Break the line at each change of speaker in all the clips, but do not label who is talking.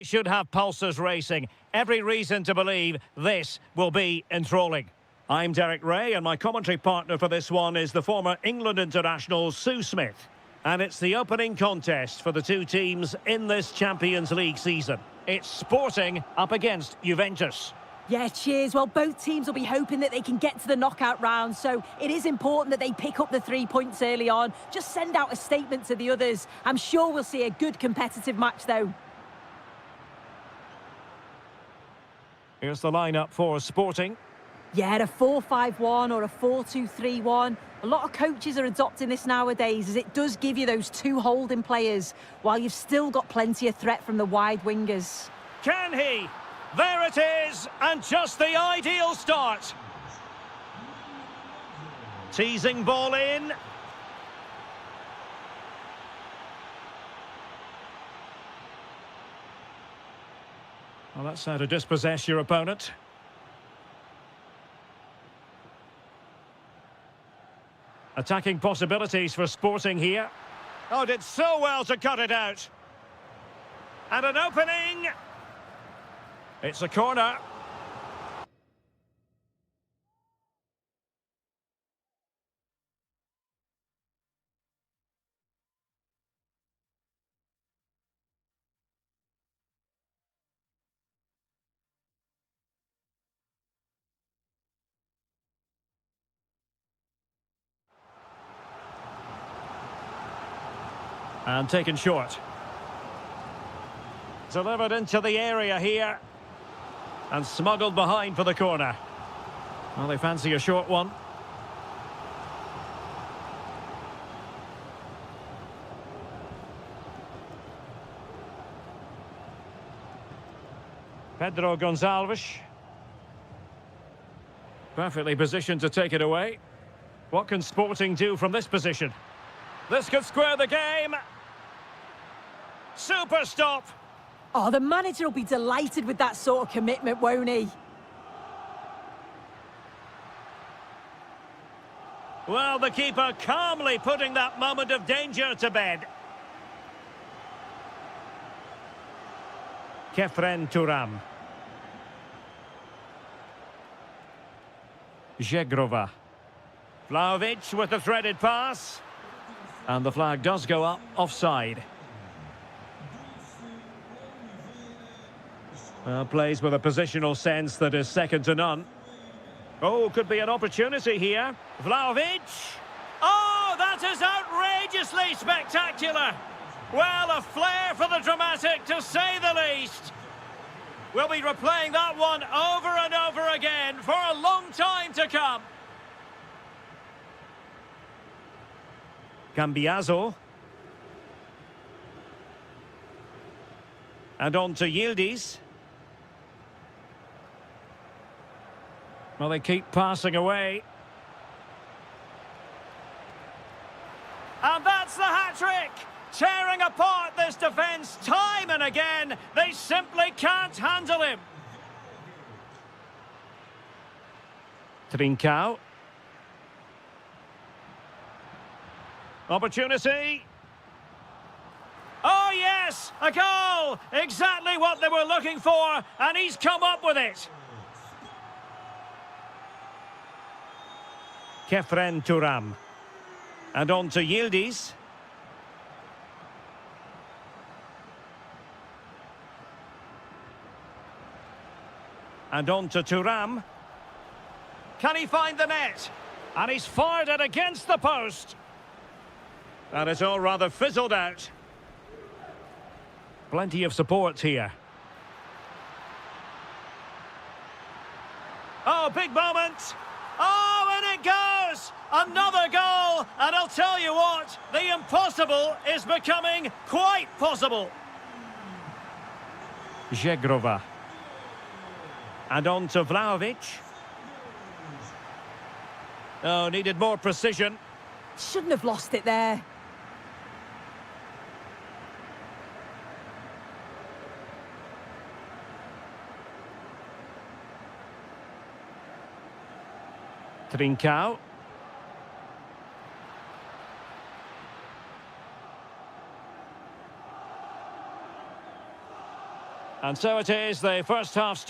Should have pulses racing. Every reason to believe this will be enthralling. I'm Derek Ray, and my commentary partner for this one is the former England international Sue Smith. And it's the opening contest for the two teams in this Champions League season. It's Sporting up against Juventus.
Yeah, cheers. Well, both teams will be hoping that they can get to the knockout round, so it is important that they pick up the 3 points early on. Just send out a statement to the others. I'm sure we'll see a good competitive match, though.
Here's the lineup for Sporting.
Yeah, a 4-5-1 or a 4-2-3-1. A lot of coaches are adopting this nowadays, as it does give you those two holding players, while you've still got plenty of threat from the wide wingers.
Can he? There it is, and just the ideal start. Teasing ball in. Well, that's how to dispossess your opponent. Attacking possibilities for Sporting here. Oh, did so well to cut it out. And an opening. It's a corner. And taken short. Delivered into the area here. And smuggled behind for the corner. Well, they fancy a short one. Pedro Gonçalves. Perfectly positioned to take it away. What can Sporting do from this position? This could square the game. Super stop.
Oh, the manager will be delighted with that sort of commitment, won't he?
Well, the keeper calmly putting that moment of danger to bed. Kefren Turam. Zegrova. Vlahovic with the threaded pass. And the flag does go up, offside. Plays with a positional sense that is second to none. Oh, could be an opportunity here. Vlahovic. Oh, that is outrageously spectacular. Well, a flair for the dramatic, to say the least. We'll be replaying that one over and over again for a long time to come. Cambiaso. And on to Yildiz. Well, they keep passing away. And that's the hat-trick! Tearing apart this defence time and again. They simply can't handle him. Trincao. Opportunity. Oh, yes! A goal! Exactly what they were looking for, and he's come up with it. Kefren Turam. And on to Yildiz. And on to Turam. Can he find the net? And he's fired it against the post. And it's all rather fizzled out. Plenty of support here. Oh, big moment. Oh, and it goes! Another goal! And I'll tell you what, the impossible is becoming quite possible. Zegrova. And on to Vlahovic. Oh, needed more precision.
Shouldn't have lost it there.
Trincao. And so it is, the first half.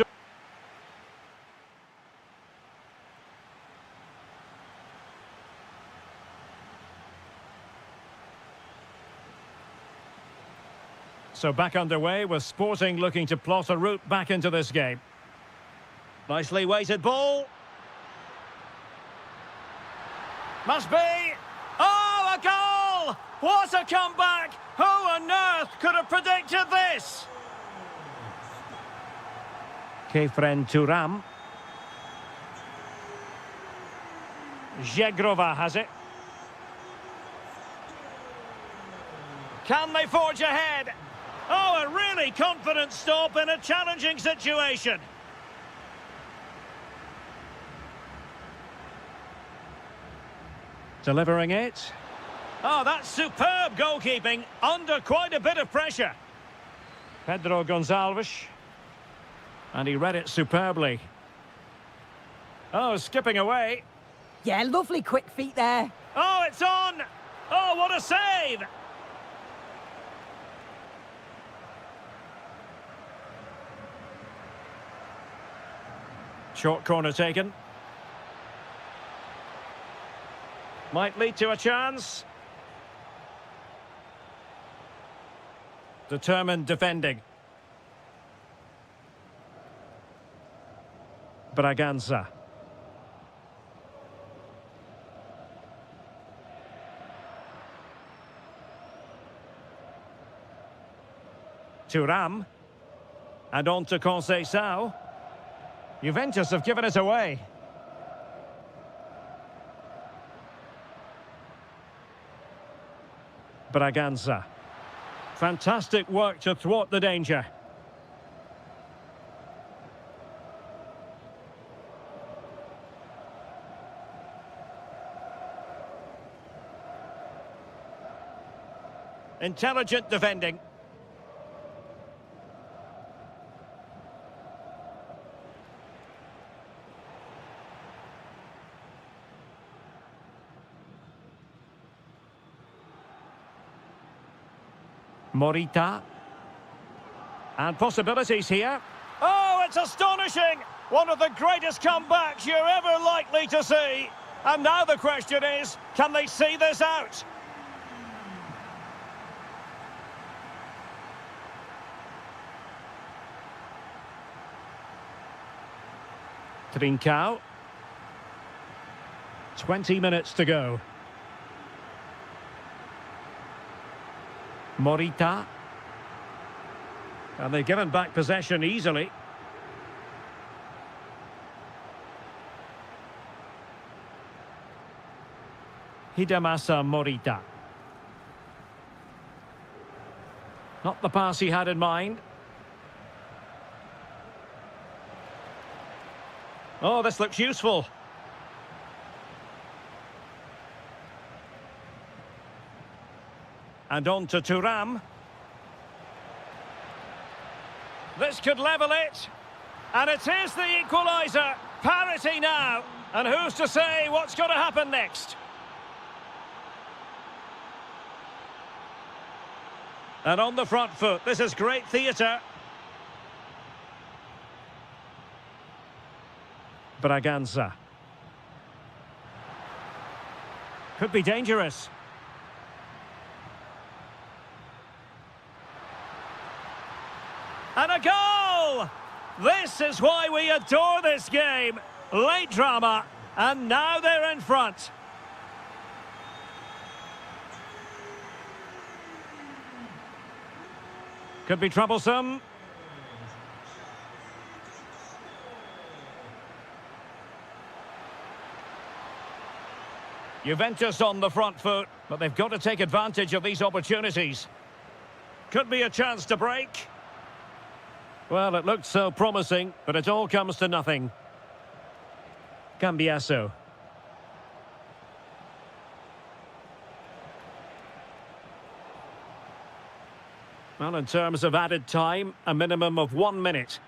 So back underway with Sporting looking to plot a route back into this game. Nicely weighted ball. Must be. Oh, a goal! What a comeback! Who on earth could have predicted this? Kefren Turam. Zegrova has it. Can they forge ahead? Oh, a really confident stop in a challenging situation. Delivering it. Oh, that's superb goalkeeping under quite a bit of pressure. Pedro Gonçalves. And he read it superbly. Oh, skipping away.
Yeah, lovely quick feet there.
Oh, it's on! Oh, what a save! Short corner taken. Might lead to a chance. Determined defending. Braganza. Thuram. And on to Conceição. Juventus have given it away. Braganza. Fantastic work to thwart the danger. Intelligent defending. Morita. And possibilities here. Oh, it's astonishing! One of the greatest comebacks you're ever likely to see. And now the question is, can they see this out? Trincao. 20 minutes to go. Morita. And they've given back possession easily. Hidemasa Morita. Not the pass he had in mind. Oh, this looks useful. And on to Thuram. This could level it. And it is the equaliser. Parity now. And who's to say what's going to happen next? And on the front foot, this is great theatre. Braganza. Could be dangerous. And a goal! This is why we adore this game. Late drama, and now they're in front. Could be troublesome. Juventus on the front foot, but they've got to take advantage of these opportunities. Could be a chance to break. Well, it looked so promising, but it all comes to nothing. Cambiasso. Well, in terms of added time, a minimum of 1 minute.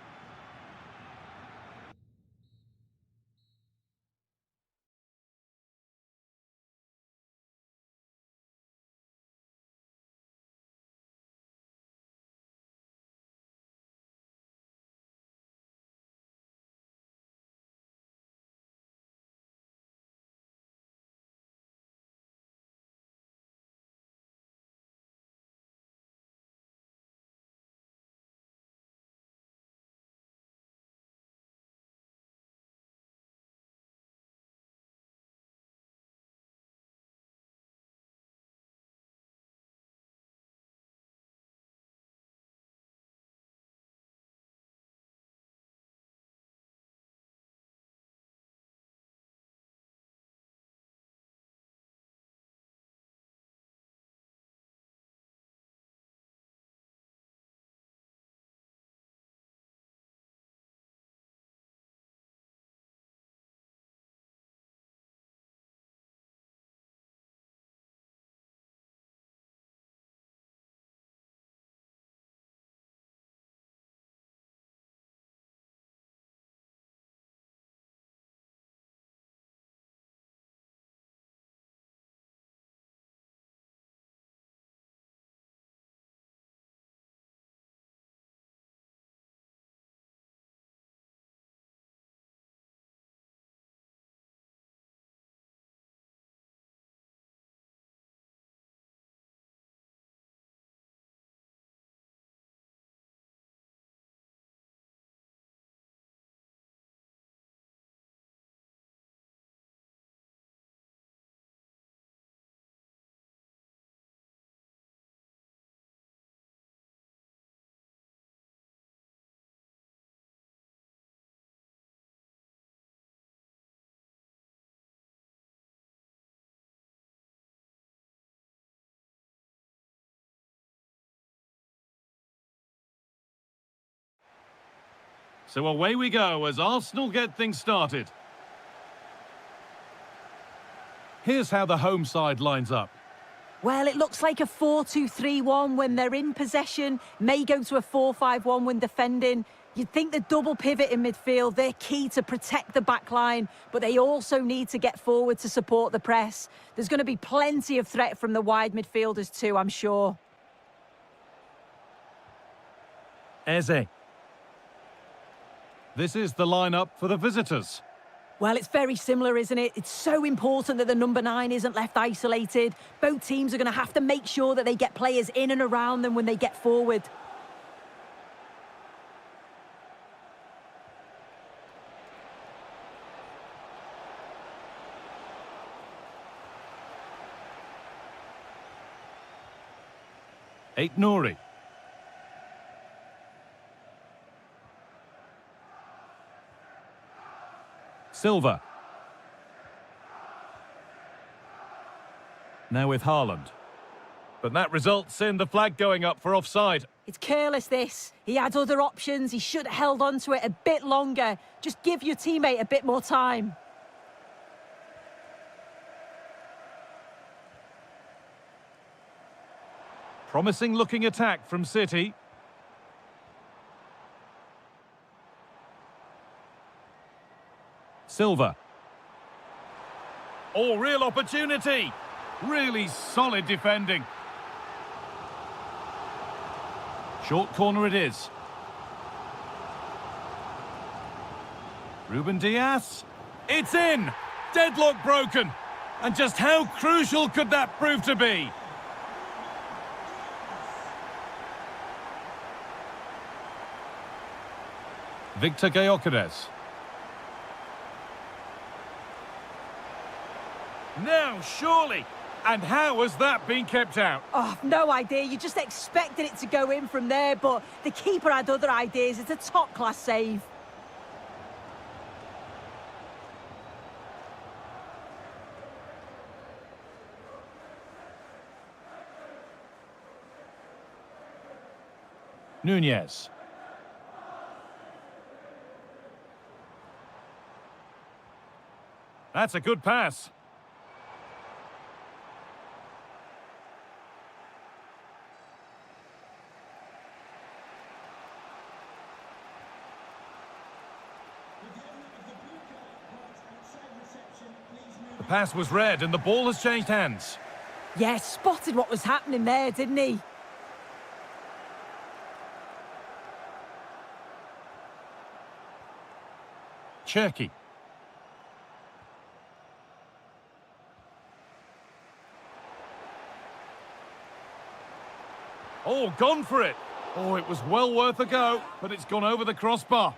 So away we go as Arsenal get things started. Here's how the home side lines up.
Well, it looks like a 4-2-3-1 when they're in possession, may go to a 4-5-1 when defending. You'd think the double pivot in midfield, they're key to protect the back line, but they also need to get forward to support the press. There's going to be plenty of threat from the wide midfielders too, I'm sure.
Eze. This is the lineup for the visitors.
Well, it's very similar, isn't it? It's so important that the number 9 isn't left isolated. Both teams are going to have to make sure that they get players in and around them when they get forward.
Eight Nouri. Silva. Now with Haaland. But that results in the flag going up for offside.
It's careless, this. He had other options. He should have held on to it a bit longer. Just give your teammate a bit more time.
Promising looking attack from City. Silva. Oh, real opportunity. Really solid defending. Short corner it is. Ruben Diaz. It's in. Deadlock broken. And just how crucial could that prove to be? Victor Gyökeres. Now, surely. And how has that been kept out?
Oh, no idea. You just expected it to go in from there, but the keeper had other ideas. It's a top-class save.
Nunez. That's a good pass. The pass was read and the ball has changed hands.
Yeah, spotted what was happening there, didn't he?
Cherky. Oh, gone for it. Oh, it was well worth a go, but it's gone over the crossbar.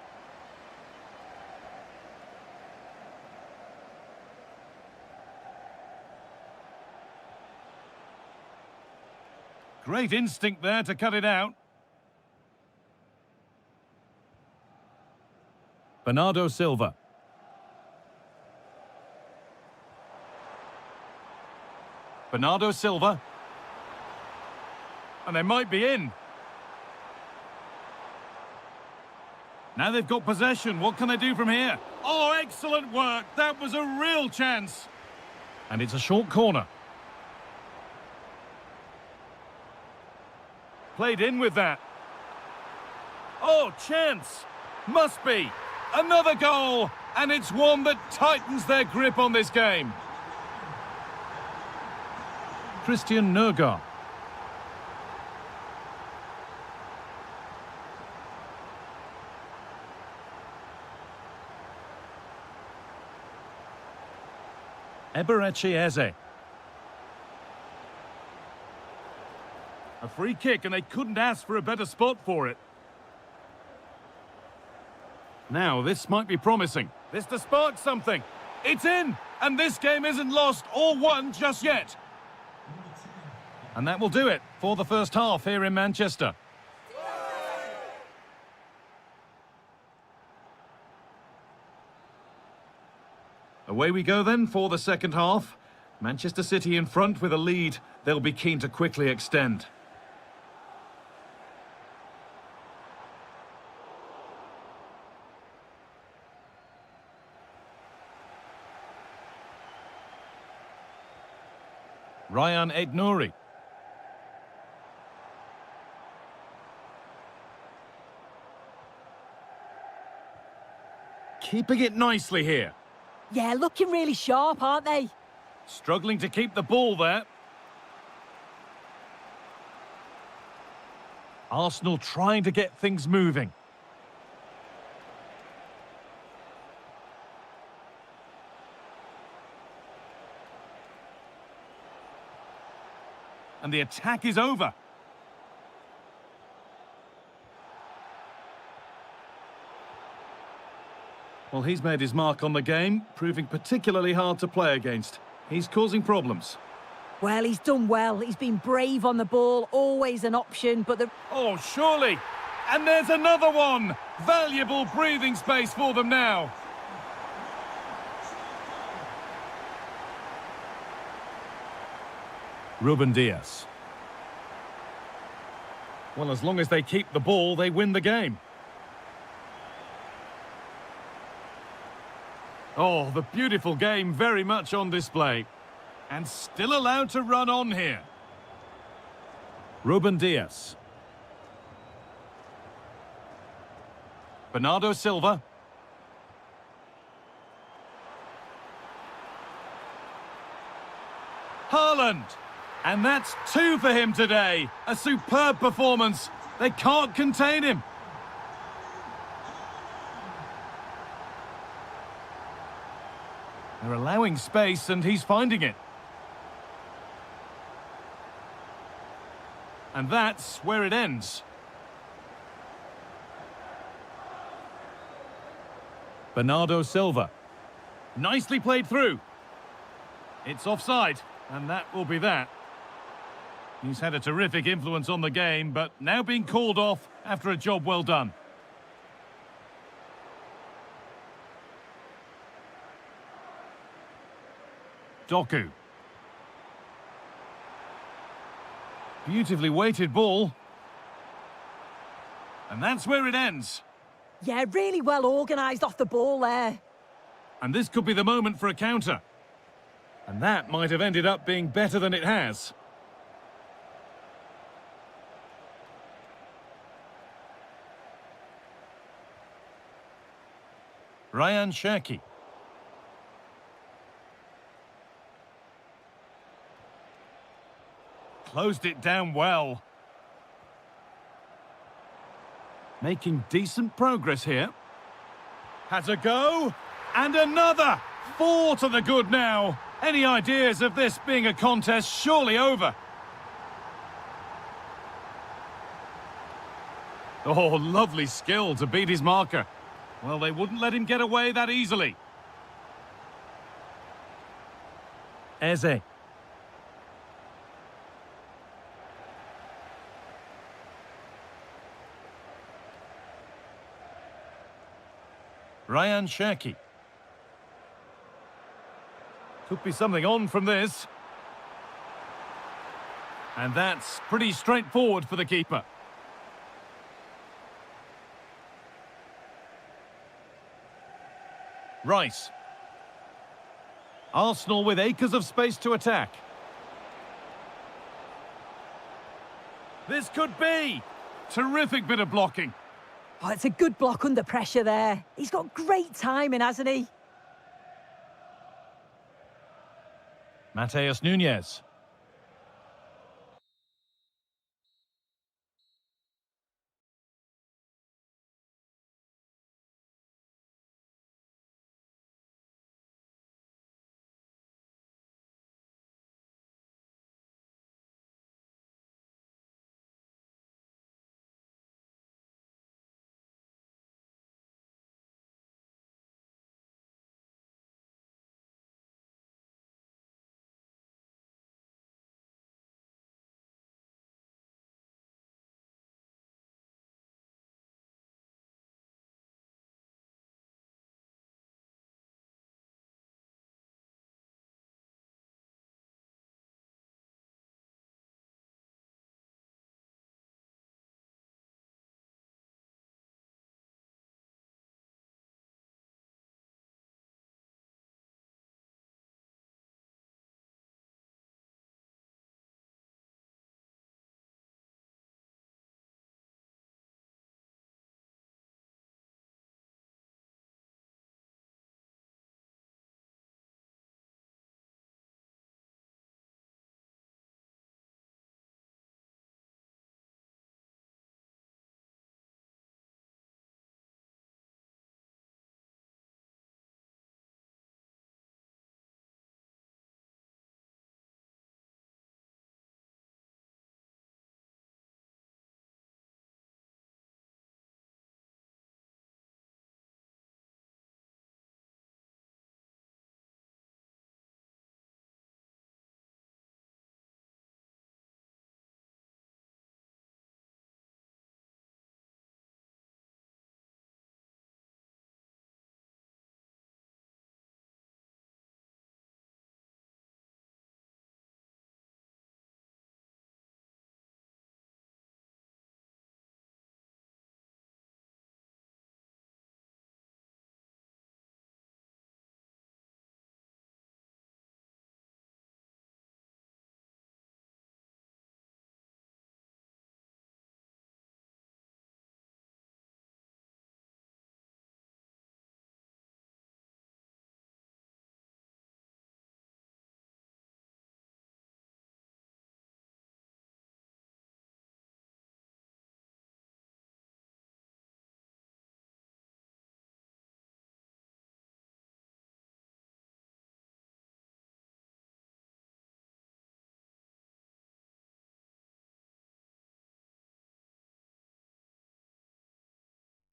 Great instinct there to cut it out. Bernardo Silva. Bernardo Silva. And they might be in. Now they've got possession. What can they do from here? Oh, excellent work. That was a real chance. And it's a short corner. Played in with that. Oh, chance. Must be. Another goal. And it's one that tightens their grip on this game. Christian Nørgaard. Eberechi Eze. A free kick, and they couldn't ask for a better spot for it. Now, this might be promising. This to spark something. It's in, and this game isn't lost or won just yet. And that will do it for the first half here in Manchester. Away we go then for the second half. Manchester City in front with a lead. They'll be keen to quickly extend. Ryan Aït-Nouri. Keeping it nicely here.
Yeah, looking really sharp, aren't they?
Struggling to keep the ball there. Arsenal trying to get things moving. And the attack is over. Well, he's made his mark on the game, proving particularly hard to play against. He's causing problems.
Well, he's done well. He's been brave on the ball, always an option, but the...
Oh, surely! And there's another one! Valuable breathing space for them now. Ruben Dias. Well, as long as they keep the ball, they win the game. Oh, the beautiful game very much on display. And still allowed to run on here. Ruben Dias. Bernardo Silva. Haaland. And that's 2 for him today. A superb performance. They can't contain him. They're allowing space and he's finding it. And that's where it ends. Bernardo Silva. Nicely played through. It's offside, and that will be that. He's had a terrific influence on the game, but now being called off after a job well done. Doku. Beautifully weighted ball. And that's where it ends.
Yeah, really well organised off the ball there.
And this could be the moment for a counter. And that might have ended up being better than it has. Ryan Cherki. Closed it down well. Making decent progress here. Has a go. And another. 4 to the good now. Any ideas of this being a contest surely over? Oh, lovely skill to beat his marker. Well, they wouldn't let him get away that easily. Eze. Ryan Cherki. Could be something on from this. And that's pretty straightforward for the keeper. Rice. Arsenal with acres of space to attack. This could be. Terrific bit of blocking.
Oh, it's a good block under pressure there. He's got great timing, hasn't he?
Mateus Nunes.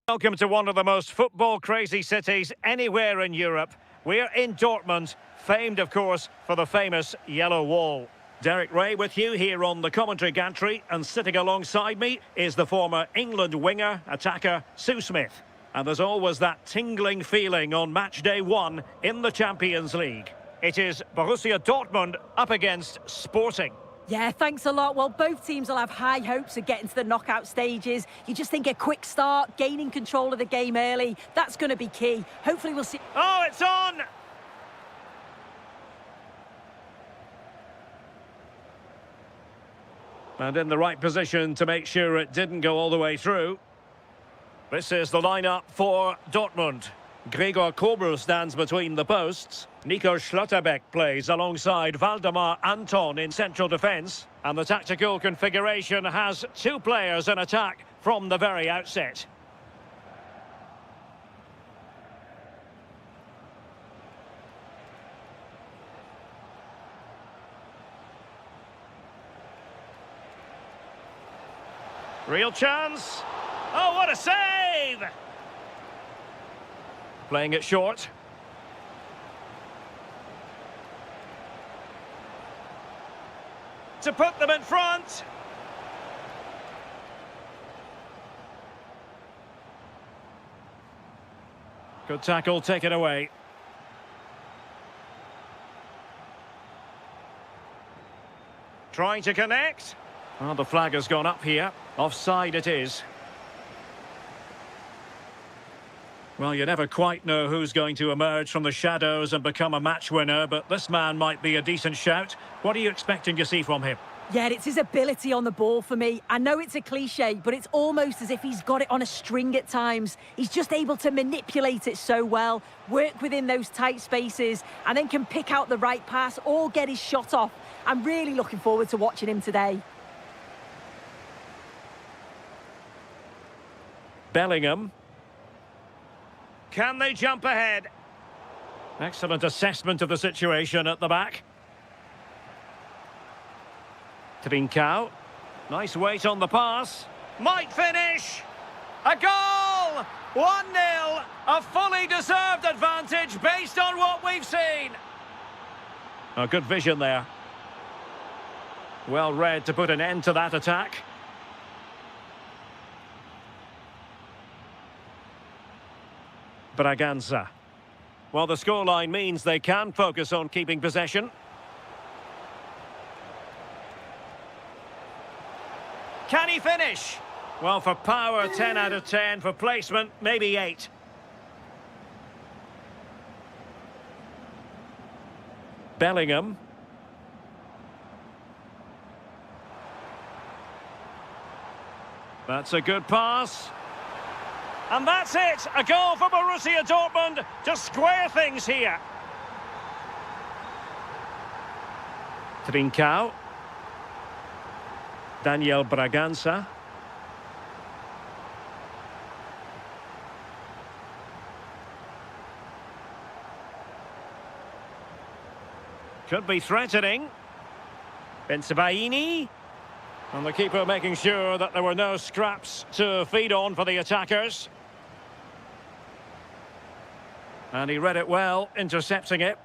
Welcome to one of the most football-crazy cities anywhere in Europe. We're in Dortmund, famed, of course, for the famous Yellow Wall. Derek Ray with you here on the commentary gantry, and sitting alongside me is the former England winger, attacker, Sue Smith. And there's always that tingling feeling on match day one in the Champions League. It is Borussia Dortmund up against Sporting.
Yeah, thanks a lot. Well, both teams will have high hopes of getting to the knockout stages. You just think a quick start, gaining control of the game early, that's going to be key. Hopefully we'll see...
Oh, it's on! And in the right position to make sure it didn't go all the way through. This is the lineup for Dortmund. Gregor Kobel stands between the posts. Nico Schlotterbeck plays alongside Valdemar Anton in central defence. And the tactical configuration has two players in attack from the very outset. Real chance. Oh, what a save! Playing it short. To put them in front. Good tackle taken away. Trying to connect. Well, the flag has gone up here. Offside it is. Well, you never quite know who's going to emerge from the shadows and become a match winner, but this man might be a decent shout. What are you expecting to see from him?
Yeah, it's his ability on the ball for me. I know it's a cliche, but it's almost as if he's got it on a string at times. He's just able to manipulate it so well, work within those tight spaces, and then can pick out the right pass or get his shot off. I'm really looking forward to watching him today.
Bellingham. Can they jump ahead? Excellent assessment of the situation at the back. Trincao. Nice weight on the pass. Might finish. A goal! 1-0. A fully deserved advantage based on what we've seen. A good vision there. Well read to put an end to that attack. Braganza. Well, the scoreline means they can focus on keeping possession. Can he finish? Well, for power, 10 out of 10. For placement, maybe 8. Bellingham. That's a good pass. And that's it! A goal for Borussia Dortmund to square things here. Trincao. Daniel Braganza. Could be threatening. Bensebaini. And the keeper making sure that there were no scraps to feed on for the attackers. And he read it well, intercepting it.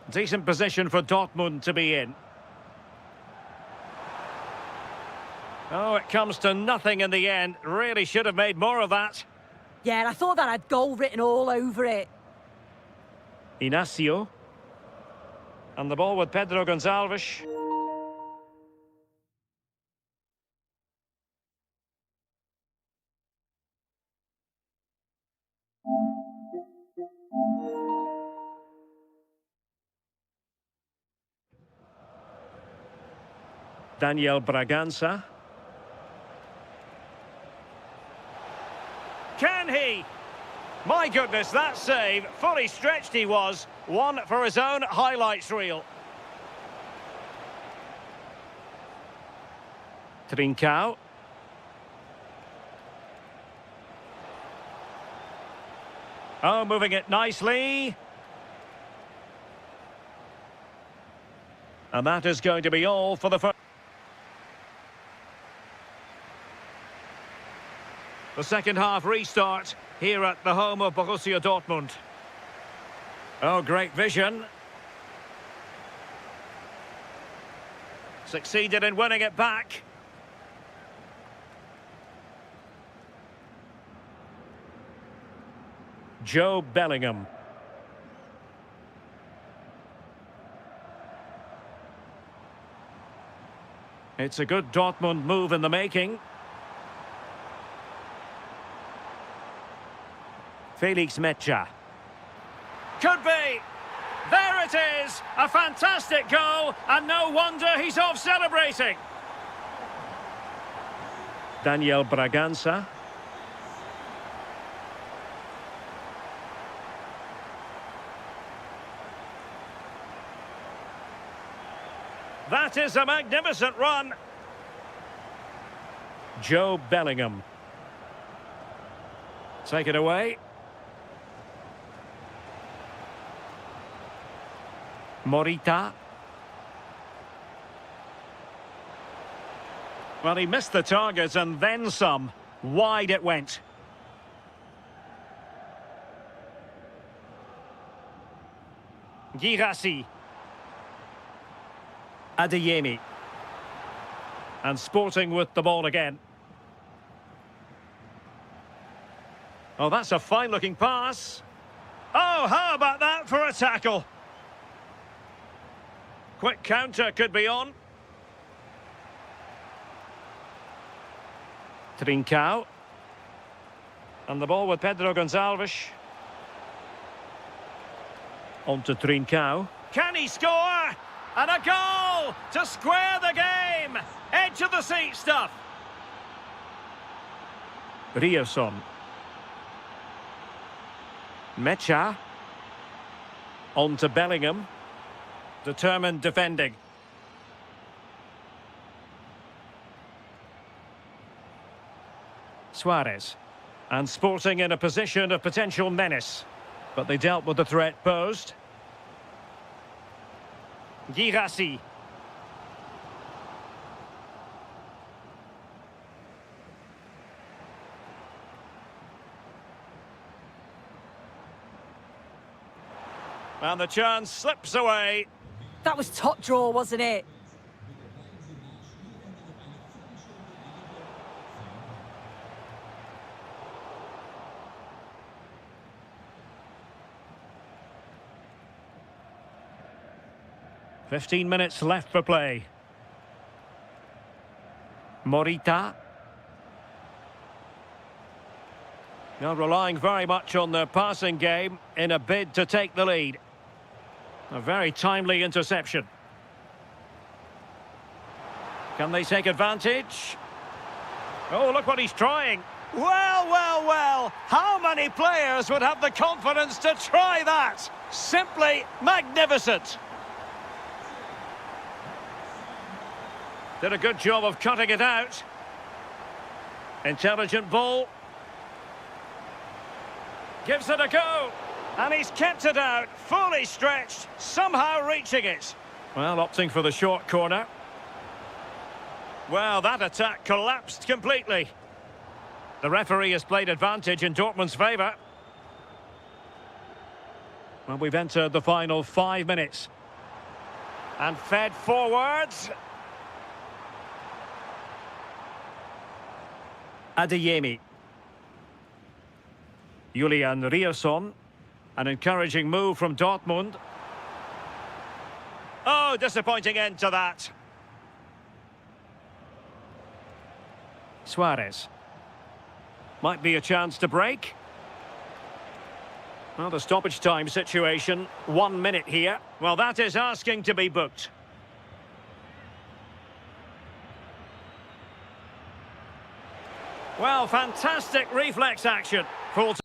Decent position for Dortmund to be in. Oh, it comes to nothing in the end. Really should have made more of that.
Yeah, and I thought that had goal written all over it.
Inacio. And the ball with Pedro Gonçalves. Daniel Braganza. Can he? My goodness, that save. Fully stretched he was. One for his own highlights reel. Trincao. Oh, moving it nicely. And that is going to be all for the first. The second half restart here at the home of Borussia Dortmund. Oh, great vision. Succeeded in winning it back. Joe Bellingham. It's a good Dortmund move in the making. Felix Mecha. Could be. There it is. A fantastic goal, and no wonder he's off celebrating. Daniel Bragança. That is a magnificent run. Joe Bellingham. Take it away. Morita. Well, he missed the target and then some. Wide it went. Girassi. Adeyemi. And Sporting with the ball again. Oh, that's a fine-looking pass. Oh, how about that for a tackle? Quick counter could be on. Trincao. And the ball with Pedro Gonçalves. On to Trincao. Can he score? And a goal to square the game. Edge of the seat stuff. Rierson. Mecha. On to Bellingham. Determined defending. Suarez. And Sporting in a position of potential menace. But they dealt with the threat posed. Girassi. And the chance slips away.
That was top draw, wasn't it?
"15 minutes left for play. Morita. Now relying very much on their passing game in a bid to take the lead. A very timely interception. Can they take advantage? Oh, look what he's trying. Well, well, well. How many players would have the confidence to try that? Simply magnificent. Did a good job of cutting it out. Intelligent ball. Gives it a go. And he's kept it out, fully stretched, somehow reaching it. Well, opting for the short corner. Well, that attack collapsed completely. The referee has played advantage in Dortmund's favour. Well, we've entered the final 5 minutes. And fed forwards. Adeyemi. Julian Rierson. An encouraging move from Dortmund. Oh, disappointing end to that. Suarez. Might be a chance to break. Well, the stoppage time situation. 1 minute here. Well, that is asking to be booked. Well, fantastic reflex action. Full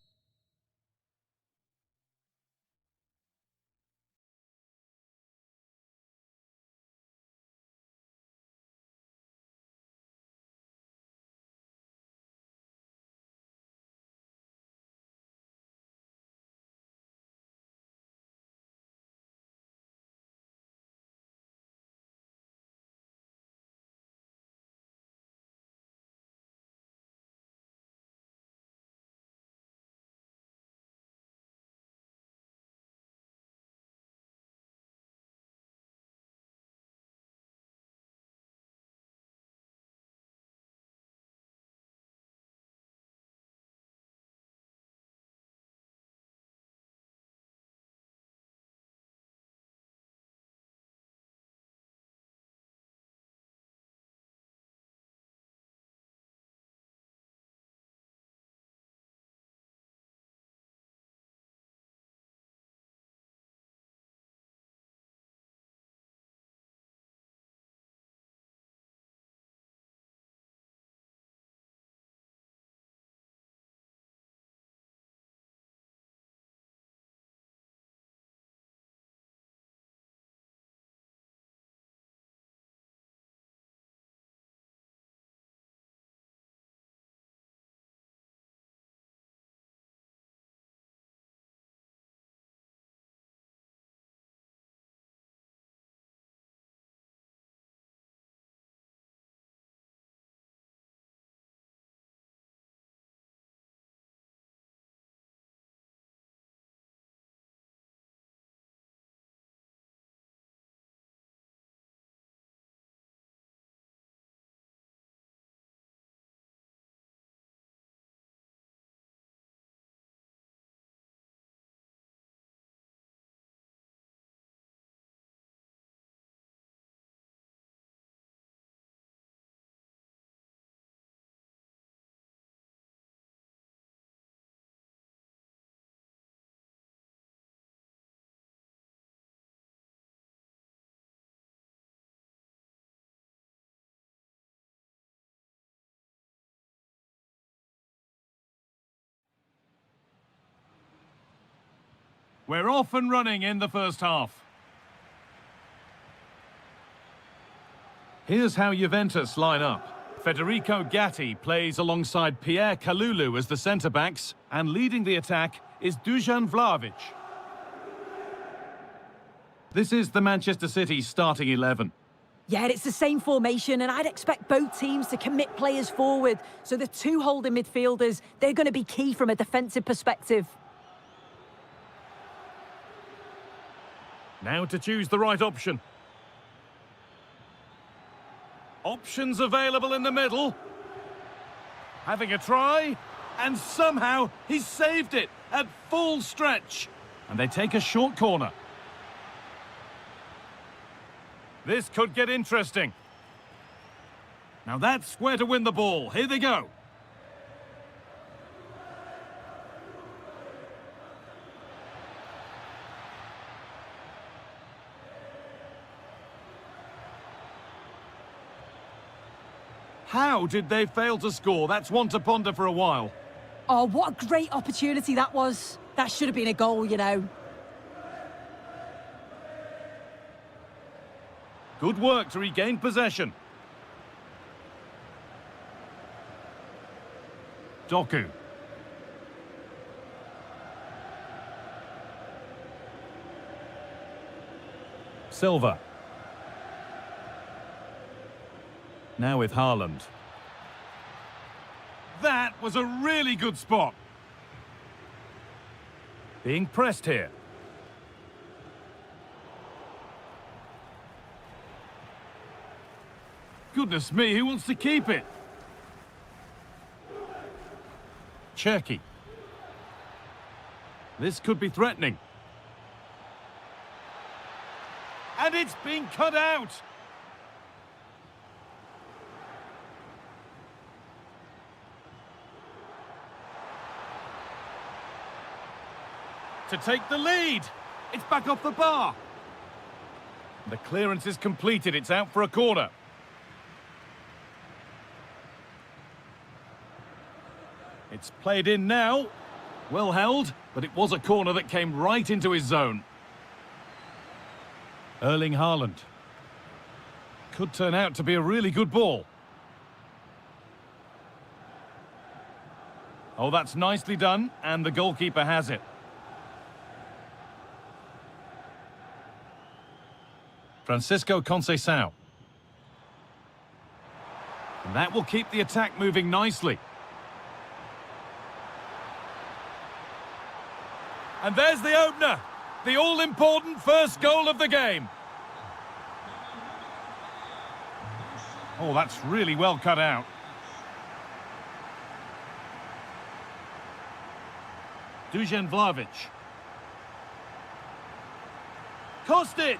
We're off and running in the first half. Here's how Juventus line up. Federico Gatti plays alongside Pierre Kalulu as the centre-backs, and leading the attack is Dusan Vlahovic. This is the Manchester City starting 11.
Yeah, it's the same formation, and I'd expect both teams to commit players forward. So the two holding midfielders, they're going to be key from a defensive perspective.
Now to choose the right option. Options available in the middle. Having a try, and somehow he saved it at full stretch. And they take a short corner. This could get interesting. Now that's where to win the ball. Here they go. How did they fail to score? That's one to ponder for a while.
Oh, what a great opportunity that was. That should have been a goal, you know.
Good work to regain possession. Doku. Silva. Now with Haaland. That was a really good spot. Being pressed here. Goodness me, who wants to keep it? Cherky. This could be threatening. And it's been cut out. To take the lead. It's back off the bar. The clearance is completed. It's out for a corner. It's played in now. Well held, but it was a corner that came right into his zone. Erling Haaland. Could turn out to be a really good ball. Oh, that's nicely done, and the goalkeeper has it. Francisco Conceição. And that will keep the attack moving nicely. And there's the opener. The all-important first goal of the game. Oh, that's really well cut out. Dusan Vlahovic. Kostic.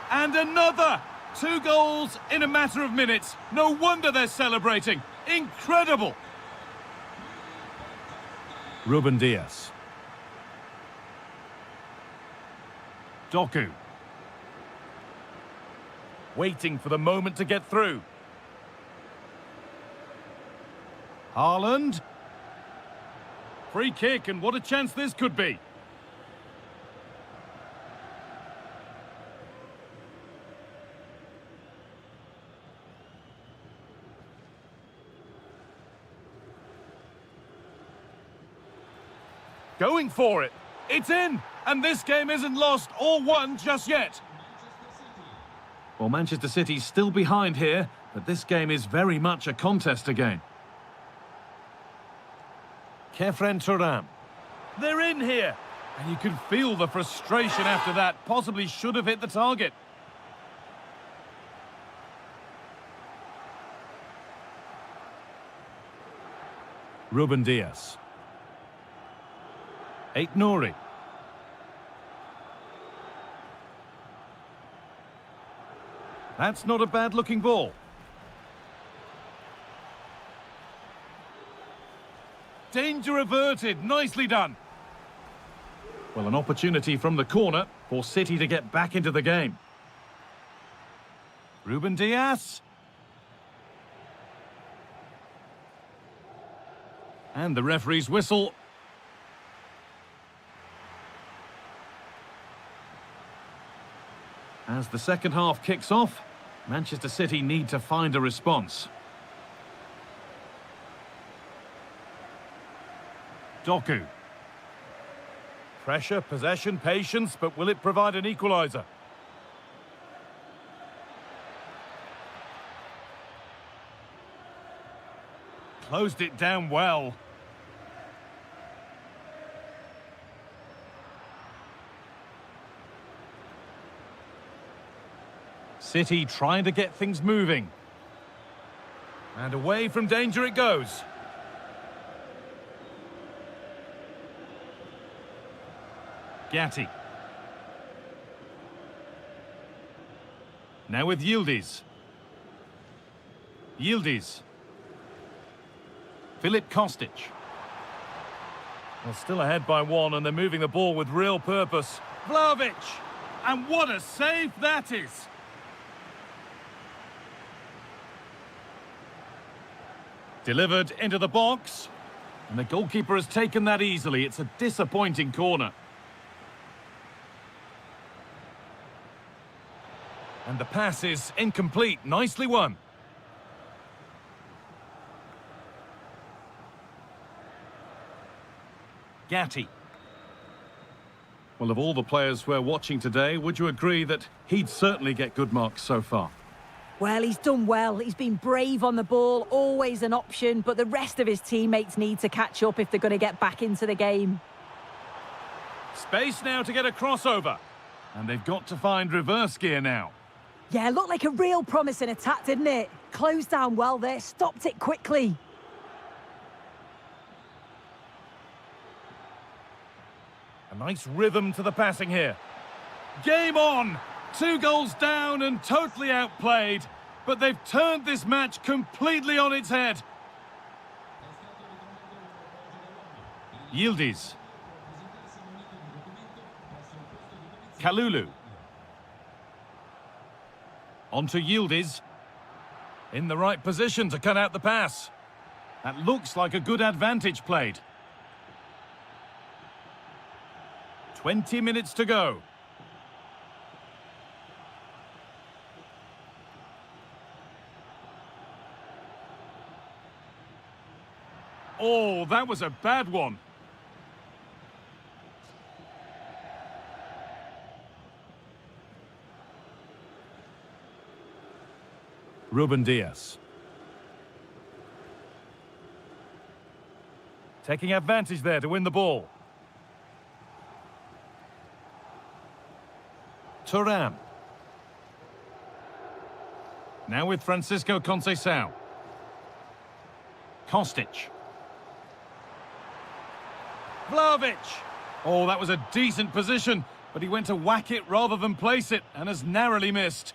And another! 2 goals in a matter of minutes. No wonder they're celebrating. Incredible! Ruben Dias. Doku. Waiting for the moment to get through. Haaland. Free kick, and what a chance this could be. Going for it. It's in, and this game isn't lost or won just yet. Well, Manchester City's still behind here, but this game is very much a contest again. Kefren Turam. They're in here, and you can feel the frustration after that. Possibly should have hit the target. Ruben Dias. Aït-Nouri. That's not a bad-looking ball. Danger averted. Nicely done. Well, an opportunity from the corner for City to get back into the game. Ruben Dias. And the referee's whistle. As the second half kicks off, Manchester City need to find a response. Doku. Pressure, possession, patience, but will it provide an equaliser? Closed it down well. City trying to get things moving. And away from danger it goes. Gatti. Now with Yildiz. Yildiz. Filip Kostic. Well, still ahead by one, and they're moving the ball with real purpose. Vlahovic! And what a save that is! Delivered into the box. And the goalkeeper has taken that easily. It's a disappointing corner. And the pass is incomplete. Nicely won. Gatti. Well, of all the players we're watching today, would you agree that he'd certainly get good marks so far?
Well, he's done well. He's been brave on the ball, always an option, but the rest of his teammates need to catch up if they're going to get back into the game.
Space now to get a crossover. And they've got to find reverse gear now.
Yeah, looked like a real promising attack, didn't it? Closed down well there, stopped it quickly.
A nice rhythm to the passing here. Game on! 2 goals down and totally outplayed. But they've turned this match completely on its head. Yildiz. Kalulu. Onto Yildiz. In the right position to cut out the pass. That looks like a good advantage played. 20 minutes to go. Oh, that was a bad one. Ruben Diaz. Taking advantage there to win the ball. Thuram. Now with Francisco Conceição. Kostic. Vlahovic. Oh, that was a decent position, but he went to whack it rather than place it and has narrowly missed.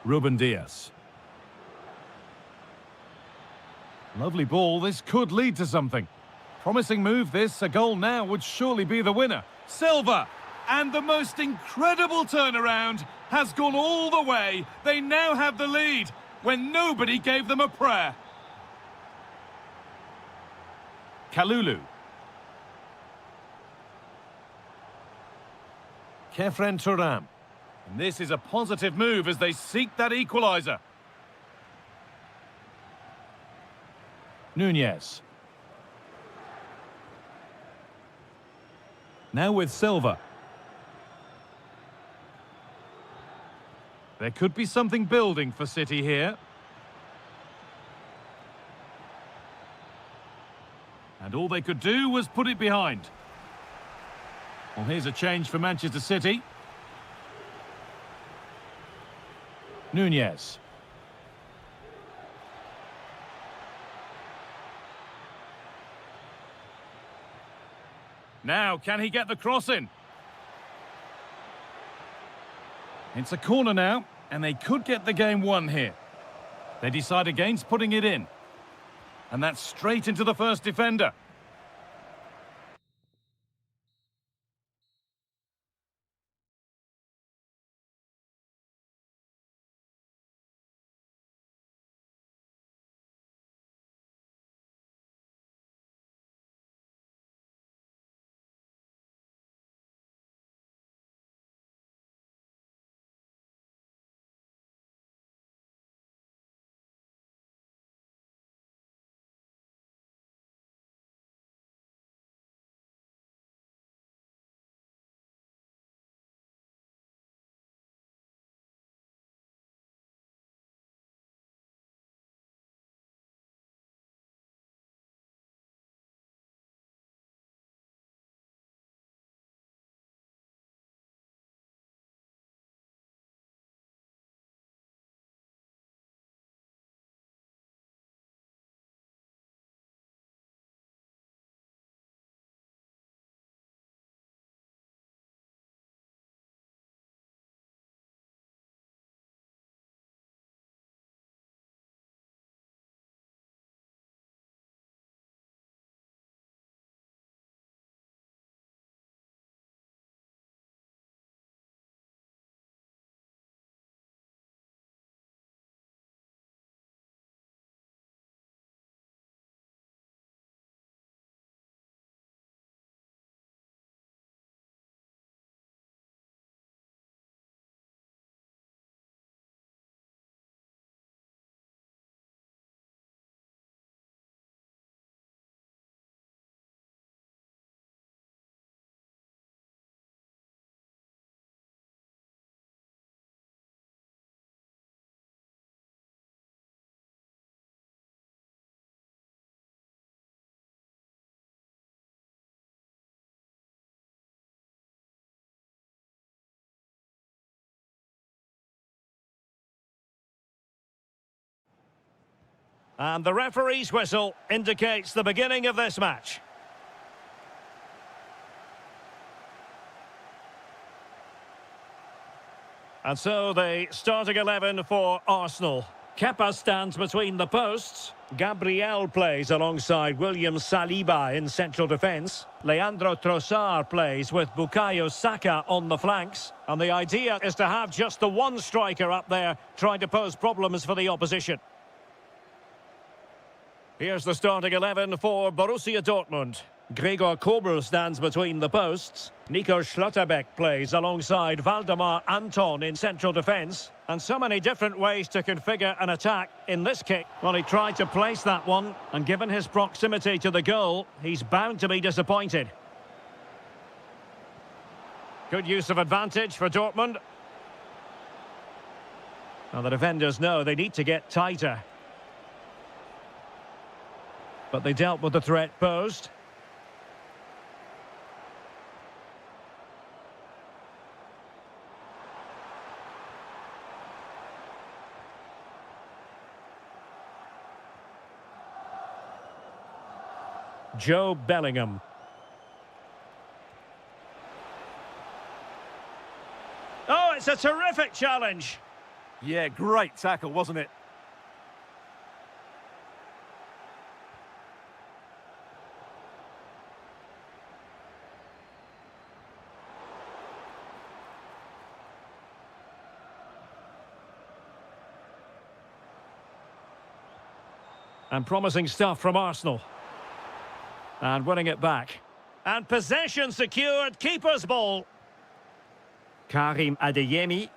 Ruben Diaz. Lovely ball. This could lead to something. Promising move this. A goal now would surely be the winner. Silva. And the most incredible turnaround has gone all the way. They now have the lead when nobody gave them a prayer. Kalulu. Kefren Thuram. And this is a positive move as they seek that equaliser. Nunez. Now with Silva. There could be something building for City here. And all they could do was put it behind. Well, here's a change for Manchester City. Nunez. Now, can he get the cross in? It's a corner now, and they could get the game won here. They decide against putting it in. And that's straight into the first defender.
And the referee's whistle indicates the beginning of this match. And so the starting 11 for Arsenal. Kepa stands between the posts. Gabriel plays alongside William Saliba in central defence. Leandro Trossard plays with Bukayo Saka on the flanks. And the idea is to have just the one striker up there trying to pose problems for the opposition. Here's the starting 11 for Borussia Dortmund. Gregor Kobel stands between the posts. Nico Schlotterbeck plays alongside Valdemar Anton in central defence. And so many different ways to configure an attack in this kick. Well, he tried to place that one, and given his proximity to the goal, he's bound to be disappointed. Good use of advantage for Dortmund. Now the defenders know they need to get tighter. But they dealt with the threat posed. Joe Bellingham. Oh, it's a terrific challenge.
Yeah, great tackle, wasn't it?
And promising stuff from Arsenal. And winning it back. And possession secured, keeper's ball. Karim Adeyemi.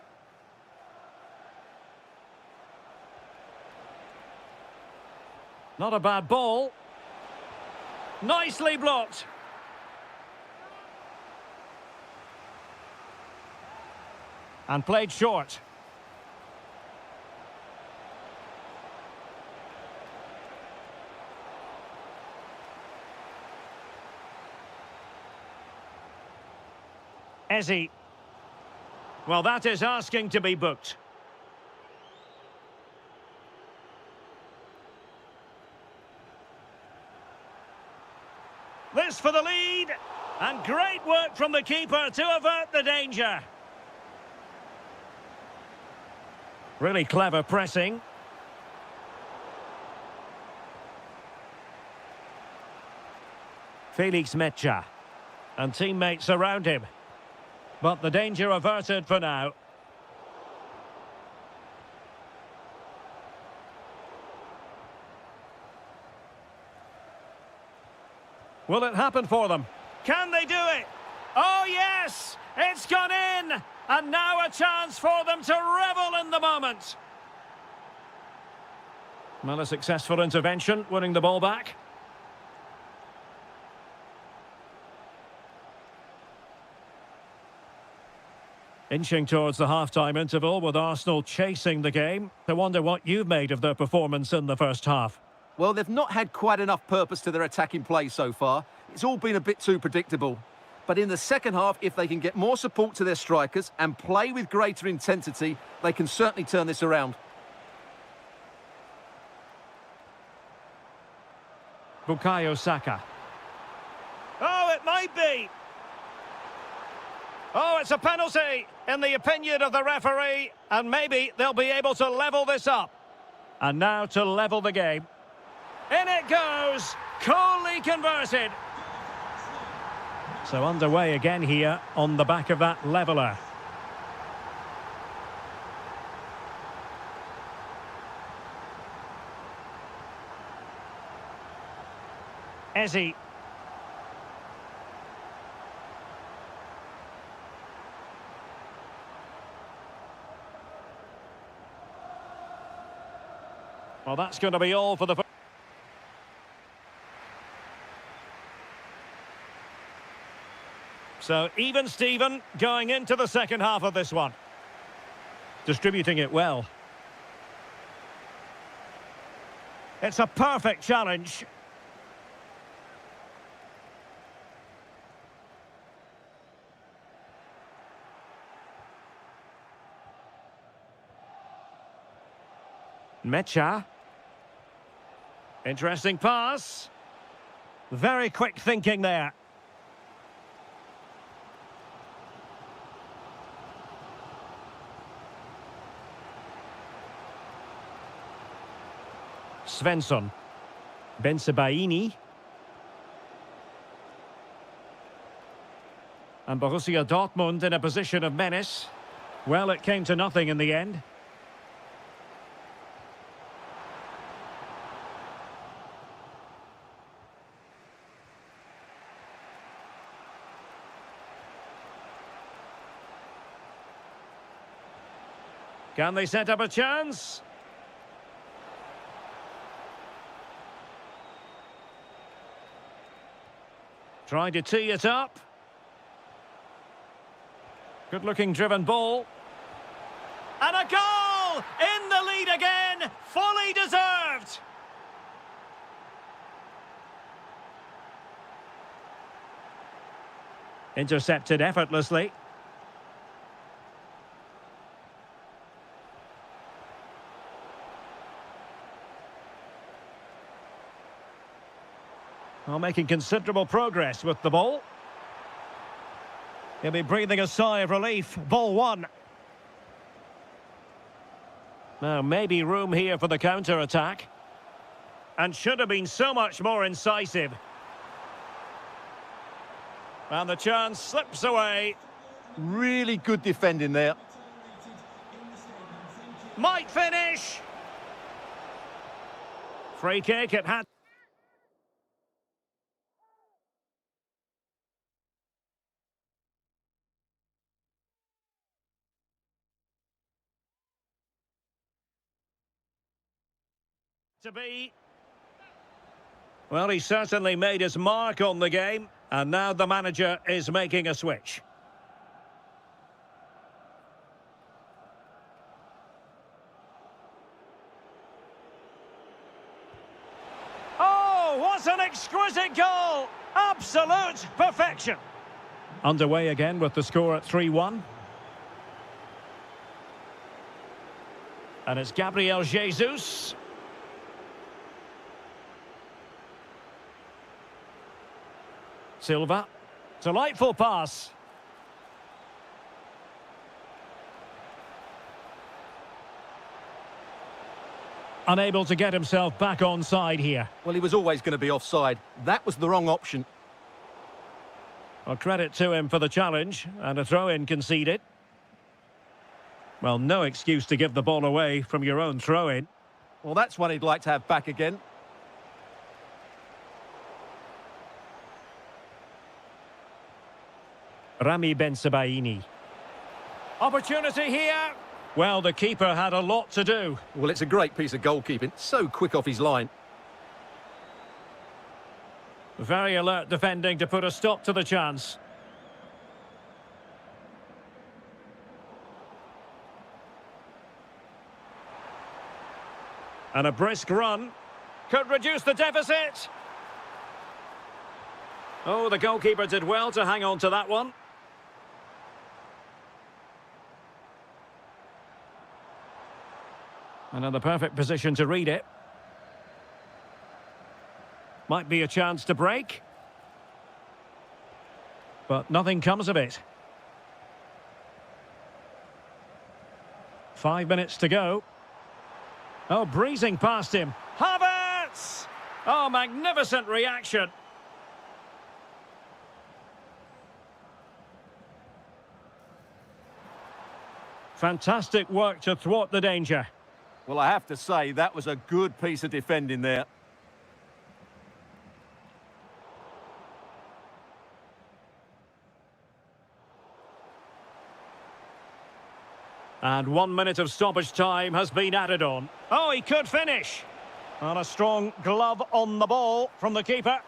Not a bad ball. Nicely blocked. And played short. Eze. Well, that is asking to be booked. This for the lead. And great work from the keeper to avert the danger. Really clever pressing. Felix Mecha. And teammates around him. But the danger averted for now. Will it happen for them? Can they do it? Oh yes! It's gone in! And now a chance for them to revel in the moment. Well, a successful intervention, winning the ball back. Inching towards the half-time interval with Arsenal chasing the game. I wonder what you've made of their performance in the first half.
Well, they've not had quite enough purpose to their attacking play so far. It's all been a bit too predictable. But in the second half, if they can get more support to their strikers and play with greater intensity, they can certainly turn this around.
Bukayo Saka. Oh, it might be. Oh, it's a penalty, in the opinion of the referee, and maybe they'll be able to level this up. And now to level the game. In it goes, coolly converted. So underway again here on the back of that leveller. Eze. Well, that's going to be all for the... So, even Steven going into the second half of this one. Distributing it well. It's a perfect challenge. Mecha. Interesting pass. Very quick thinking there. Svensson. Bensebaini. And Borussia Dortmund in a position of menace. Well, it came to nothing in the end. Can they set up a chance? Trying to tee it up. Good-looking driven ball. And a goal! In the lead again! Fully deserved! Intercepted effortlessly. Well, making considerable progress with the ball. He'll be breathing a sigh of relief. Ball one. Now, maybe room here for the counter-attack. And should have been so much more incisive. And the chance slips away.
Really good defending there.
Might finish. Free kick, it had to be. Well, he certainly made his mark on the game, and now the manager is making a switch. Oh, what an exquisite goal! Absolute perfection! Underway again with the score at 3-1. And it's Gabriel Jesus. Silva. Delightful pass. Unable to get himself back onside here.
Well, he was always going to be offside. That was the wrong option.
Well, credit to him for the challenge, and a throw-in conceded. Well, no excuse to give the ball away from your own throw-in.
Well, that's one he'd like to have back again.
Rami Bensebaini. Opportunity here. Well, the keeper had a lot to do.
Well, it's a great piece of goalkeeping. So quick off his line.
Very alert defending to put a stop to the chance. And a brisk run. Could reduce the deficit. Oh, the goalkeeper did well to hang on to that one. Another perfect position to read it. Might be a chance to break. But nothing comes of it. 5 minutes to go. Oh, breezing past him. Havertz! Oh, magnificent reaction. Fantastic work to thwart the danger.
Well, I have to say, that was a good piece of defending there.
And 1 minute of stoppage time has been added on. Oh, he could finish. And a strong glove on the ball from the keeper.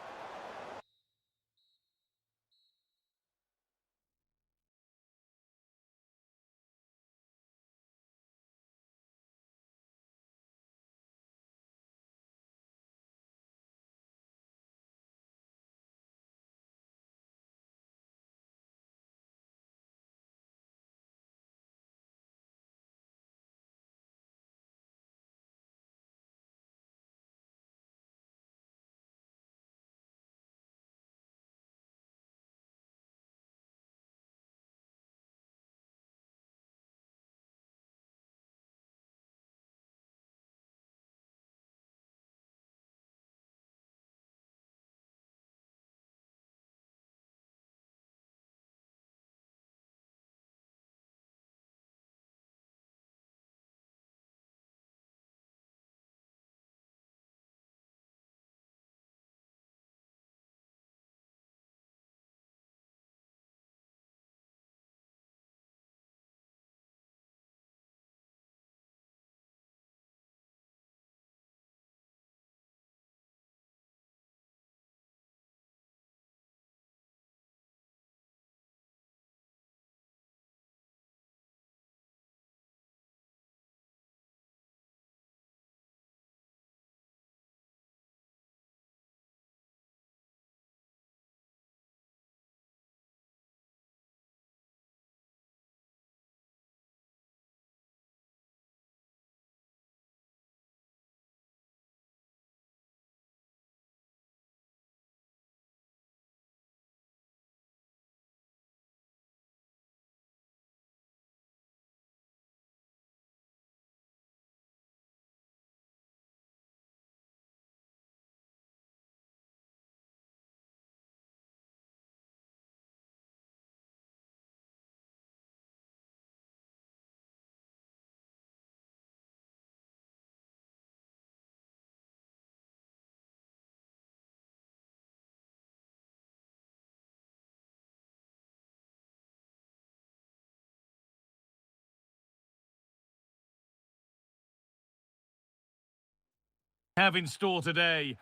have in store today.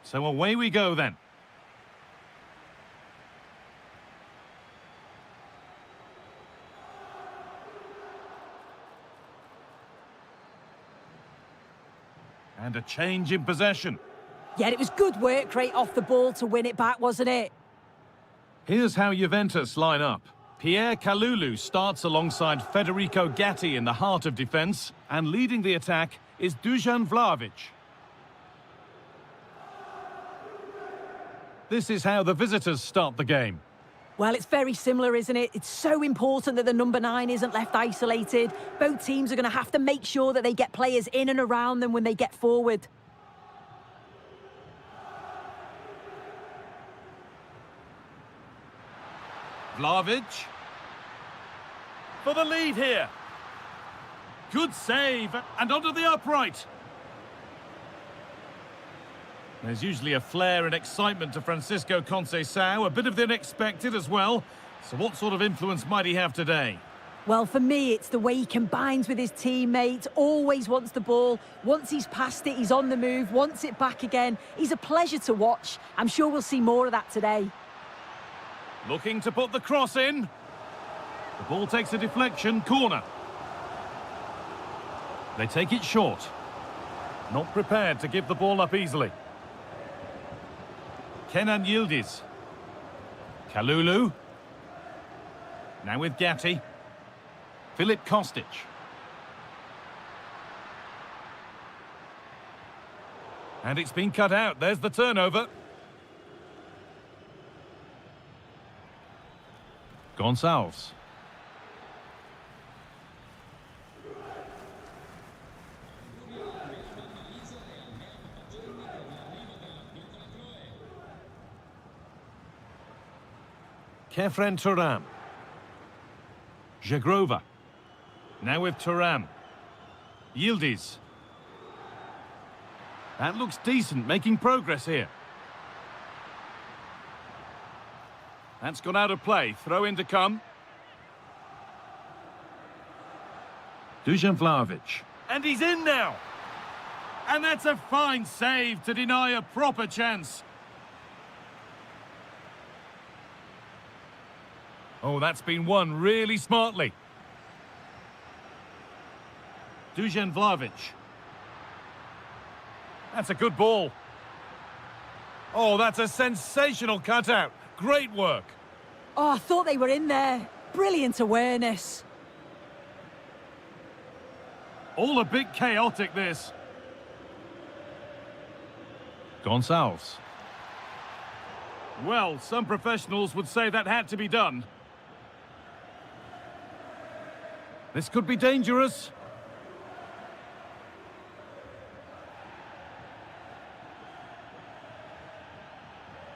So away we go then. And a change in possession.
Yeah, it was good work rate off the ball to win it back, wasn't it?
Here's how Juventus line up. Pierre Kalulu starts alongside Federico Gatti in the heart of defence, and leading the attack is Dusan Vlahovic. This is how the visitors start the game.
Well, it's very similar, isn't it? It's so important that the number 9 isn't left isolated. Both teams are going to have to make sure that they get players in and around them when they get forward.
Vlahovic. For the lead here. Good save, and onto the upright. There's usually a flair and excitement to Francisco Conceição, a bit of the unexpected as well. So what sort of influence might he have today?
Well, for me, it's the way he combines with his teammates, always wants the ball. Once he's passed it, he's on the move, wants it back again. He's a pleasure to watch. I'm sure we'll see more of that today.
Looking to put the cross in. The ball takes a deflection, corner. They take it short. Not prepared to give the ball up easily. Kenan Yildiz. Kalulu. Now with Gatti. Filip Kostic. And it's been cut out. There's the turnover. Gonçalves. Kefren Turam. Jagrova. Now with Turam. Yildiz. That looks decent, making progress here. That's gone out of play. Throw in to come. Dusan Vlahovic. And he's in now. And that's a fine save to deny a proper chance. Oh, that's been won really smartly. Dusan Vlahovic. That's a good ball. Oh, that's a sensational cutout. Great work.
Oh, I thought they were in there. Brilliant awareness.
All a bit chaotic, this. Gonçalves. Well, some professionals would say that had to be done. This could be dangerous.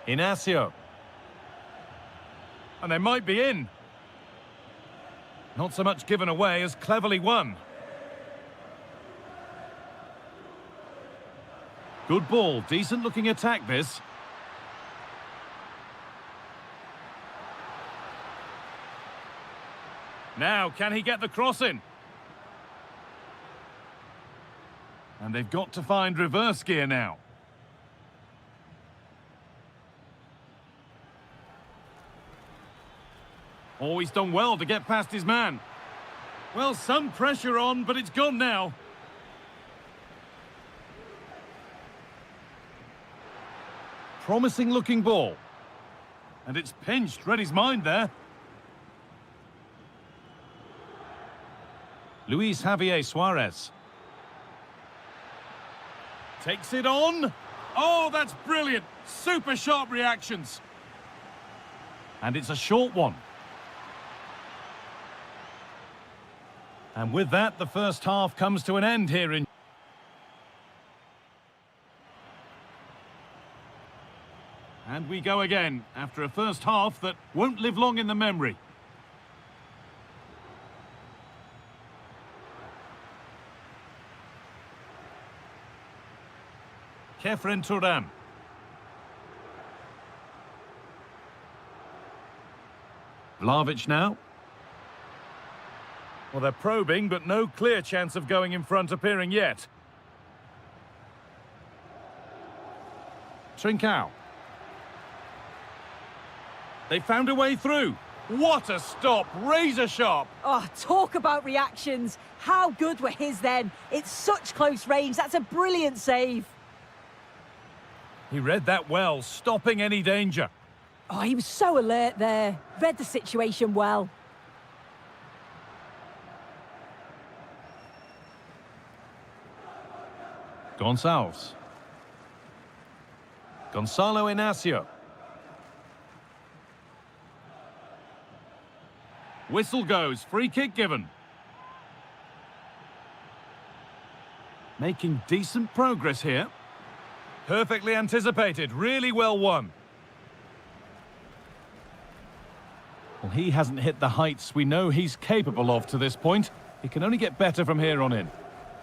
Inacio. And they might be in. Not so much given away as cleverly won. Good ball, decent looking attack this. Now, can he get the cross in? And they've got to find reverse gear now. Oh, he's done well to get past his man. Well, some pressure on, but it's gone now. Promising looking ball. And it's pinched, read his mind there. Luis Javier Suarez. Takes it on. Oh, that's brilliant. Super sharp reactions. And it's a short one. And with that, the first half comes to an end here in... And we go again, after a first half that won't live long in the memory. Kefren Turam. Vlahovic now. Well, they're probing, but no clear chance of going in front appearing yet. Trincao. They found a way through. What a stop! Razor sharp!
Oh, talk about reactions. How good were his then? It's such close range. That's a brilliant save.
He read that well, stopping any danger.
Oh, he was so alert there. Read the situation well.
Gonçalves. Gonzalo Inacio. Whistle goes, free kick given. Making decent progress here. Perfectly anticipated, really well won. Well, he hasn't hit the heights we know he's capable of to this point. He can only get better from here on in.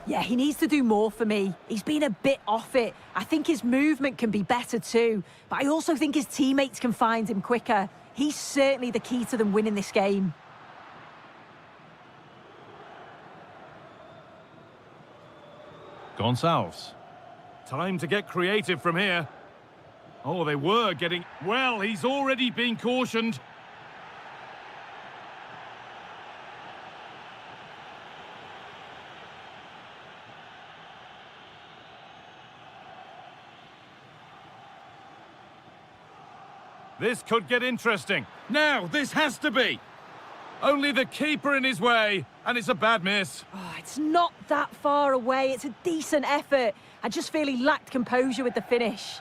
Yeah, he needs to do more for me. He's been a bit off it. I think his movement can be better too, but I also think his teammates can find him quicker. He's certainly the key to them winning this game.
Gonçalves. Time to get creative from here. Oh, they were getting... Well, he's already been cautioned. This could get interesting. Now, this has to be. Only the keeper in his way, and it's a bad miss.
Oh, it's not that far away. It's a decent effort. I just feel he lacked composure with the finish.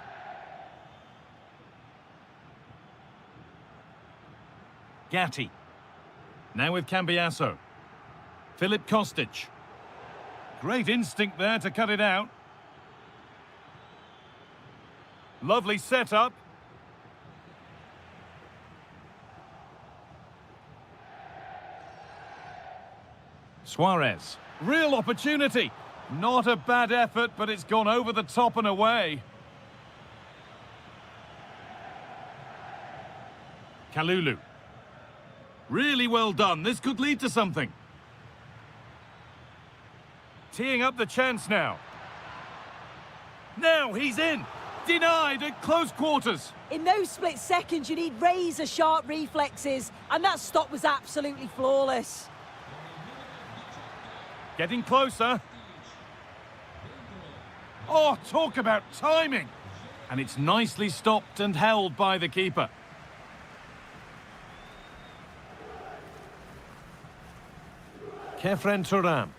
Gatti. Now with Cambiasso. Filip Kostic. Great instinct there to cut it out. Lovely setup. Suarez. Real opportunity. Not a bad effort, but it's gone over the top and away. Kalulu. Really well done. This could lead to something. Teeing up the chance now. Now he's in. Denied at close quarters.
In those split seconds, you need razor-sharp reflexes, and that stop was absolutely flawless.
Getting closer. Oh, talk about timing. And it's nicely stopped and held by the keeper. Kefren Turan.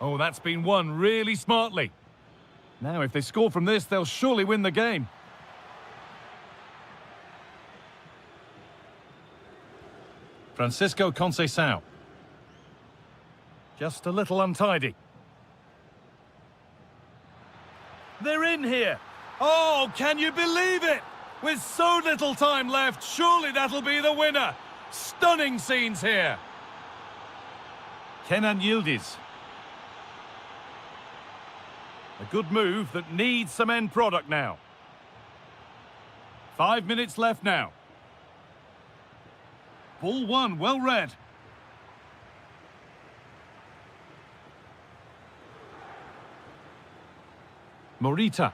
Oh, that's been won really smartly. Now, if they score from this, they'll surely win the game. Francisco Conceição. Just a little untidy. They're in here. Oh, can you believe it? With so little time left, surely that'll be the winner. Stunning scenes here. Kenan Yildiz. A good move that needs some end product now. 5 minutes left now. Ball one, well read. Morita.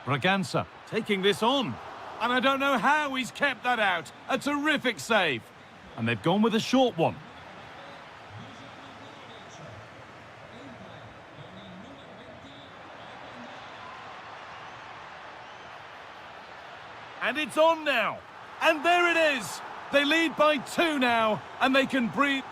Bragança taking this on. And I don't know how he's kept that out. A terrific save. And they've gone with a short one. And it's on now. And there it is. They lead by 2 now, and they can breathe.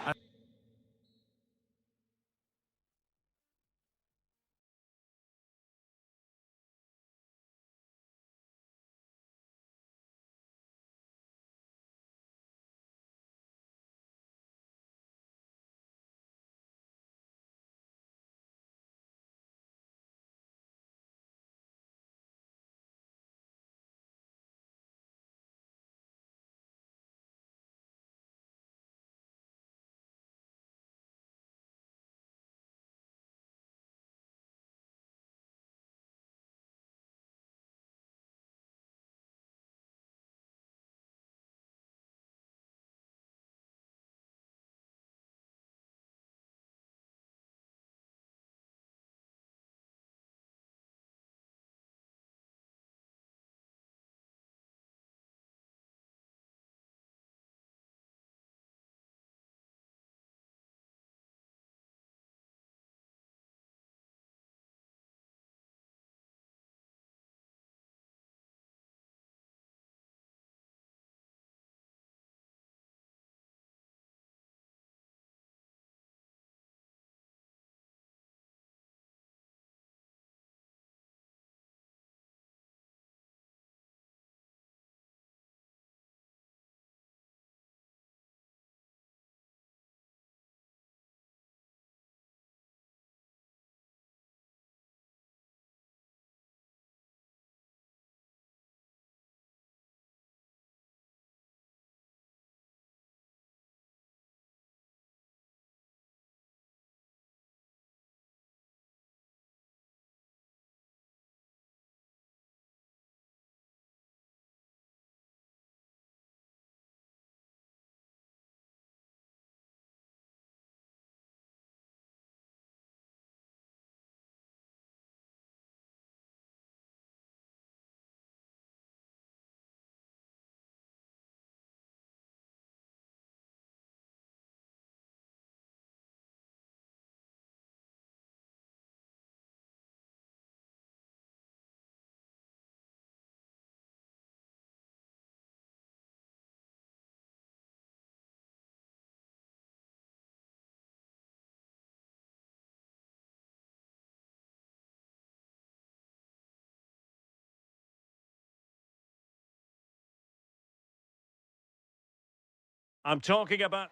I'm talking about...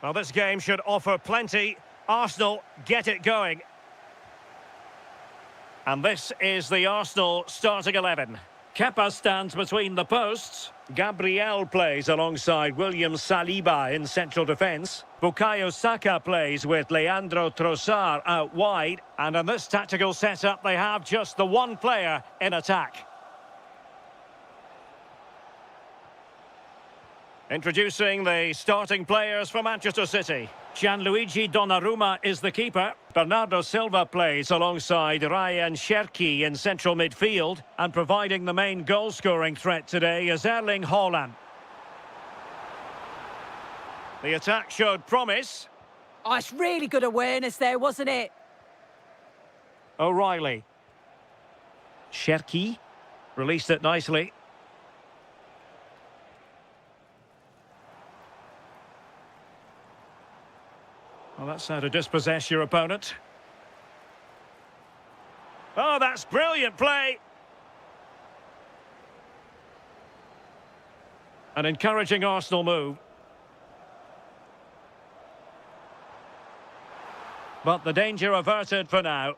Well, this game should offer plenty. Arsenal get it going. And this is the Arsenal starting 11. Kepa stands between the posts. Gabriel plays alongside William Saliba in central defence. Bukayo Saka plays with Leandro Trossard out wide. And in this tactical setup, they have just the one player in attack. Introducing the starting players for Manchester City. Gianluigi Donnarumma is the keeper. Bernardo Silva plays alongside Ryan Cherki in central midfield. And providing the main goal-scoring threat today is Erling Haaland. The attack showed promise.
Oh, it's really good awareness there, wasn't it?
O'Reilly. Cherki released it nicely. Well, that's how to dispossess your opponent. Oh, that's brilliant play. An encouraging Arsenal move. But the danger averted for now.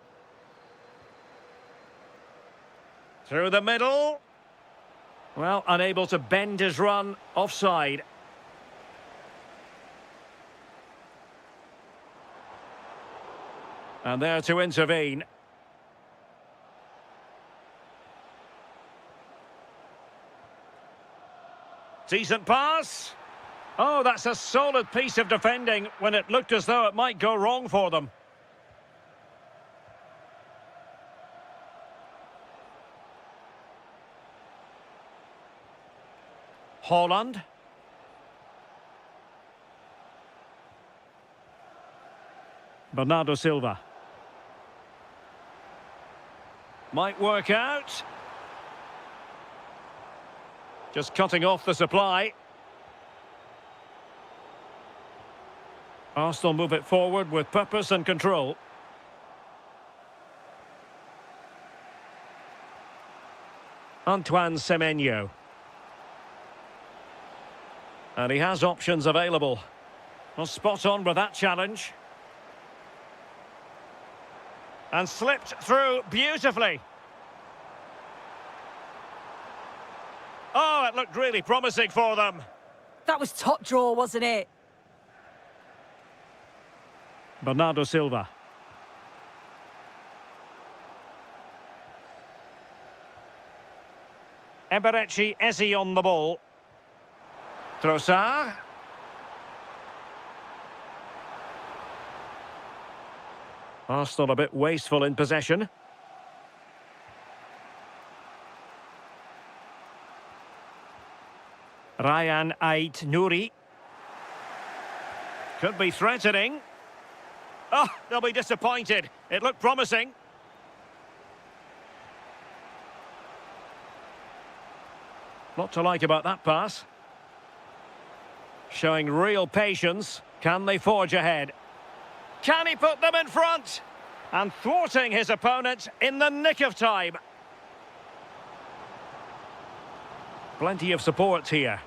Through the middle. Well, unable to bend his run, offside. And there to intervene. Decent pass. Oh, that's a solid piece of defending when it looked as though it might go wrong for them. Haaland. Bernardo Silva. Might work out. Just cutting off the supply. Arsenal move it forward with purpose and control. Antoine Semenyo. And he has options available. Well, spot on with that challenge. And slipped through beautifully. Oh, it looked really promising for them.
That was top draw, wasn't it?
Bernardo Silva. Eberechi Eze on the ball. Trossard. Arsenal a bit wasteful in possession. Ryan Ait Nouri. Could be threatening. Oh, they'll be disappointed. It looked promising. Lot to like about that pass. Showing real patience. Can they forge ahead? Can he put them in front? And thwarting his opponent in the nick of time. Plenty of support here.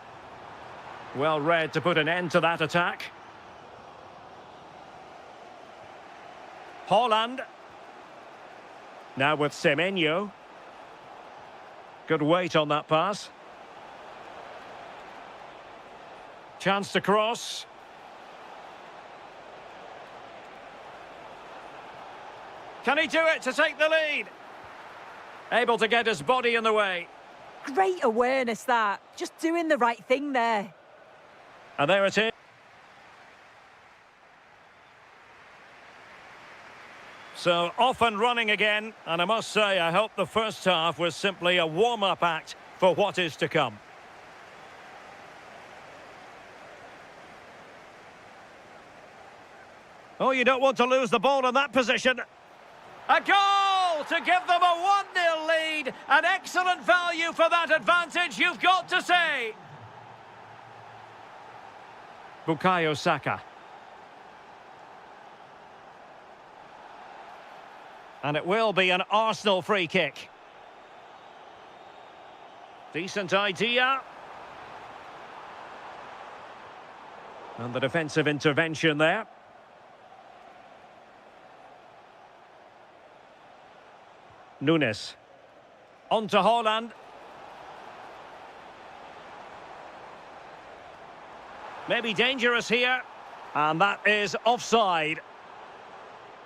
Well read to put an end to that attack. Haaland. Now with Semenyo. Good weight on that pass. Chance to cross. Can he do it to take the lead? Able to get his body in the way.
Great awareness, that. Just doing the right thing there.
And there it is. So, off and running again. And I must say, I hope the first half was simply a warm-up act for what is to come. Oh, you don't want to lose the ball in that position. A goal to give them a 1-0 lead. An excellent value for that advantage, you've got to say. Bukayo Saka. And it will be an Arsenal free kick. Decent idea. And the defensive intervention there. Nunes. On to Haaland. Maybe dangerous here. And that is offside.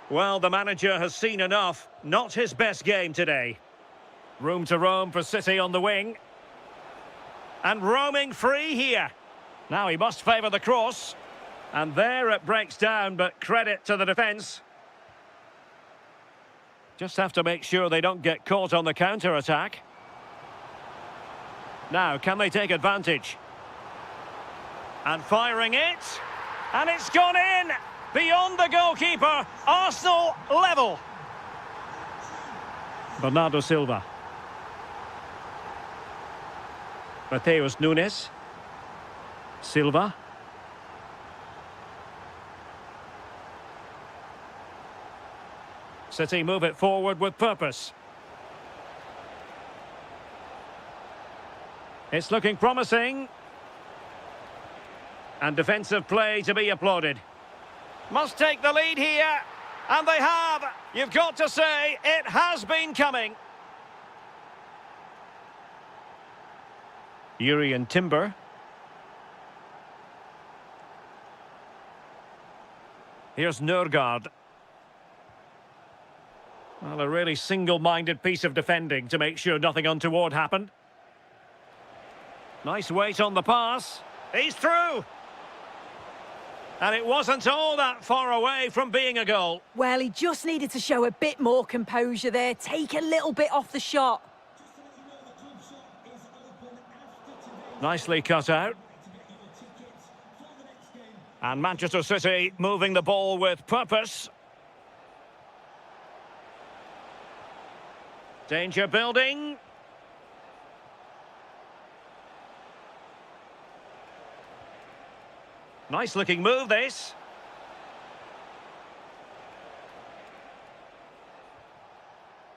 Well, the manager has seen enough. Not his best game today. Room to roam for City on the wing. And roaming free here. Now he must favour the cross. And there it breaks down, but credit to the defence. Just have to make sure they don't get caught on the counter-attack. Now, can they take advantage? And firing it. And it's gone in! Beyond the goalkeeper. Arsenal level. Bernardo Silva. Mateus Nunes. Silva. City move it forward with purpose. It's looking promising. And defensive play to be applauded. Must take the lead here. And they have. You've got to say, it has been coming. Yuri and Timber. Here's Nørgaard. Well, a really single-minded piece of defending to make sure nothing untoward happened. Nice weight on the pass. He's through. And it wasn't all that far away from being a goal.
Well, he just needed to show a bit more composure there, take a little bit off the shot.
Nicely cut out. And Manchester City moving the ball with purpose. Danger building. Nice looking move, this.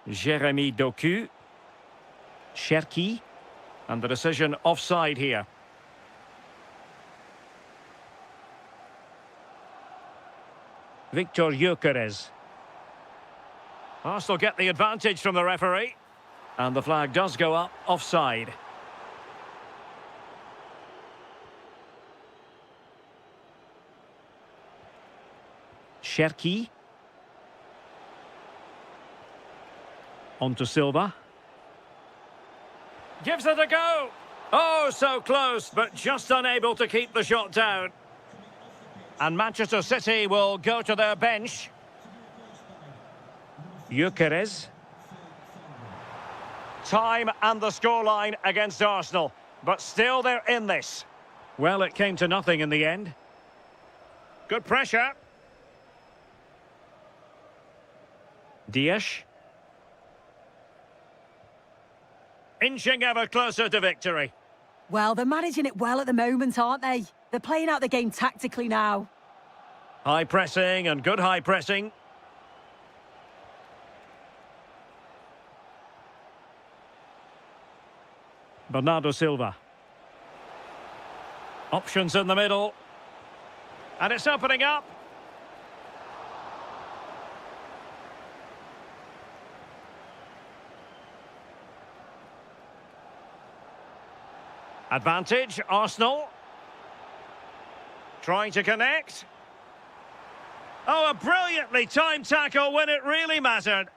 Jérémy Doku. Cherki. And the decision offside here. Victor Gyökeres. Arsenal get the advantage from the referee. And the flag does go up offside. Cherki. On to Silva. Gives it a go. Oh, so close, but just unable to keep the shot down. And Manchester City will go to their bench. Gyökeres. Time and the scoreline against Arsenal. But still they're in this. Well, it came to nothing in the end. Good pressure. Dias. Inching ever closer to victory.
Well, they're managing it well at the moment, aren't they? They're playing out the game tactically now.
High pressing and good high pressing. Bernardo Silva. Options in the middle. And it's opening up. Advantage, Arsenal. Trying to connect. Oh, a brilliantly timed tackle when it really mattered.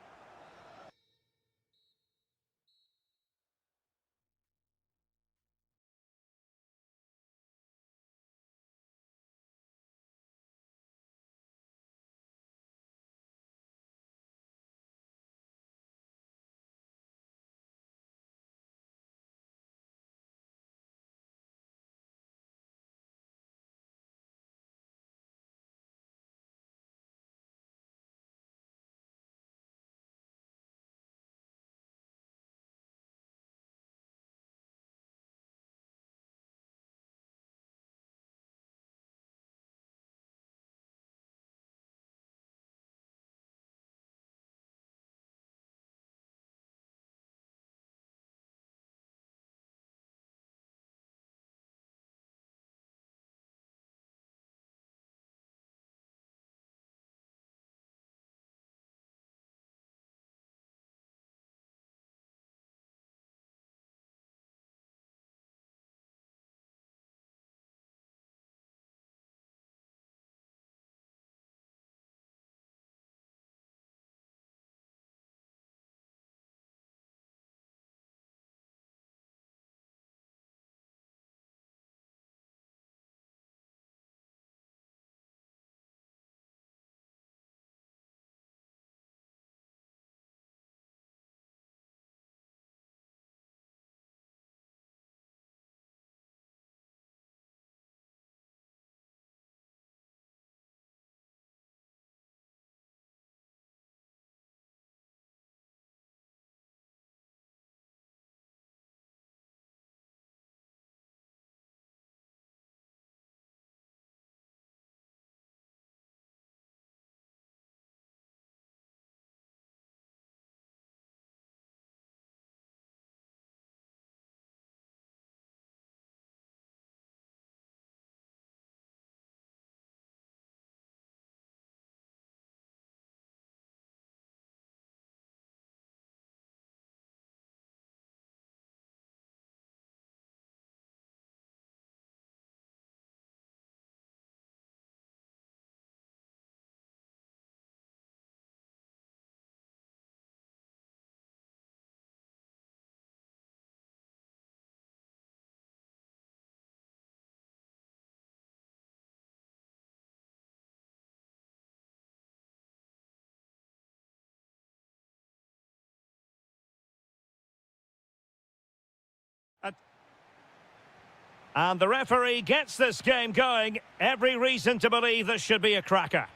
And the referee gets this game going. Every reason to believe this should be a cracker.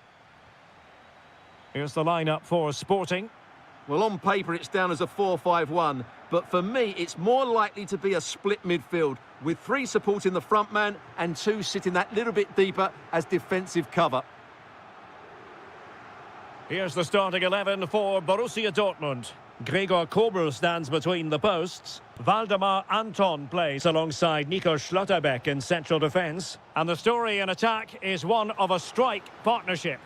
Here's the lineup for Sporting.
Well, on paper, it's down as a 4-5-1, but for me, it's more likely to be a split midfield, with 3 supporting the front man and 2 sitting that little bit deeper as defensive cover.
Here's the starting 11 for Borussia Dortmund. Gregor Kobel stands between the posts. Waldemar Anton plays alongside Nico Schlotterbeck in central defence. And the story in attack is one of a strike partnership.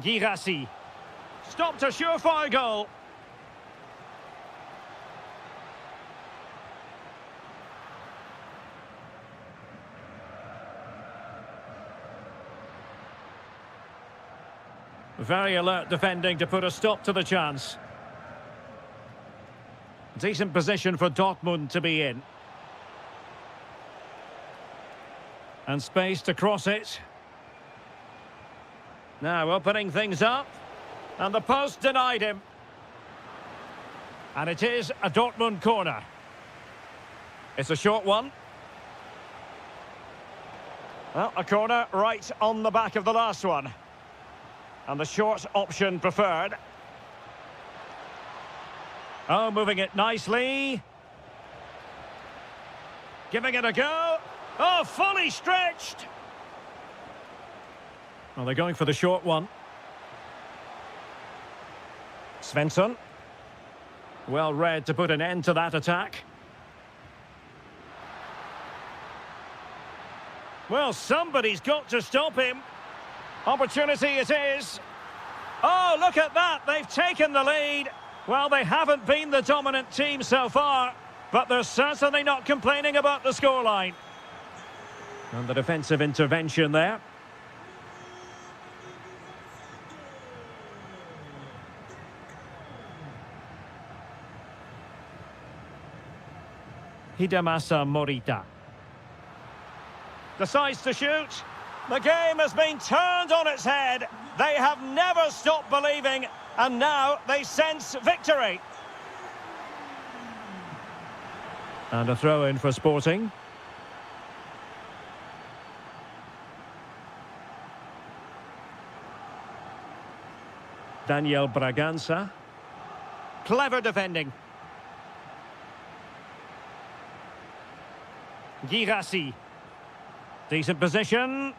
Girassi. Stopped a surefire goal. Very alert defending to put a stop to the chance. Decent position for Dortmund to be in. And space to cross it. Now opening things up. And the post denied him. And it is a Dortmund corner. It's a short one. Well, a corner right on the back of the last one. And the short option preferred. Oh, moving it nicely. Giving it a go. Oh, fully stretched. Well, they're going for the short one. Svensson. Well read to put an end to that attack. Well, somebody's got to stop him. Opportunity it is. Oh, look at that. They've taken the lead. Well, they haven't been the dominant team so far, but they're certainly not complaining about the scoreline. And the defensive intervention there. Hidemasa Morita. Decides to shoot. The game has been turned on its head. They have never stopped believing, and now they sense victory. And a throw-in for Sporting. Daniel Bragança. Clever defending. Girassi. Decent position.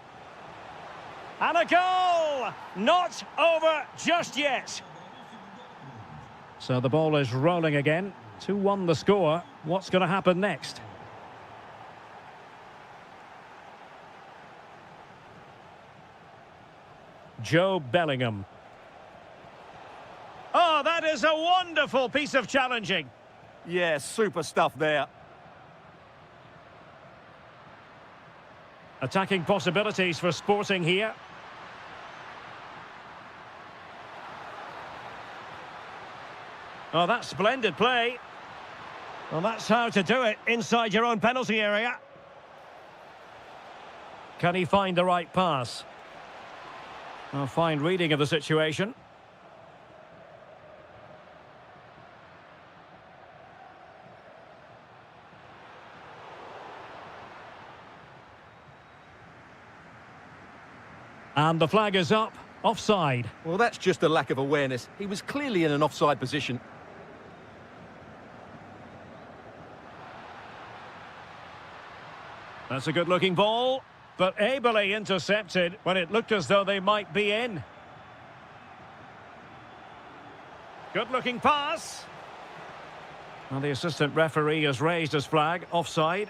And a goal! Not over just yet. So the ball is rolling again. 2-1 the score. What's going to happen next? Joe Bellingham. Oh, that is a wonderful piece of challenging.
Yeah, super stuff there.
Attacking possibilities for Sporting here. Oh, that's splendid play. Well, that's how to do it inside your own penalty area. Can he find the right pass? A fine reading of the situation. And the flag is up. Offside.
Well, that's just a lack of awareness. He was clearly in an offside position.
That's a good-looking ball, but ably intercepted when it looked as though they might be in. Good-looking pass. Well, the assistant referee has raised his flag. Offside.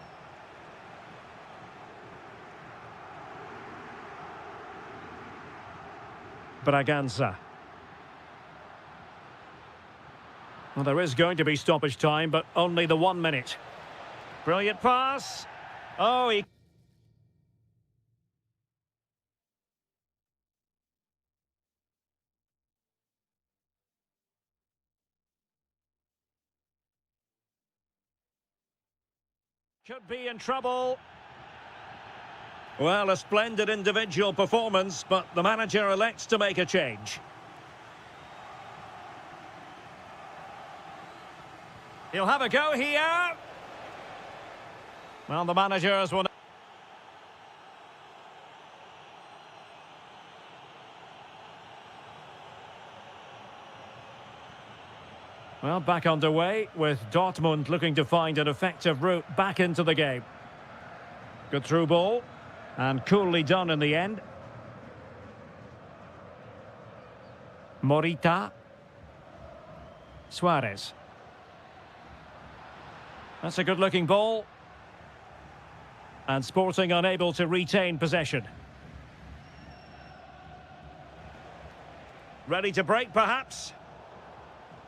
Bragança. Well, there is going to be stoppage time, but only the 1 minute. Brilliant pass. Oh, he... could be in trouble. Well, a splendid individual performance, but the manager elects to make a change. He'll have a go here. Well, the managers will... Well, back underway with Dortmund looking to find an effective route back into the game. Good through ball and coolly done in the end. Morita. Suarez. That's a good-looking ball. And Sporting unable to retain possession. Ready to break, perhaps?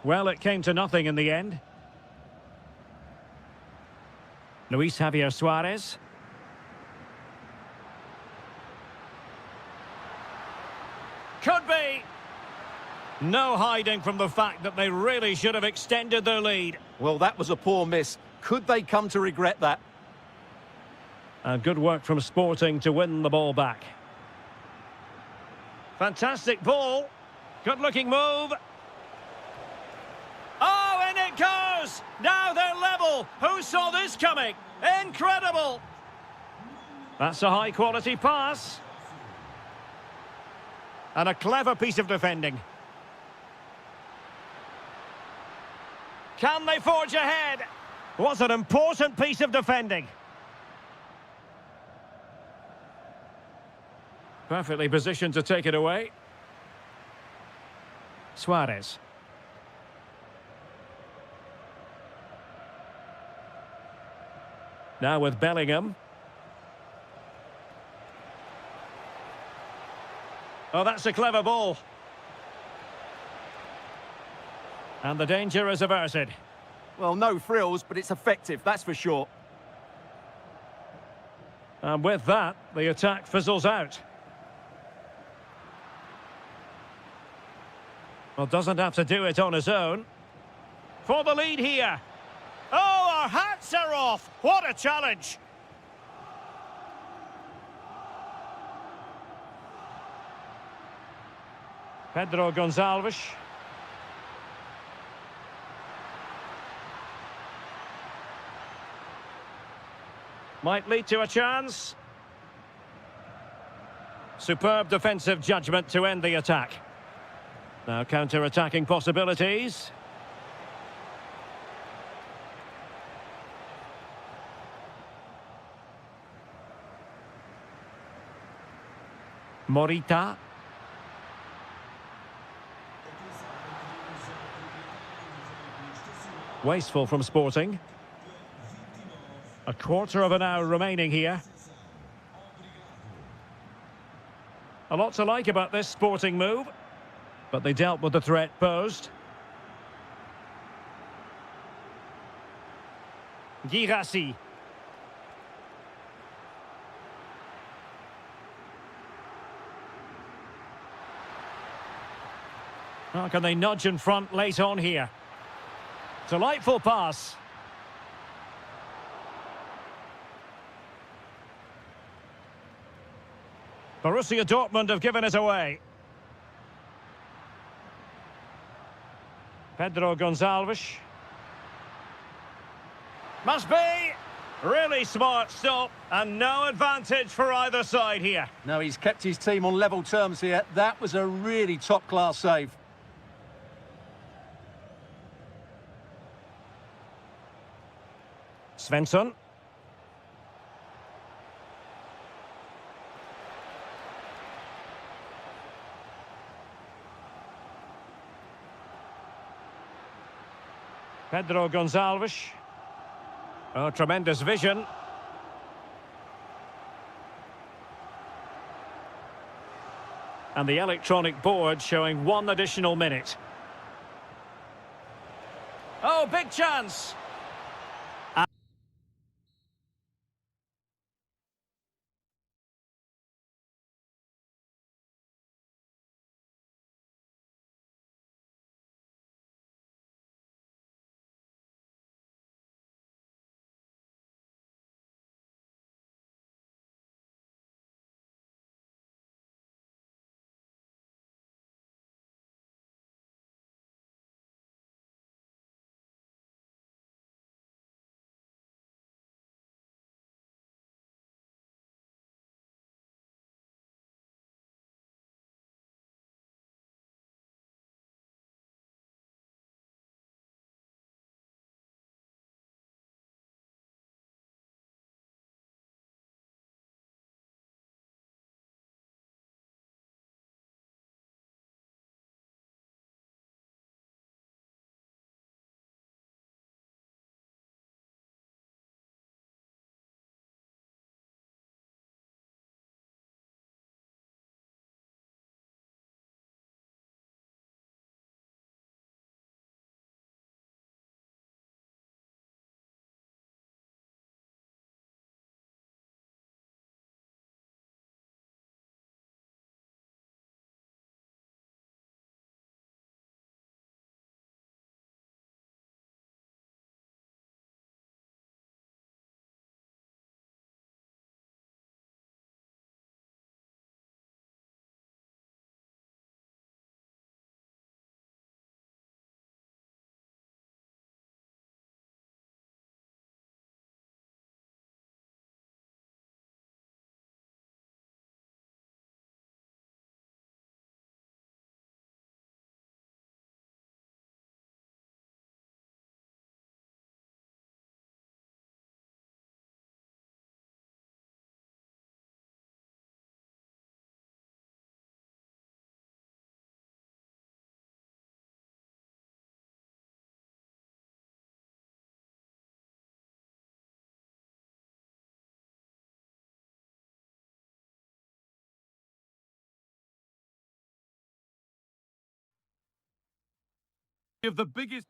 Well, it came to nothing in the end. Luis Javier Suarez. Could be. No hiding from the fact that they really should have extended their lead.
Well, that was a poor miss. Could they come to regret that?
And good work from Sporting to win the ball back. Fantastic ball. Good-looking move. Oh, and it goes! Now they're level. Who saw this coming? Incredible! That's a high-quality pass. And a clever piece of defending. Can they forge ahead? Was an important piece of defending. Perfectly positioned to take it away. Suarez. Now with Bellingham. Oh, that's a clever ball. And the danger is averted.
Well, no frills, but it's effective, that's for sure.
And with that, the attack fizzles out. Well, doesn't have to do it on his own. For the lead here. Oh, our hats are off. What a challenge. Pedro Gonçalves. Might lead to a chance. Superb defensive judgment to end the attack. Now counter-attacking possibilities. Morita. Wasteful from Sporting. A quarter of an hour remaining here. A lot to like about this Sporting move, but they dealt with the threat posed. Girassi. How can they nudge in front late on here? Delightful pass. Borussia Dortmund have given it away. Pedro Gonçalves. Must be. Really smart stop. And no advantage for either side here.
No, he's kept his team on level terms here. That was a really top-class save.
Svensson. Pedro Gonçalves. Oh, tremendous vision. And the electronic board showing 1 additional minute. Oh, big chance.
of the biggest.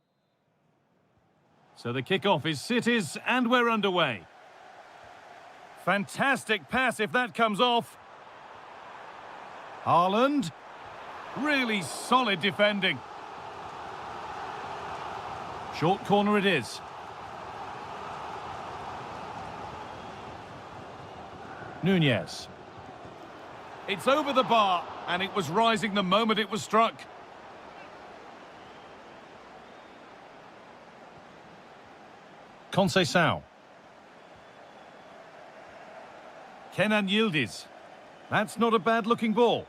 So the kickoff is cities and we're underway. Fantastic pass if that comes off. Haaland. Really solid defending. Short corner it is. Nunez. It's over the bar, and it was rising the moment it was struck. Conceição. Kenan Yildiz. That's not a bad-looking ball.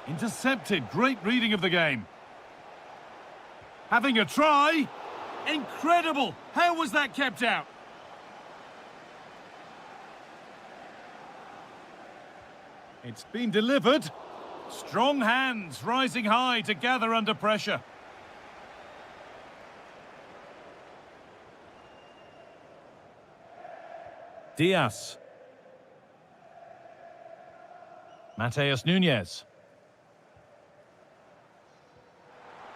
Intercepted. Great reading of the game. Having a try. Incredible. How was that kept out? It's been delivered. Strong hands rising high to gather under pressure. Diaz. Mateus Nunez.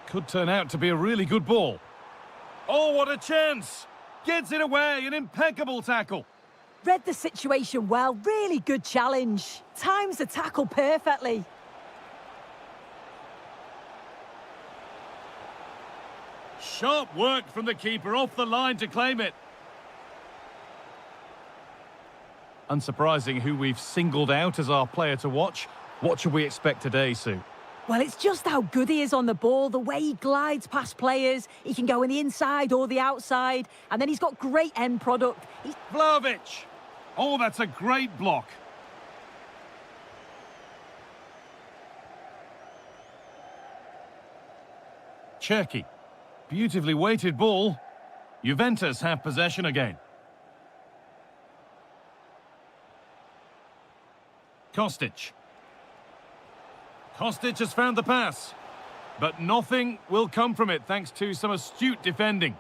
Could turn out to be a really good ball. Oh, what a chance! Gets it away, an impeccable tackle.
Read the situation well, really good challenge. Times the tackle perfectly.
Sharp work from the keeper off the line to claim it. Unsurprising who we've singled out as our player to watch. What should we expect today, Sue?
Well, it's just how good he is on the ball, the way he glides past players. He can go in the inside or the outside, and then he's got great end product.
Vlahovic! Oh, that's a great block. Cherki. Beautifully weighted ball. Juventus have possession again. Kostic. Kostic has found the pass, but nothing will come from it thanks to some astute defending.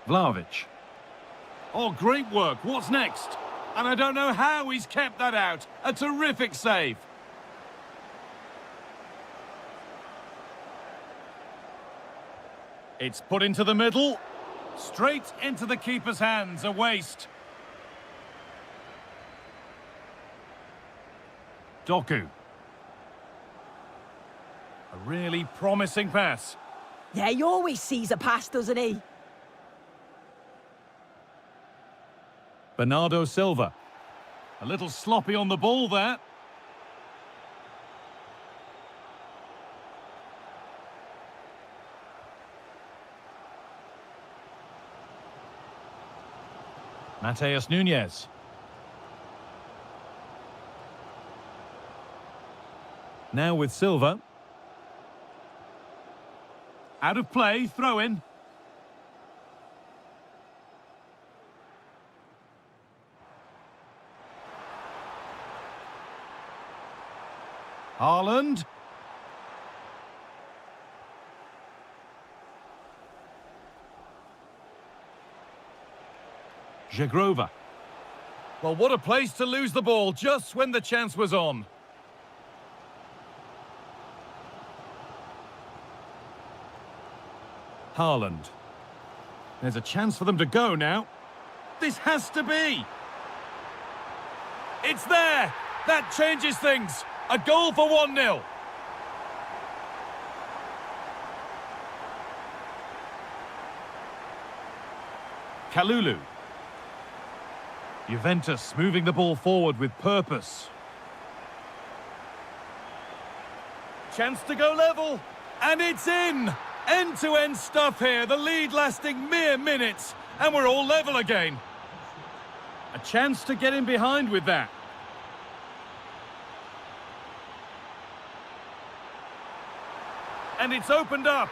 Vlahovic. Oh, great work. What's next? And I don't know how he's kept that out. A terrific save. It's put into the middle. Straight into the keeper's hands. A waste. Doku. A really promising pass.
Yeah, he always sees a pass, doesn't he?
Bernardo Silva. A little sloppy on the ball there. Mateus Nunez. Now with Silva. Out of play, throw in. Haaland. Jagrova. Well, what a place to lose the ball just when the chance was on. Haaland. There's a chance for them to go now. This has to be. It's there. That changes things. A goal for 1-0. Kalulu. Juventus moving the ball forward with purpose. Chance to go level. And it's in. End-to-end stuff here. The lead lasting mere minutes. And we're all level again. A chance to get in behind with that. And it's opened up.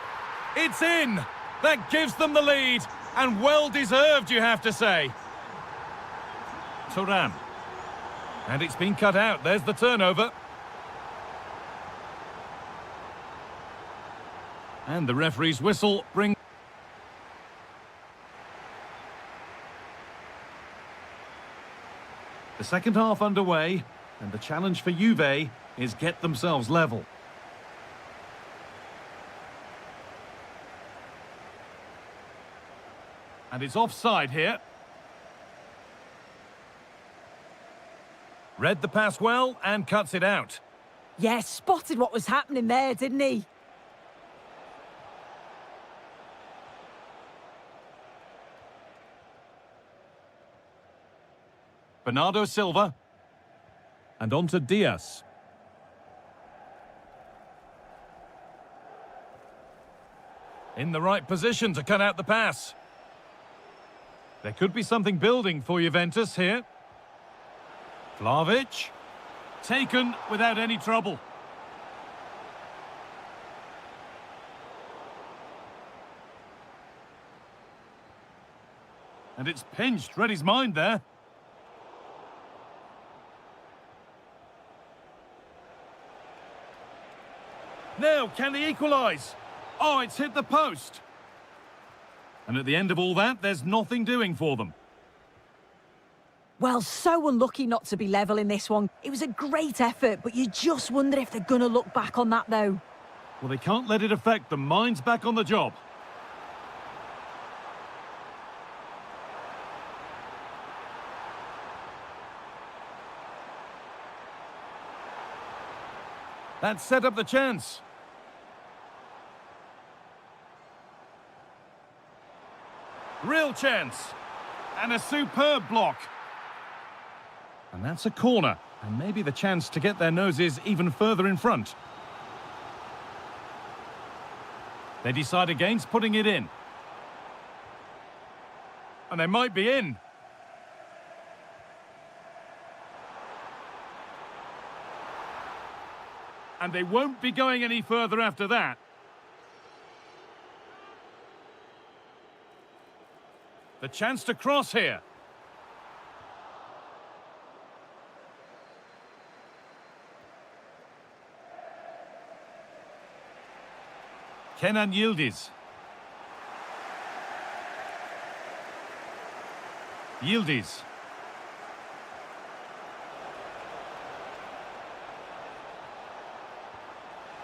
It's in. That gives them the lead. And well-deserved, you have to say. Thuram. And it's been cut out. There's the turnover. And the referee's whistle brings... The second half underway. And the challenge for Juve is get themselves level. And it's offside here. Read the pass well and cuts it out.
Yeah, spotted what was happening there, didn't he?
Bernardo Silva. And on to Diaz. In the right position to cut out the pass. There could be something building for Juventus here. Vlahovic. Taken without any trouble. And it's pinched. Read his mind there. Now, can they equalise? Oh, it's hit the post. And at the end of all that, there's nothing doing for them.
Well, so unlucky not to be level in this one. It was a great effort, but you just wonder if they're going to look back on that, though.
Well, they can't let it affect them. Mind's back on the job. That set up the chance. Real chance. And a superb block. And that's a corner. And maybe the chance to get their noses even further in front. They decide against putting it in. And they might be in. And they won't be going any further after that. The chance to cross here. Kenan Yildiz. Yildiz.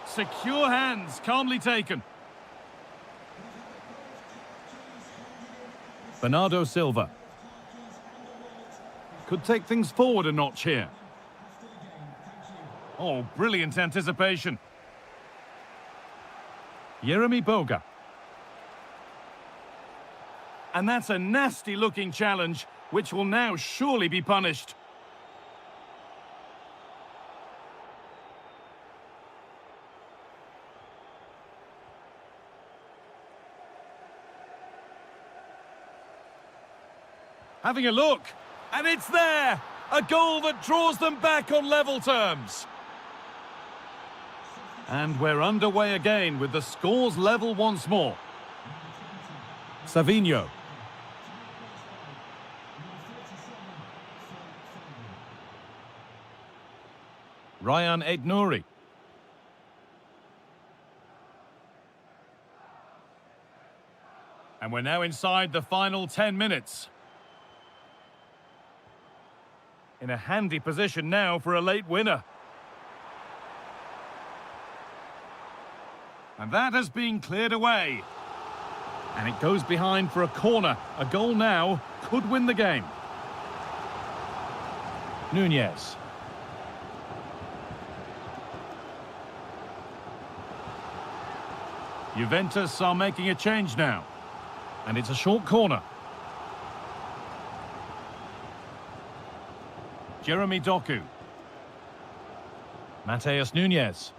Secure hands, calmly taken. Bernardo Silva. Could take things forward a notch here. Oh, brilliant anticipation. Jeremy Boga. And that's a nasty-looking challenge, which will now surely be punished. Having a look, and it's there! A goal that draws them back on level terms. And we're underway again with the scores level once more. Savinho. Ryan Aït-Nouri. And we're now inside the final 10 minutes. In a handy position now for a late winner. And that has been cleared away. And it goes behind for a corner. A goal now could win the game. Nunez. Juventus are making a change now. And it's a short corner. Jeremy Doku. Mateus Nunez.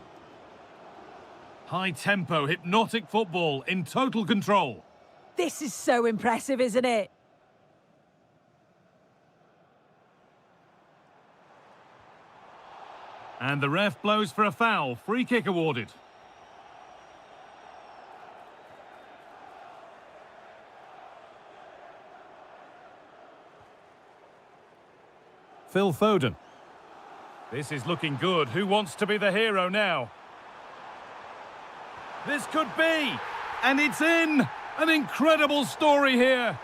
High-tempo, hypnotic football in total control.
This is so impressive, isn't it?
And the ref blows for a foul. Free kick awarded. Phil Foden. This is looking good. Who wants to be the hero now? This could be, and it's in! An incredible story here.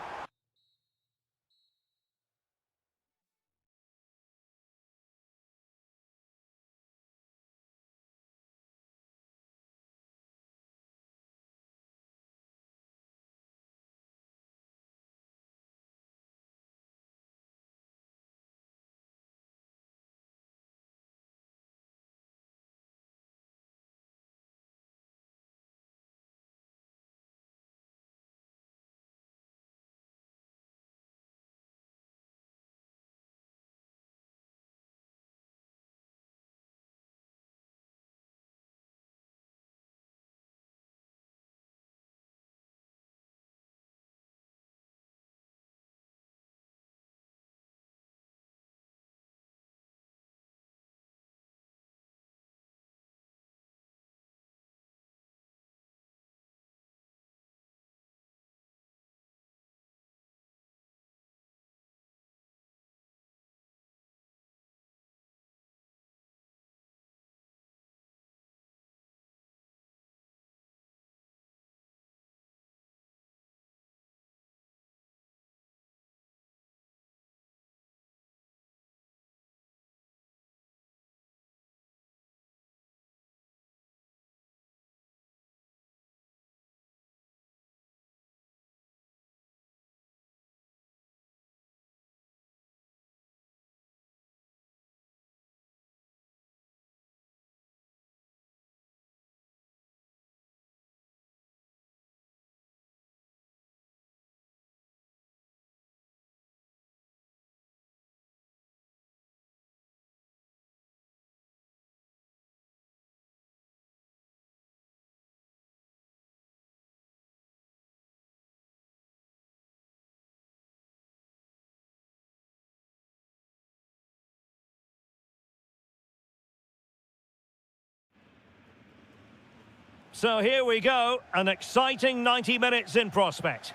So here we go, an exciting 90 minutes in prospect.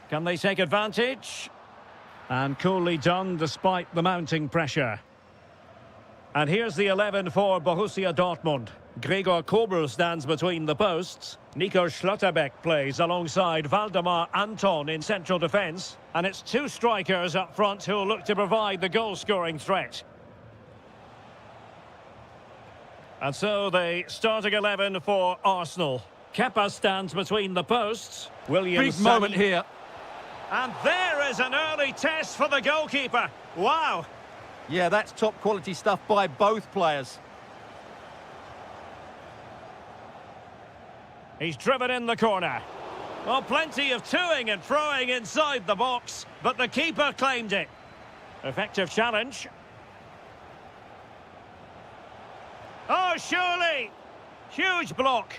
Can they take advantage? And coolly done despite the mounting pressure. And here's the 11 for Borussia Dortmund. Gregor Kobel stands between the posts. Nico Schlotterbeck plays alongside Valdemar Anton in central defence. And it's two strikers up front who'll look to provide the goal-scoring threat. And so the starting 11 for Arsenal. Kepa stands between the posts. Williams.
Big moment here.
And there is an early test for the goalkeeper. Wow.
Yeah, that's top quality stuff by both players.
He's driven in the corner. Well, plenty of toing and throwing inside the box, but the keeper claimed it. Effective challenge. Oh, surely! Huge block.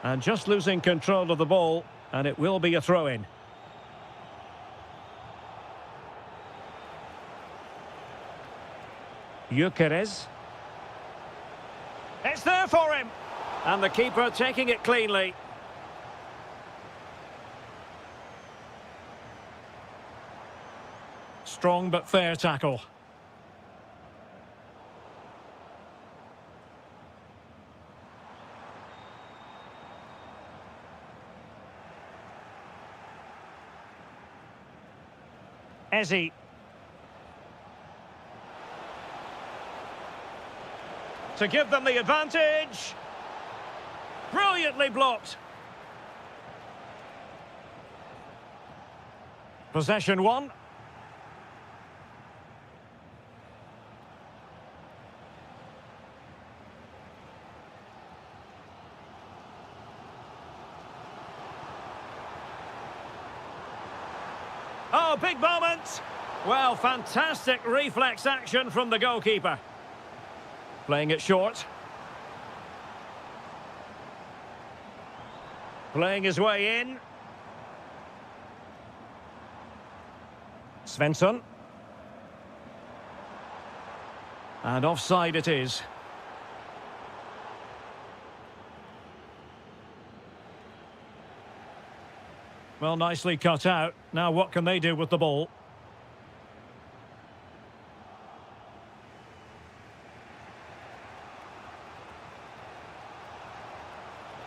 And just losing control of the ball, and it will be a throw-in. Gyökeres. It's there for him! And the keeper taking it cleanly. Strong but fair tackle. Eze. To give them the advantage. Brilliantly blocked. Possession one. Oh, big moment. Well, fantastic reflex action from the goalkeeper. Playing it short. Playing his way in. Svensson. And offside it is. Well, nicely cut out. Now what can they do with the ball?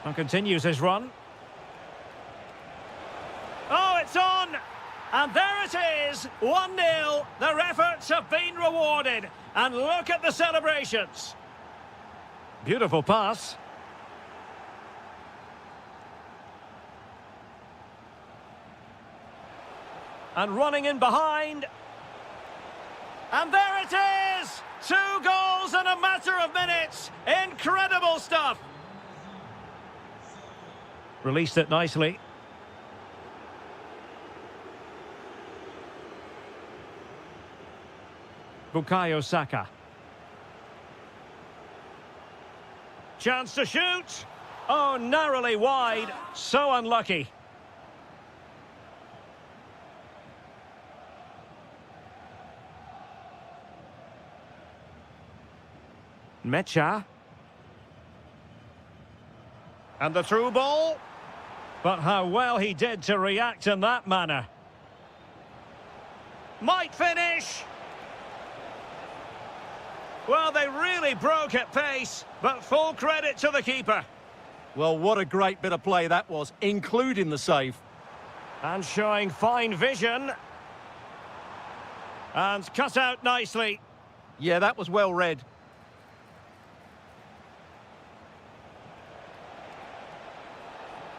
And continues his run. Oh, it's on! And there it is, 1-0. Their efforts have been rewarded. And look at the celebrations. Beautiful pass. And running in behind. And there it is! 2 goals in a matter of minutes. Incredible stuff. Released it nicely. Bukayo Saka. Chance to shoot. Oh, narrowly wide. So unlucky. Mecha. And the through ball. But how well he did to react in that manner. Might finish. Well, they really broke at pace, but full credit to the keeper.
Well, what a great bit of play that was, including the save.
And showing fine vision. And cut out nicely.
Yeah, that was well read.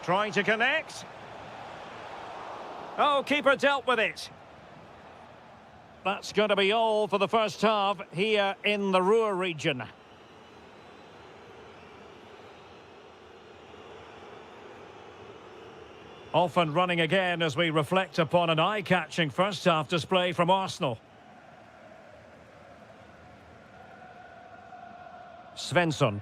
Trying to connect. Oh, keeper dealt with it. That's going to be all for the first half here in the Ruhr region. Off and running again as we reflect upon an eye-catching first half display from Arsenal. Svensson.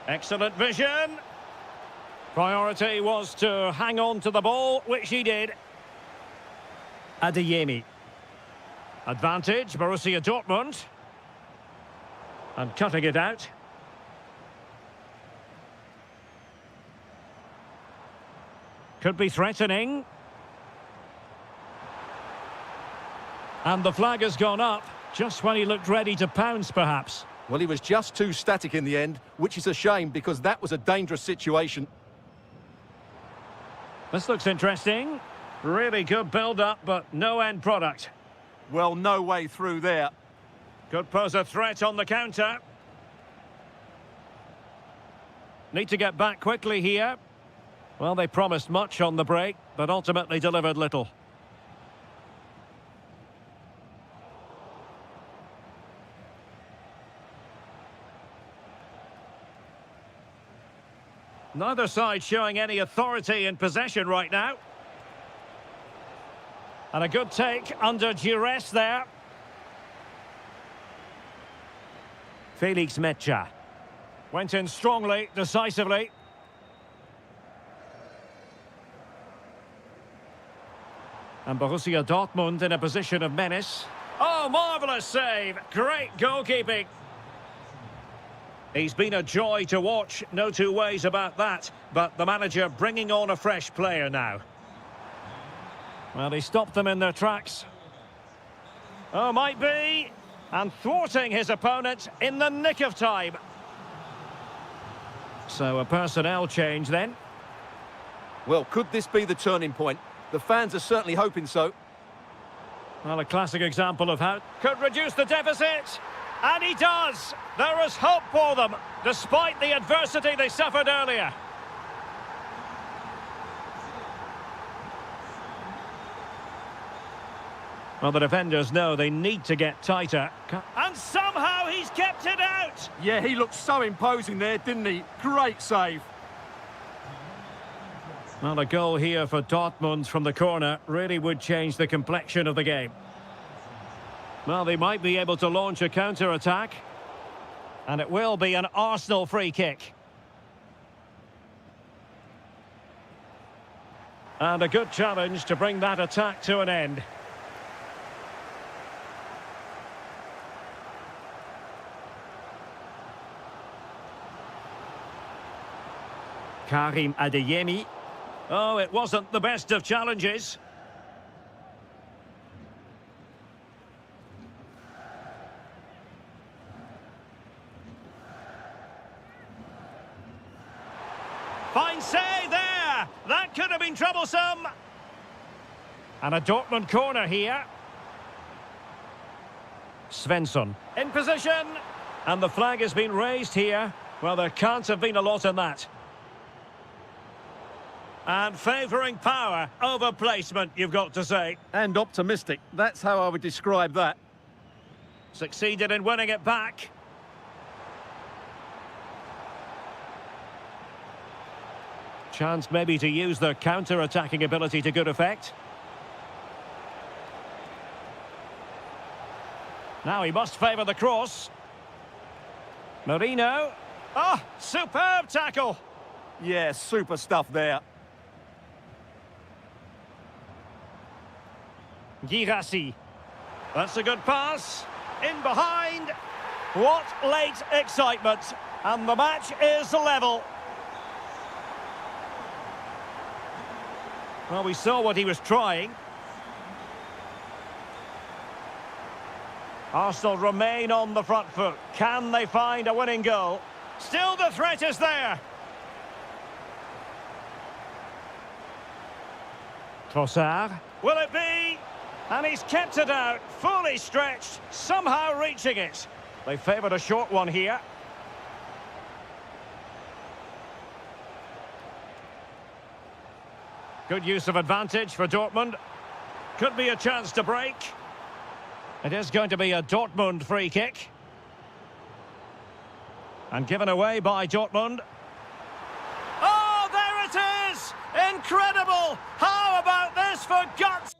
Excellent vision. Priority was to hang on to the ball, which he did. Adeyemi. Advantage, Borussia Dortmund. And cutting it out. Could be threatening. And the flag has gone up, just when he looked ready to pounce, perhaps.
Well, he was just too static in the end, which is a shame because that was a dangerous situation.
This looks interesting. Really good build-up, but no end product.
Well, no way through there.
Could pose a threat on the counter. Need to get back quickly here. Well, they promised much on the break, but ultimately delivered little. Neither side showing any authority in possession right now. And a good take under duress there. Felix Mecha. Went in strongly, decisively. And Borussia Dortmund in a position of menace. Oh, marvellous save. Great goalkeeping. He's been a joy to watch, no two ways about that. But the manager bringing on a fresh player now. Well, he stopped them in their tracks. Oh, might be. And thwarting his opponent in the nick of time. So a personnel change then.
Well, could this be the turning point? The fans are certainly hoping so.
Well, a classic example of how could reduce the deficit. And he does. There is hope for them, despite the adversity they suffered earlier. Well, the defenders know they need to get tighter. And somehow he's kept it out.
Yeah, he looked so imposing there, didn't he? Great save.
Well, a goal here for Dortmund from the corner really would change the complexion of the game. Well, they might be able to launch a counter-attack. And it will be an Arsenal free kick. And a good challenge to bring that attack to an end. Karim Adeyemi. Oh, it wasn't the best of challenges. Fine save there. That could have been troublesome. And a Dortmund corner here. Svensson in position. And the flag has been raised here. Well, there can't have been a lot in that. And favouring power over placement, you've got to say.
And optimistic. That's how I would describe that.
Succeeded in winning it back. Chance maybe to use their counter-attacking ability to good effect. Now he must favour the cross. Marino. Oh, superb tackle.
Yeah, super stuff there.
Girassi. That's a good pass. In behind. What late excitement. And the match is level. Well, we saw what he was trying. Arsenal remain on the front foot. Can they find a winning goal? Still the threat is there. Trossard. Will it be? And he's kept it out, fully stretched, somehow reaching it. They favoured a short one here. Good use of advantage for Dortmund. Could be a chance to break. It is going to be a Dortmund free kick. And given away by Dortmund. Oh, there it is! Incredible! How about this for guts?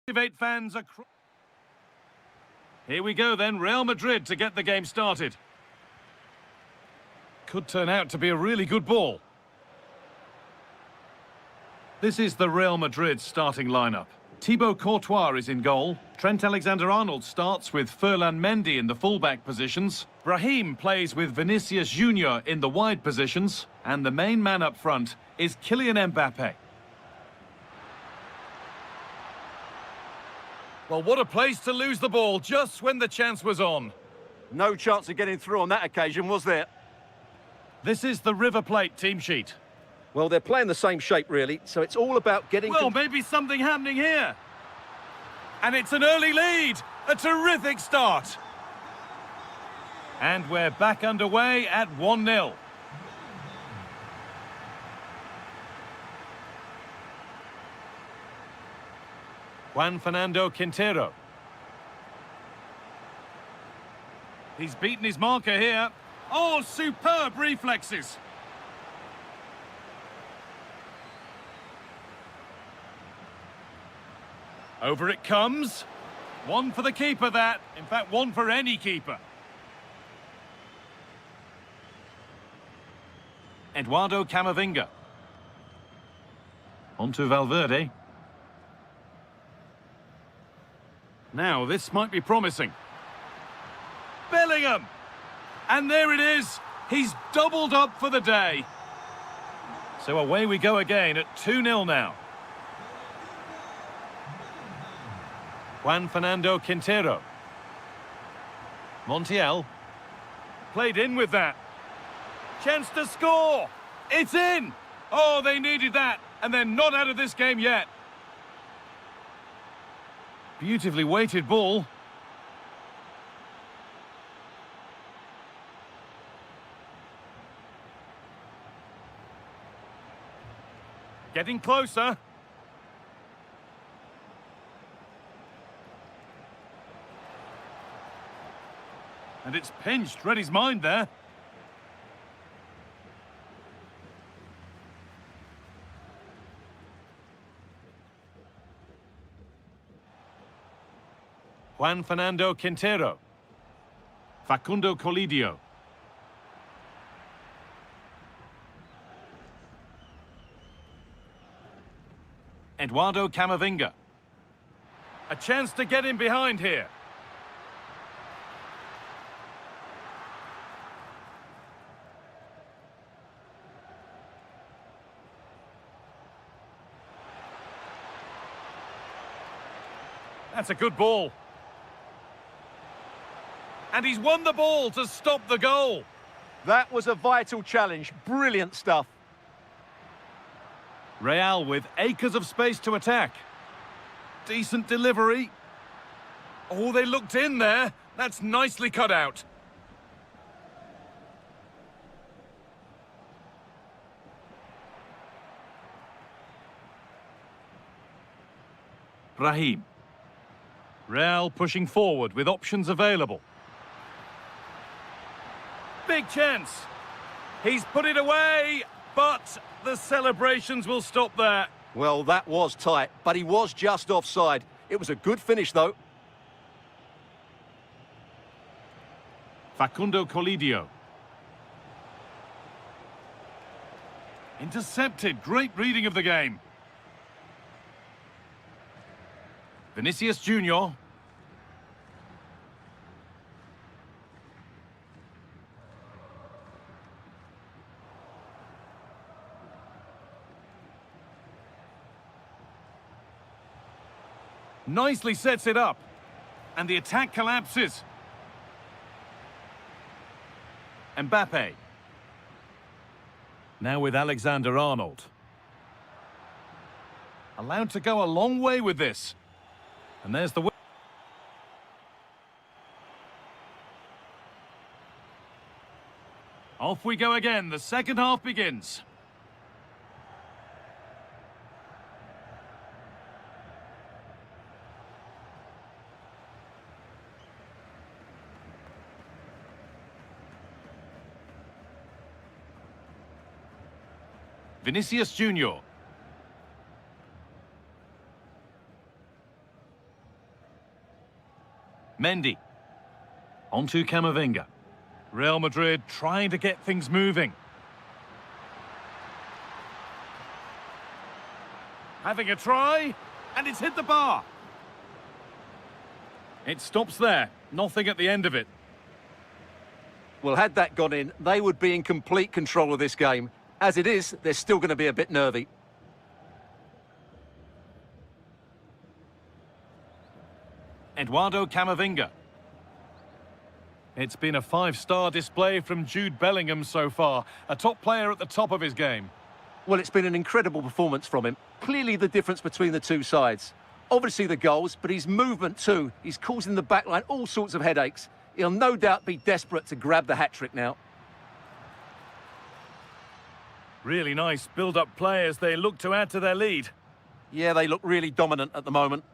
Activate fans across. Here we go then, Real Madrid to get the game started. Could turn out to be a really good ball. This is the Real Madrid starting lineup. Thibaut Courtois is in goal. Trent Alexander-Arnold starts with Ferland Mendy in the fullback positions. Brahim plays with Vinicius Junior in the wide positions. And the main man up front is Kylian Mbappe. Well, what a place to lose the ball just when the chance was on.
No chance of getting through on that occasion, was there?
This is the River Plate team sheet.
Well, they're playing the same shape, really, so it's all about getting...
Well, maybe something happening here. And it's an early lead. A terrific start. And we're back underway at 1-0. Juan Fernando Quintero. He's beaten his marker here. Oh, superb reflexes. Over it comes. One for the keeper, that. In fact, one for any keeper. Eduardo Camavinga. On to Valverde. Now, this might be promising. Bellingham! And there it is. He's doubled up for the day. So away we go again at 2-0 now. Juan Fernando Quintero. Montiel. Played in with that. Chance to score. It's in. Oh, they needed that. And they're not out of this game yet. Beautifully weighted ball. Getting closer. And it's pinched. Read his mind there. Juan Fernando Quintero. Facundo Colidio. Eduardo Camavinga. A chance to get in behind here. That's a good ball. And he's won the ball to stop the goal.
That was a vital challenge. Brilliant stuff.
Real with acres of space to attack. Decent delivery. Oh, they looked in there. That's nicely cut out. Brahim. Real pushing forward with options available. Big chance. He's put it away, but the celebrations will stop there.
Well, that was tight, but he was just offside. It was a good finish, though.
Facundo Colidio. Intercepted. Great reading of the game. Vinicius Junior. Nicely sets it up. And the attack collapses. Mbappe. Now with Alexander-Arnold. Allowed to go a long way with this. And there's the... Off we go again. The second half begins. Vinicius Junior. Mendy. Onto Camavinga. Real Madrid trying to get things moving. Having a try, and it's hit the bar. It stops there. Nothing at the end of it.
Well, had that gone in, they would be in complete control of this game. As it is, they're still going to be a bit nervy.
Eduardo Camavinga. It's been a five-star display from Jude Bellingham so far. A top player at the top of his game.
Well, it's been an incredible performance from him. Clearly the difference between the two sides. Obviously the goals, but his movement too. He's causing the backline all sorts of headaches. He'll no doubt be desperate to grab the hat-trick now.
Really nice build-up play as they look to add to their lead.
Yeah, they look really dominant at the moment.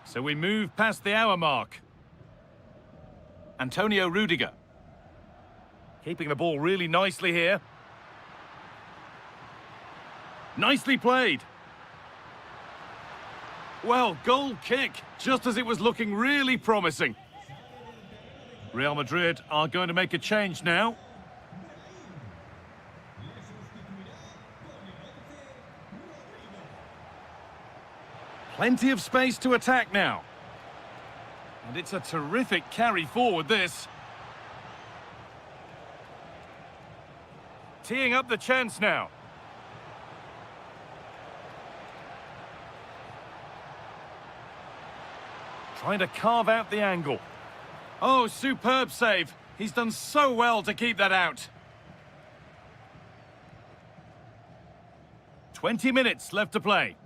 So we move past the hour mark. Antonio Rudiger. Keeping the ball really nicely here. Nicely played. Well, goal kick, just as it was looking really promising. Real Madrid are going to make a change now. Plenty of space to attack now. And it's a terrific carry forward, this. Teeing up the chance now. Trying to carve out the angle. Oh, superb save. He's done so well to keep that out. 20 minutes left to play.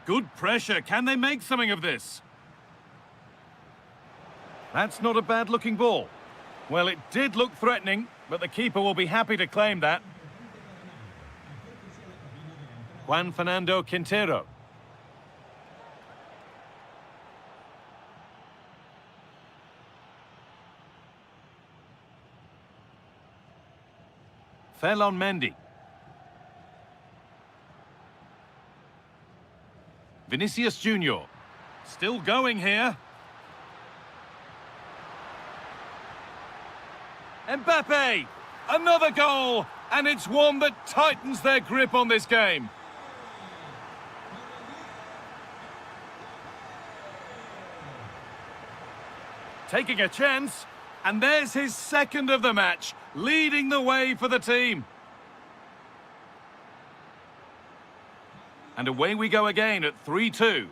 Good pressure. Can they make something of this? That's not a bad-looking ball. Well, it did look threatening, but the keeper will be happy to claim that. Juan Fernando Quintero. Ferland Mendy. Vinicius Junior. Still going here. Mbappe! Another goal! And it's one that tightens their grip on this game. Taking a chance. And there's his second of the match, leading the way for the team. And away we go again at 3-2.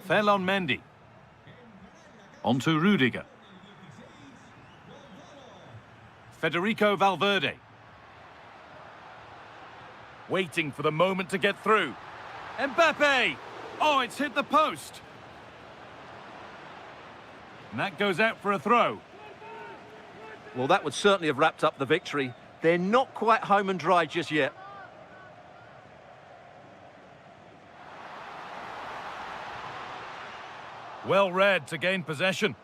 Ferland Mendy. Onto Rudiger. Federico Valverde. Waiting for the moment to get through. Mbappe! Oh, it's hit the post. And that goes out for a throw.
Well, that would certainly have wrapped up the victory. They're not quite home and dry just yet.
Well read to gain possession.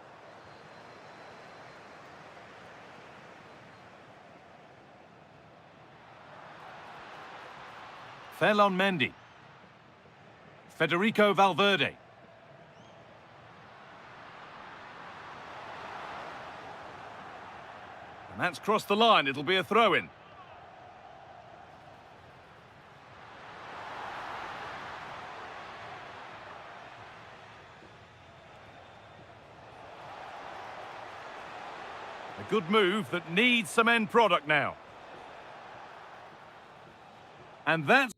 Ferland Mendy. Federico Valverde. And that's crossed the line. It'll be a throw-in. A good move that needs some end product now. And that's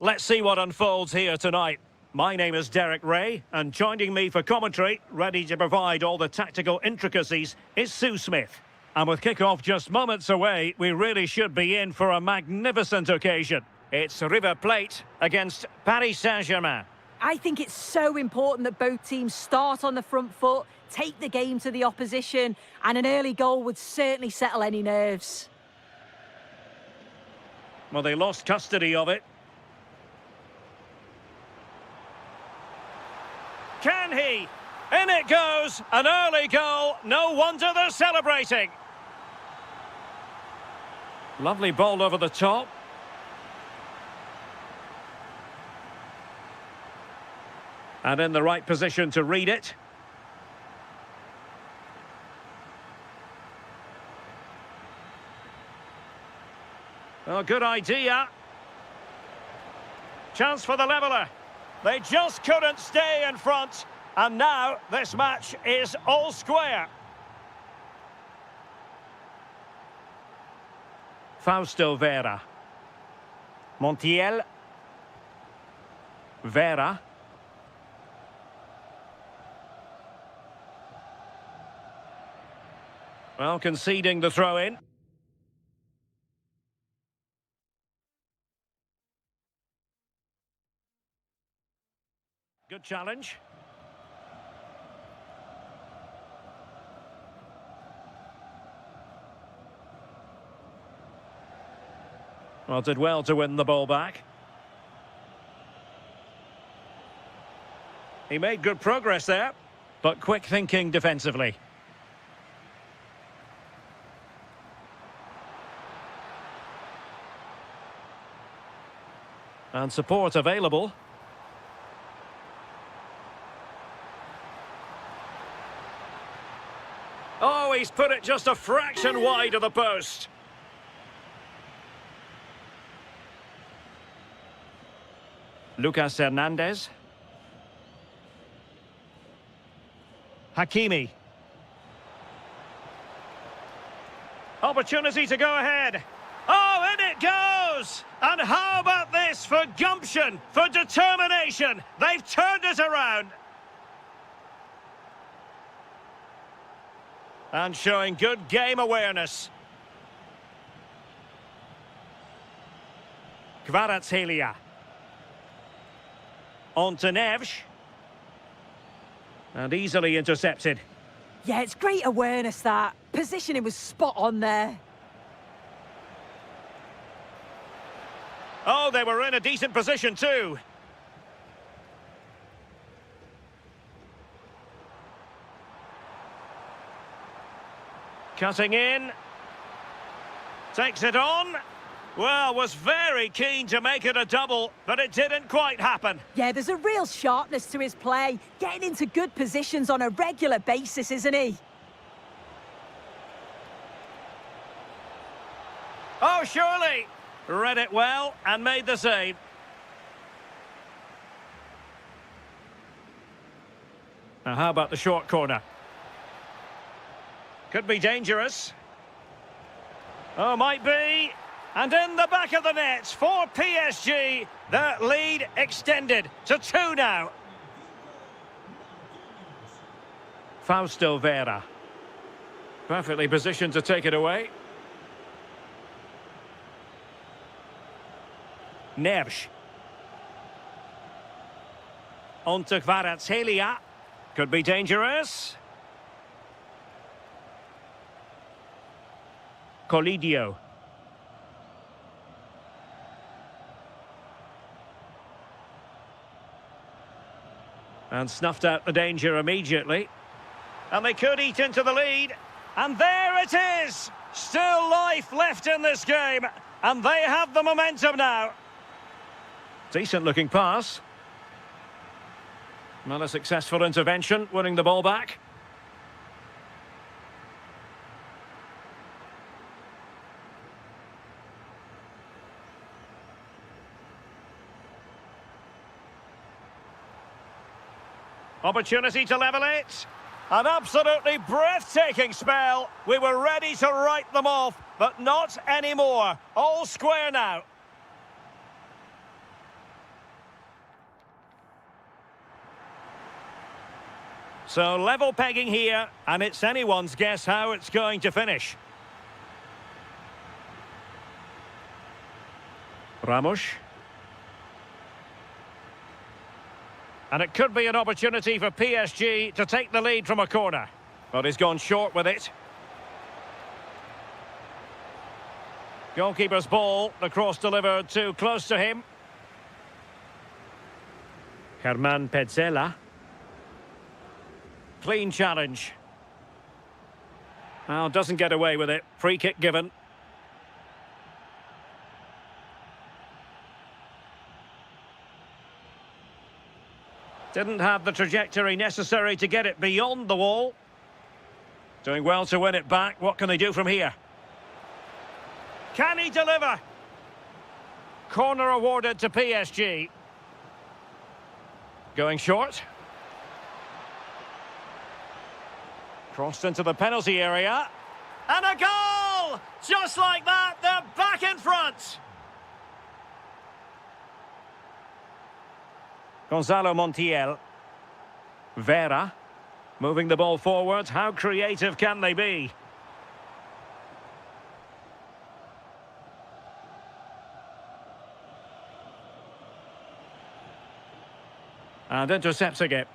let's see what unfolds here tonight. My name is Derek Ray, and joining me for commentary, ready to provide all the tactical intricacies, is Sue Smith. And with kick-off just moments away, we really should be in for a magnificent occasion. It's River Plate against Paris Saint-Germain.
I think it's so important that both teams start on the front foot, take the game to the opposition, and an early goal would certainly settle any nerves.
Well, they lost custody of it. Can he? In it goes, an early goal. No wonder they're celebrating. Lovely ball over the top. And in the right position to read it. Oh, good idea. Chance for the leveller. They just couldn't stay in front. And now this match is all square. Fausto Vera. Montiel. Vera. Well, conceding the throw-in. Good challenge. Well, did well to win the ball back. He made good progress there, but quick thinking defensively. And support available. Oh, he's put it just a fraction wide of the post. Lucas Hernandez. Hakimi. Opportunity to go ahead. Oh, in it goes! And how about this for gumption, for determination? They've turned it around. And showing good game awareness. Kvaratskhelia. On to Nevs. And easily intercepted.
Yeah, it's great awareness, that. Positioning was spot on there.
Oh, they were in a decent position too. Cutting in. Takes it on. Well, was very keen to make it a double, but it didn't quite happen.
Yeah, there's a real sharpness to his play. Getting into good positions on a regular basis, isn't he?
Oh, surely. Read it well and made the save. Now, how about the short corner? Could be dangerous. Oh, might be. And in the back of the net for PSG, their lead extended to 2 now. Fausto Vera. Perfectly positioned to take it away. Nevs. On to Kvaratskhelia. Could be dangerous. Colidio. And snuffed out the danger immediately. And they could eat into the lead. And there it is! Still life left in this game. And they have the momentum now. Decent looking pass. Not a successful intervention, winning the ball back. Opportunity to level it. An absolutely breathtaking spell. We were ready to write them off, but not anymore. All square now. So level pegging here, and it's anyone's guess how it's going to finish. Ramos. And it could be an opportunity for PSG to take the lead from a corner. But he's gone short with it. Goalkeeper's ball, the cross delivered too close to him. Herman Petzela. Clean challenge. Well, doesn't get away with it. Free kick given. Didn't have the trajectory necessary to get it beyond the wall. Doing well to win it back. What can they do from here? Can he deliver? Corner awarded to PSG. Going short. Crossed into the penalty area. And a goal! Just like that, they're back in front. Gonzalo Montiel. Vera. Moving the ball forward. How creative can they be? And intercepting it.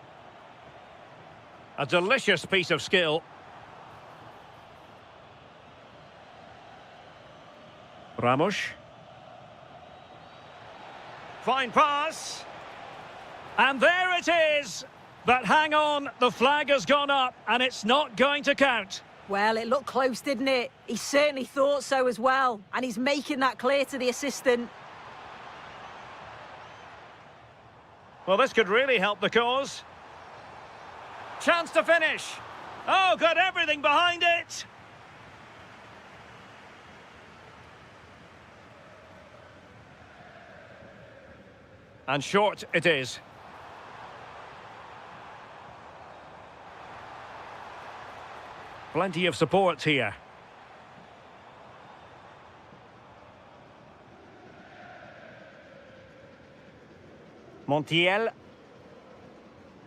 A delicious piece of skill. Ramos. Fine pass. And there it is. But hang on, the flag has gone up and it's not going to count.
Well, it looked close, didn't it? He certainly thought so as well. And he's making that clear to the assistant.
Well, this could really help the cause. Chance to finish. Oh, got everything behind it. And short it is. Plenty of support here. Montiel.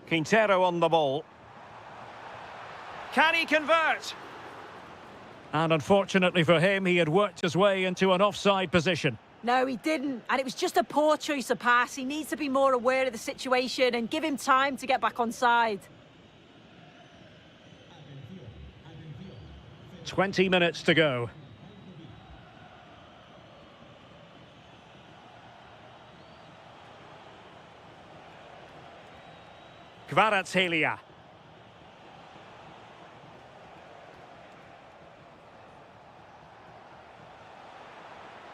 Quintero on the ball. Can he convert? And unfortunately for him, he had worked his way into an offside position.
No, he didn't. And it was just a poor choice of pass. He needs to be more aware of the situation and give him time to get back on side.
20 minutes to go. Kvaratskhelia.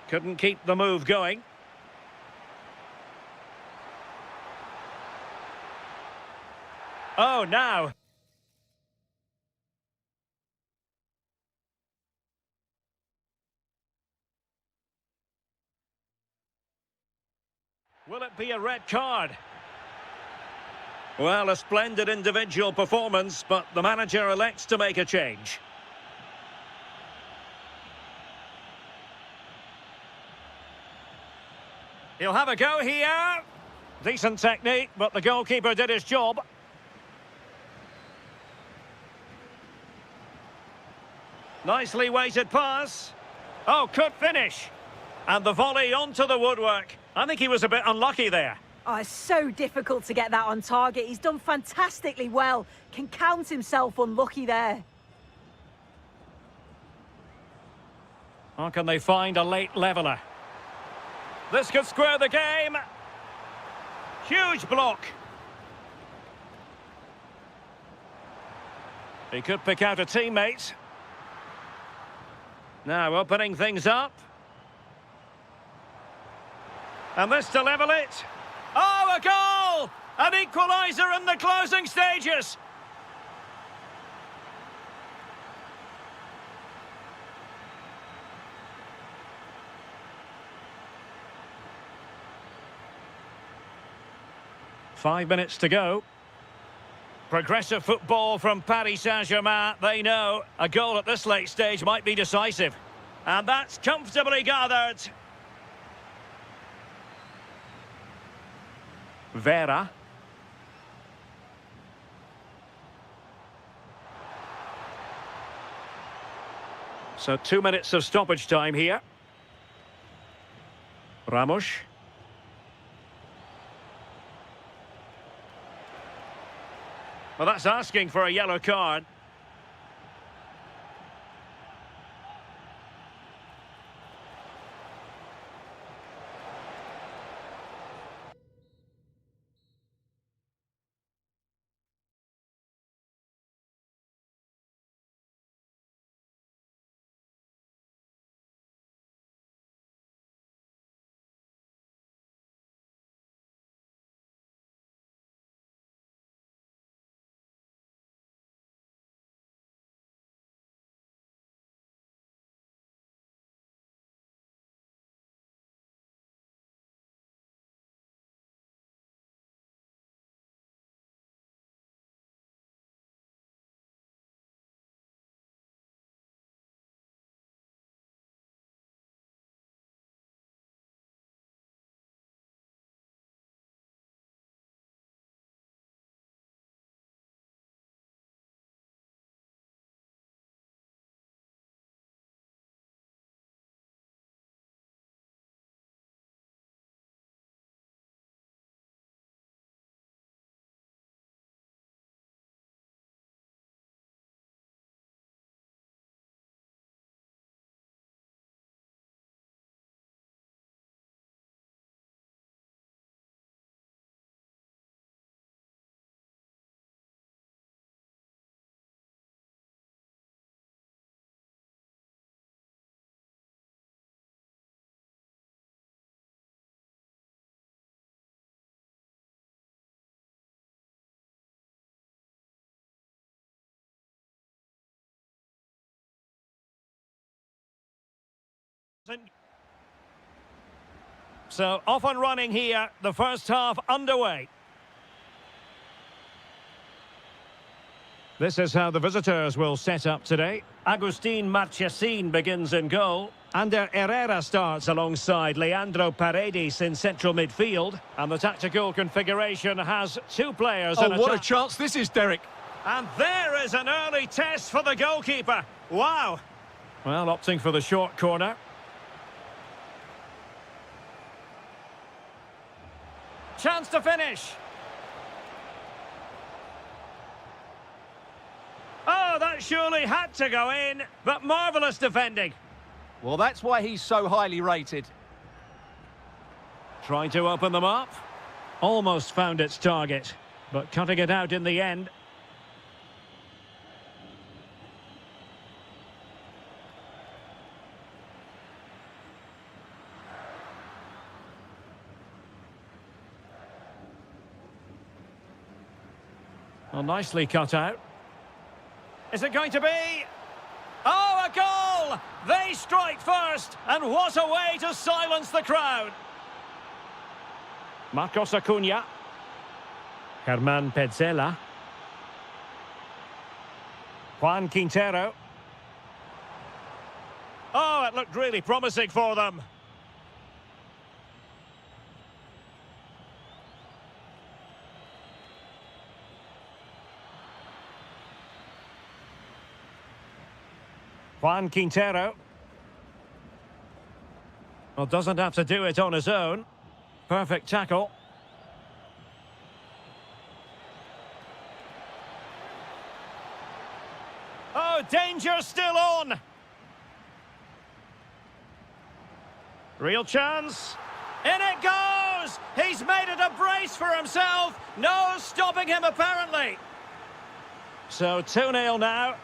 Couldn't keep the move going. Oh, now. Will it be a red card? Well, a splendid individual performance, but the manager elects to make a change. He'll have a go here. Decent technique, but the goalkeeper did his job. Nicely weighted pass. Oh, could finish. And the volley onto the woodwork. I think he was a bit unlucky there.
Oh, it's so difficult to get that on target. He's done fantastically well. Can count himself unlucky there.
Or can they find a late leveller? This could square the game. Huge block. He could pick out a teammate. Now opening things up. And this to level it. Oh, a goal! An equaliser in the closing stages. Five minutes to go. Progressive football from Paris Saint-Germain. They know a goal at this late stage might be decisive. And that's comfortably gathered. Vera. So 2 minutes of stoppage time here. Ramos. Well, that's asking for a yellow card. So off and running here, the first half underway. This is how the visitors will set up today. Agustin Marchesín begins in goal. Ander Herrera starts alongside Leandro Paredes in central midfield. And the tactical configuration has two players in
Oh, what a
attack.
chance this is, Derek.
And there is an early test for the goalkeeper. Wow. Well, opting for the short corner. Chance to finish. Oh, that surely had to go in, but marvellous defending.
Well, that's why he's so highly rated.
Trying to open them up. Almost found its target, but cutting it out in the end. Well, nicely cut out. Is it going to be? Oh, a goal! They strike first, and what a way to silence the crowd. Marcos Acuna. Germán Petzela. Juan Quintero. Oh, it looked really promising for them. Juan Quintero. Well, doesn't have to do it on his own. Perfect tackle. Oh, danger still on. Real chance. In it goes! He's made it a brace for himself. No stopping him, apparently. So 2-0 now.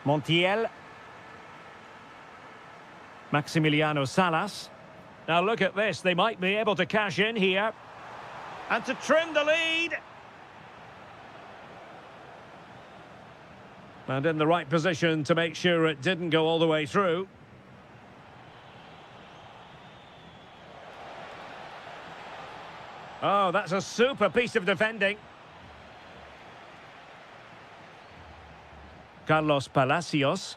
Montiel. Maximiliano Salas. Now look at this, they might be able to cash in here. And to trim the lead. And in the right position to make sure it didn't go all the way through. Oh, that's a super piece of defending. Carlos Palacios.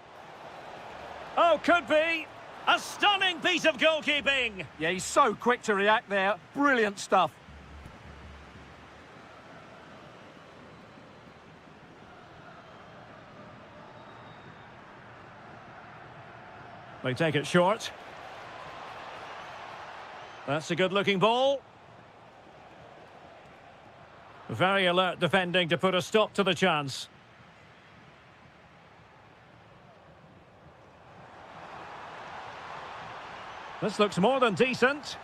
Oh, could be. A stunning piece of goalkeeping.
Yeah, he's so quick to react there. Brilliant stuff.
They take it short. That's a good-looking ball. Very alert defending to put a stop to the chance. This looks more than decent.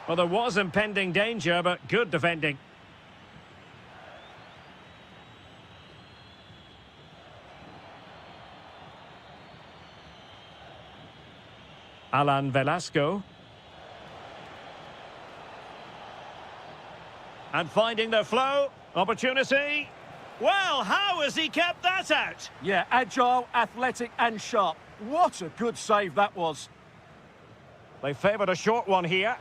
Well, there was impending danger, but good defending. Alan Velasco. And finding the flow. Opportunity. Well, how has he kept that out?
Yeah, agile, athletic and sharp. What a good save that was.
They favoured a short one here.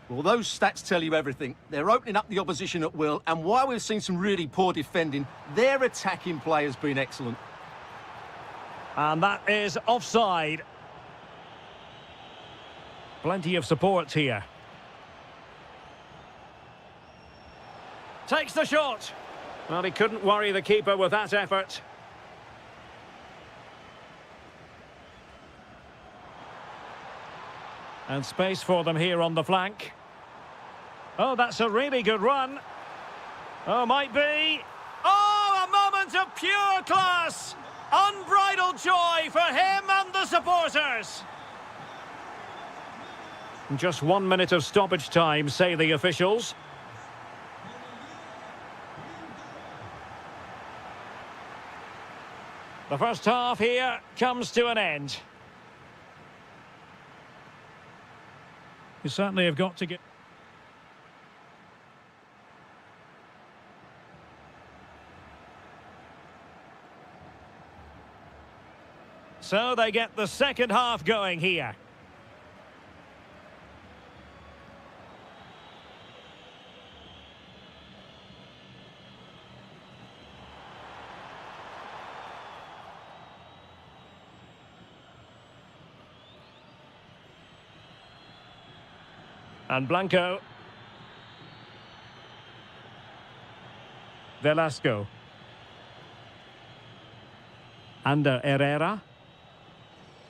Well, those stats tell you everything. They're opening up the opposition at will, and while we've seen some really poor defending, their attacking play has been excellent.
And that is offside. Plenty of support here. Takes the shot. Well, he couldn't worry the keeper with that effort. And space for them here on the flank. Oh, that's a really good run. Oh, might be. Oh, a moment of pure class. Unbridled joy for him and the supporters. Just 1 minute of stoppage time, say the officials. The first half here comes to an end. You certainly have got to get... So they get the second half going here. And Blanco. Velasco. Under Herrera.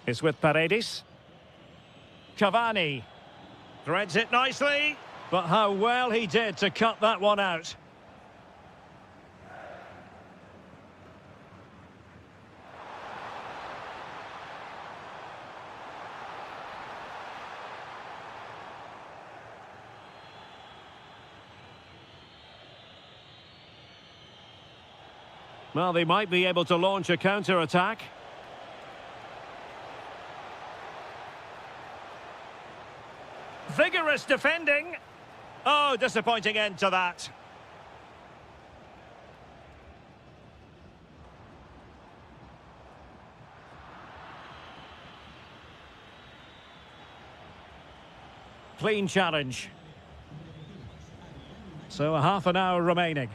It's with Paredes. Cavani. Threads it nicely. But how well he did to cut that one out. Well, they might be able to launch a counter-attack. Vigorous defending. Oh, disappointing end to that. Clean challenge. So a half an hour remaining.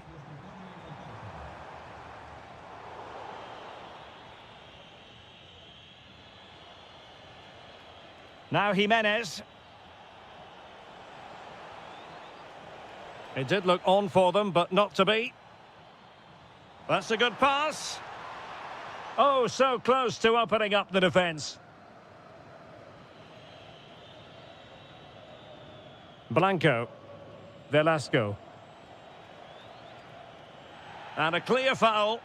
Now Jimenez. It did look on for them, but not to be. That's a good pass. Oh, so close to opening up the defence. Blanco. Velasco. And a clear foul.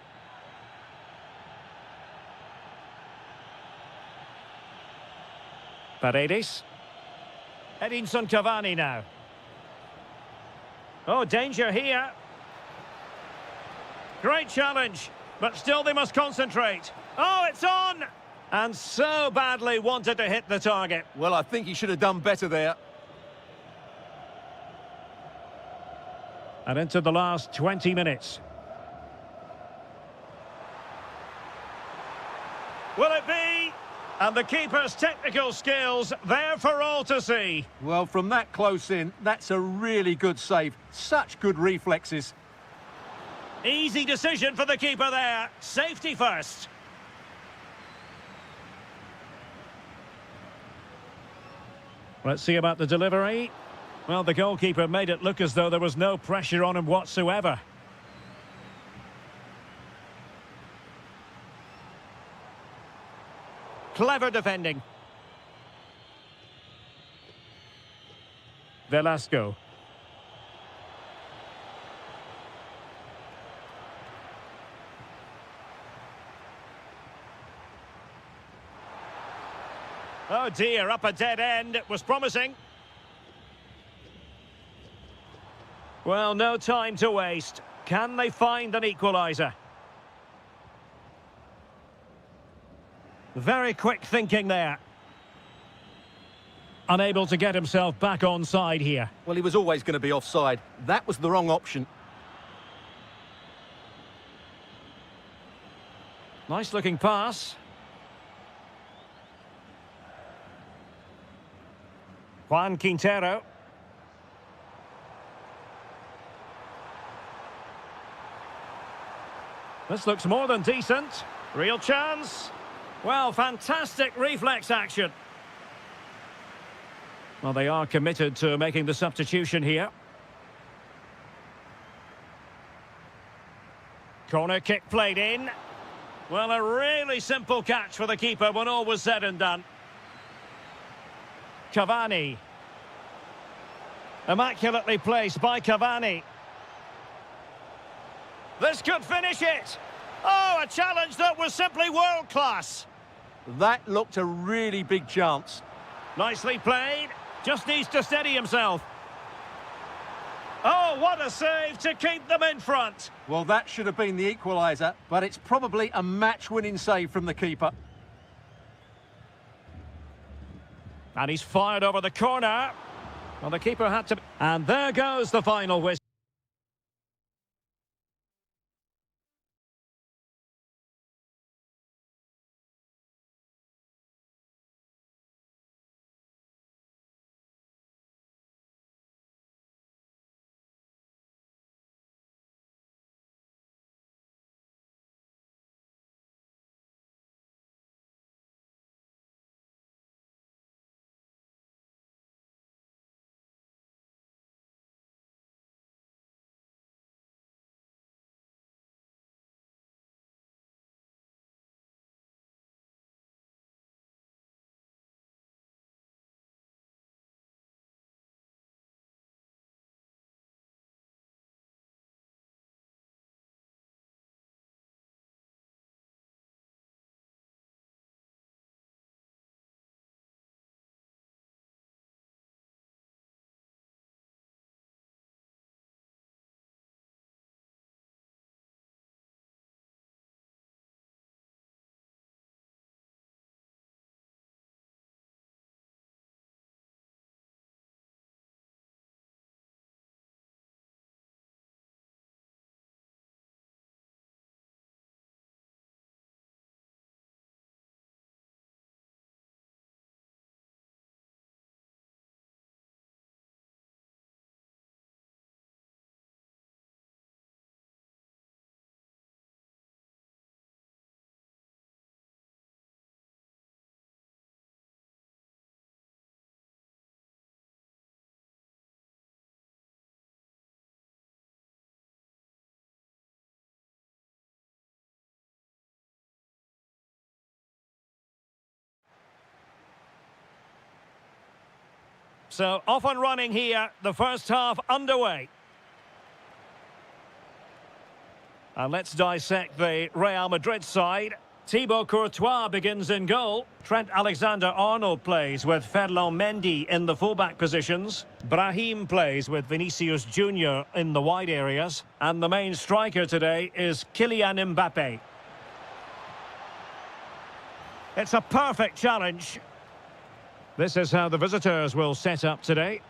Paredes. Edinson Cavani now. Oh, danger here. Great challenge, but still they must concentrate. Oh, it's on! And so badly wanted to hit the target.
Well, I think he should have done better there.
And into the last 20 minutes. Will it be? And the keeper's technical skills there for all to see.
Well, from that close in, that's a really good save. Such good reflexes.
Easy decision for the keeper there. Safety first. Let's see about the delivery. Well, the goalkeeper made it look as though there was no pressure on him whatsoever. Clever defending. Velasco. Oh dear, up a dead end. It was promising. Well, no time to waste. Can they find an equaliser? Very quick thinking there. Unable to get himself back on side here.
Well, he was always going to be offside. That was the wrong option.
Nice looking pass. Juan Quintero. This looks more than decent. Real chance. Well, fantastic reflex action. Well, they are committed to making the substitution here. Corner kick played in. Well, a really simple catch for the keeper when all was said and done. Cavani. Immaculately placed by Cavani. This could finish it. Oh, a challenge that was simply world-class.
That looked a really big chance.
Nicely played. Just needs to steady himself. Oh, what a save to keep them in front.
Well, that should have been the equaliser, but it's probably a match-winning save from the keeper.
And he's fired over the corner. Well, the keeper had to... And there goes the final whistle. So, off and running here, the first half underway. And let's dissect the Real Madrid side. Thibaut Courtois begins in goal. Trent Alexander-Arnold plays with Ferland Mendy in the fullback positions. Brahim plays with Vinicius Junior in the wide areas. And the main striker today is Kylian Mbappe. It's a perfect challenge. This is how the visitors will set up today.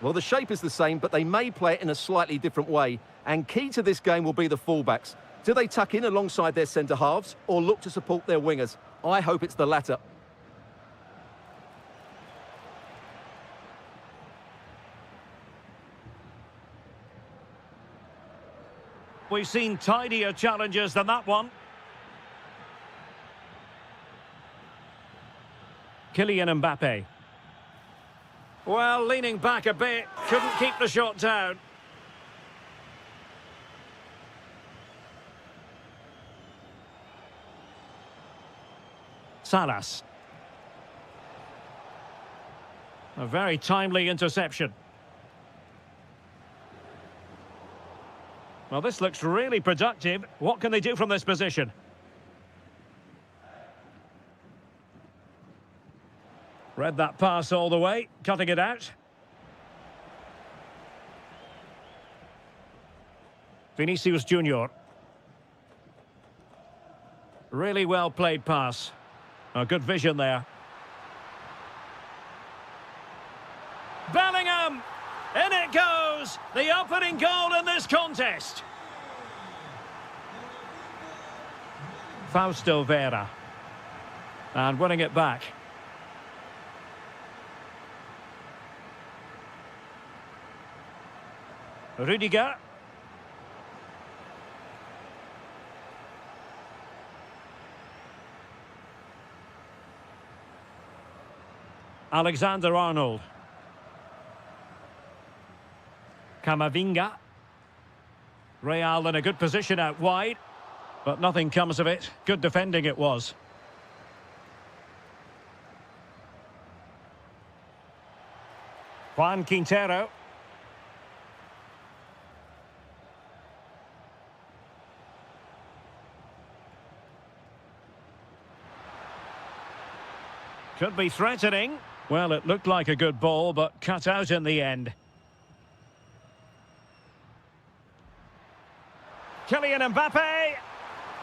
Well, the shape is the same, but they may play it in a slightly different way. And key to this game will be the fullbacks. Do they tuck in alongside their centre-halves or look to support their wingers? I hope it's the latter.
We've seen tidier challenges than that one. Kylian Mbappe. Well, leaning back a bit, couldn't keep the shot down. Salas. A very timely interception. Well, this looks really productive. What can they do from this position? Read that pass all the way, cutting it out. Vinicius Junior. Really well played pass. A good vision there. Bellingham! In it goes! The opening goal in this contest. Fausto Vera. And winning it back. Rudiger. Alexander-Arnold. Camavinga. Real in a good position out wide, but nothing comes of it. Good defending it was. Juan Quintero. Could be threatening. Well, it looked like a good ball, but cut out in the end. Kylian Mbappe.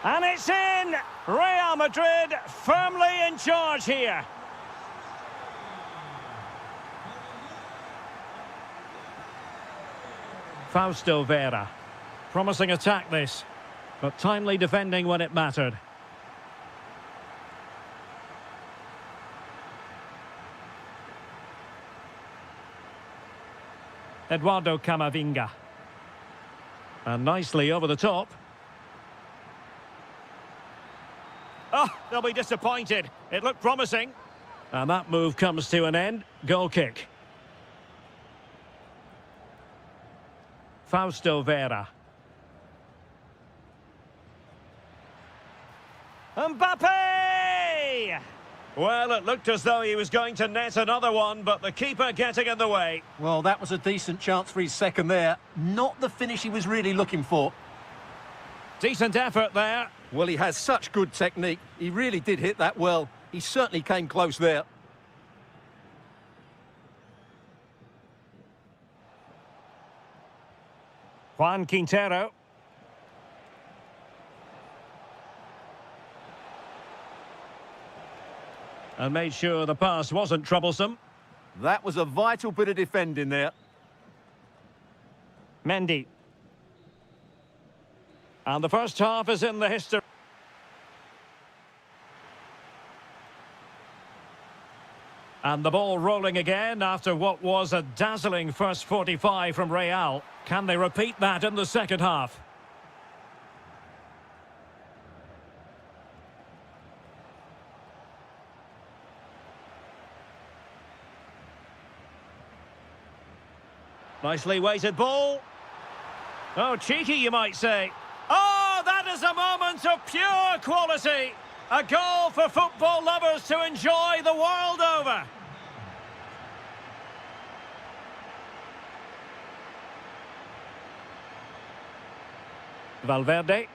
And it's in! Real Madrid firmly in charge here. Fausto Vera. Promising attack this, but timely defending when it mattered. Eduardo Camavinga. And nicely over the top. Oh, they'll be disappointed. It looked promising. And that move comes to an end. Goal kick. Fausto Vera. Mbappe! Well, it looked as though he was going to net another one, but the keeper getting in the way.
Well, that was a decent chance for his second there. Not the finish he was really looking for.
Decent effort there.
Well, he has such good technique. He really did hit that well. He certainly came close there.
Juan Quintero. And made sure the pass wasn't troublesome.
That was a vital bit of defending there.
Mendy. And the first half is in the history. And the ball rolling again after what was a dazzling first 45 from Real. Can they repeat that in the second half? Nicely weighted ball. Oh, cheeky, you might say. Oh, that is a moment of pure quality. A goal for football lovers to enjoy the world over. Valverde.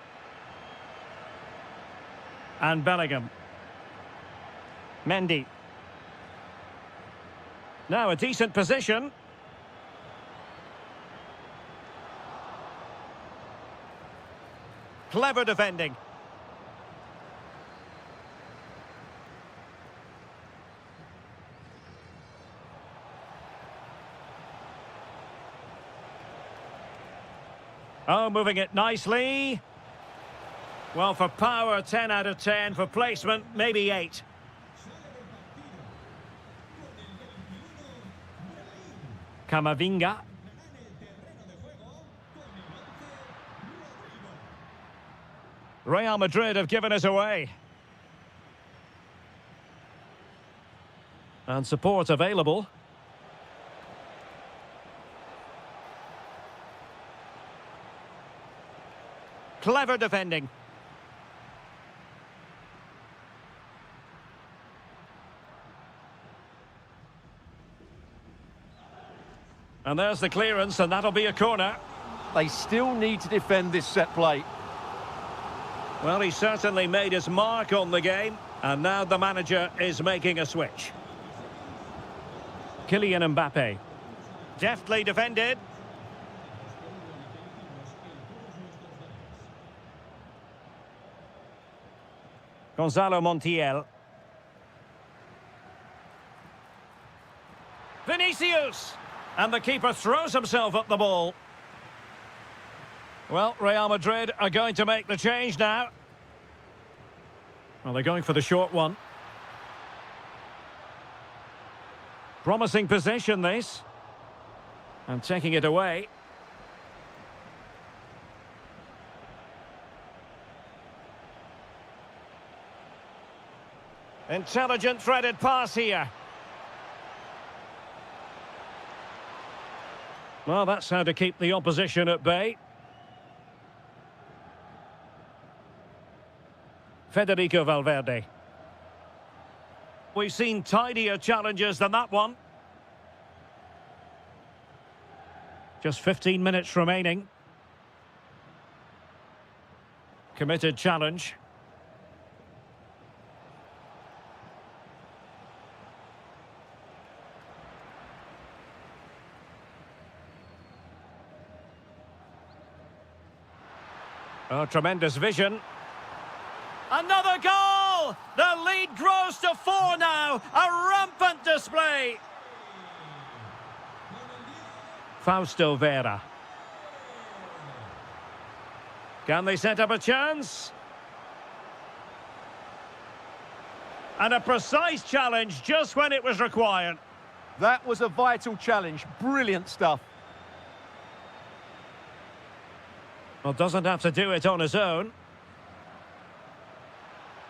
And Bellingham. Mendy. Now a decent position. Clever defending. Oh, moving it nicely. Well, for power, 10 out of 10. For placement, maybe 8. Camavinga. Real Madrid have given it away. And support available. Clever defending. And there's the clearance, and that'll be a corner.
They still need to defend this set play.
Well, he certainly made his mark on the game, and now the manager is making a switch. Kylian Mbappe. Deftly defended. Gonzalo Montiel. Vinicius! And the keeper throws himself at the ball. Well, Real Madrid are going to make the change now. Well, they're going for the short one. Promising possession, this. And taking it away. Intelligent threaded pass here. Well, that's how to keep the opposition at bay. Federico Valverde. We've seen tidier challenges than that one. Just 15 minutes remaining. Committed challenge. Oh, tremendous vision. Another goal! The lead grows to 4 now. A rampant display. Fausto Vera. Can they set up a chance? And a precise challenge just when it was required.
That was a vital challenge. Brilliant stuff.
Well, doesn't have to do it on his own.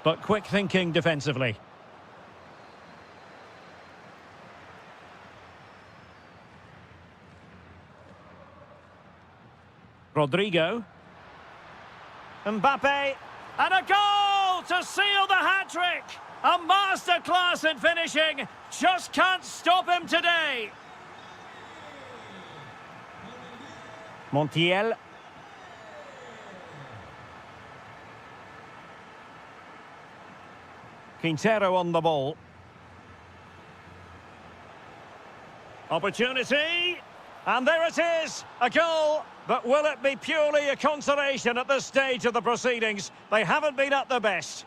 But quick thinking defensively. Rodrigo. Mbappe. And a goal to seal the hat-trick. A masterclass in finishing. Just can't stop him today. Montiel. Quintero on the ball. Opportunity. And there it is. A goal. But will it be purely a consolation at this stage of the proceedings? They haven't been at their best.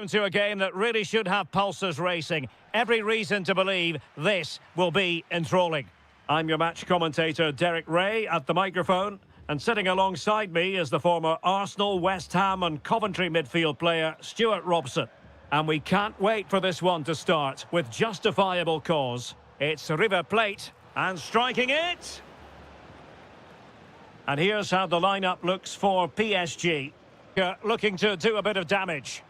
To a game that really should have pulses racing. Every reason to believe this will be enthralling. I'm your match commentator, Derek Ray, at the microphone. And sitting alongside me is the former Arsenal, West Ham and Coventry midfield player, Stuart Robson. And we can't wait for this one to start with justifiable cause. It's River Plate and striking it. And here's how the lineup looks for PSG. Looking to do a bit of damage.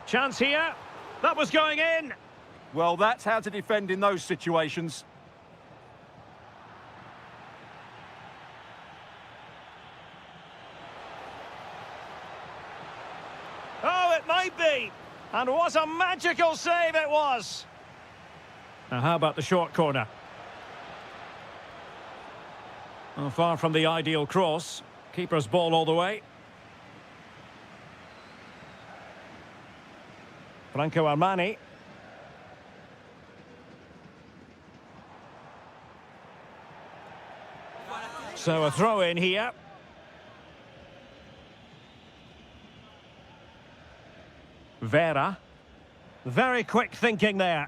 Chance here. That was going in.
Well, that's how to defend in those situations.
Oh, it might be. And what a magical save it was. Now, how about the short corner? Well, far from the ideal cross. Keeper's ball all the way. Franco Armani. So a throw in here. Vera. Very quick thinking there.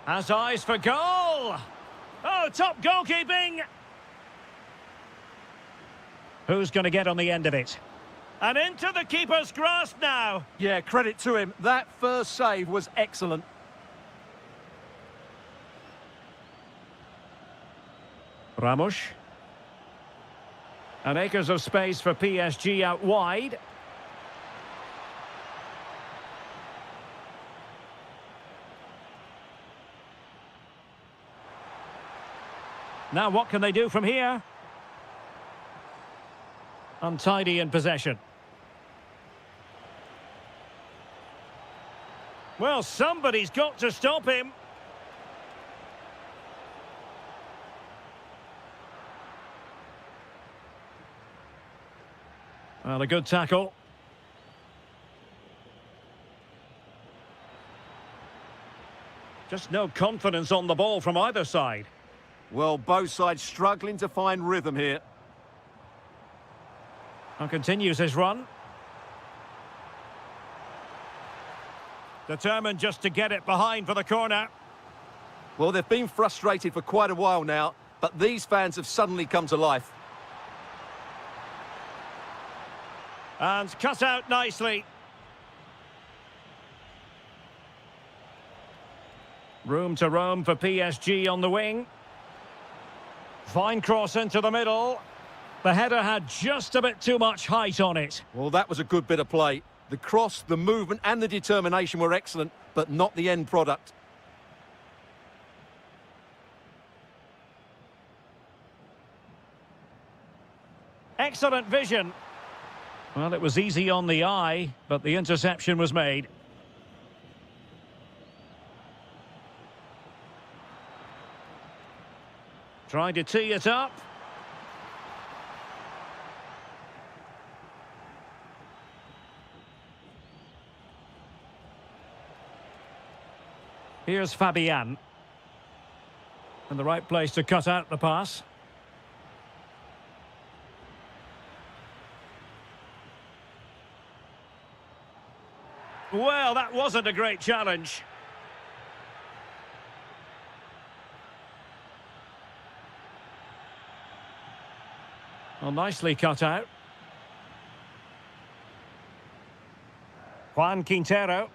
Has eyes for goal. Oh, top goalkeeping! Who's going to get on the end of it? And into the keeper's grasp now.
Yeah, credit to him. That first save was excellent.
Ramos. And acres of space for PSG out wide. Now what can they do from here? Untidy in possession. Well, somebody's got to stop him. Well, a good tackle. Just no confidence on the ball from either side.
Well, both sides struggling to find rhythm here.
And continues his run. Determined just to get it behind for the corner.
Well, they've been frustrated for quite a while now, but these fans have suddenly come to life.
And cut out nicely. Room to roam for PSG on the wing. Fine cross into the middle. The header had just a bit too much height on it.
Well, that was a good bit of play. The cross, the movement and the determination were excellent, but not the end product.
Excellent vision. Well, it was easy on the eye, but the interception was made. Trying to tee it up. Here's Fabian. In the right place to cut out the pass. Well, that wasn't a great challenge. Well, nicely cut out. Juan Quintero.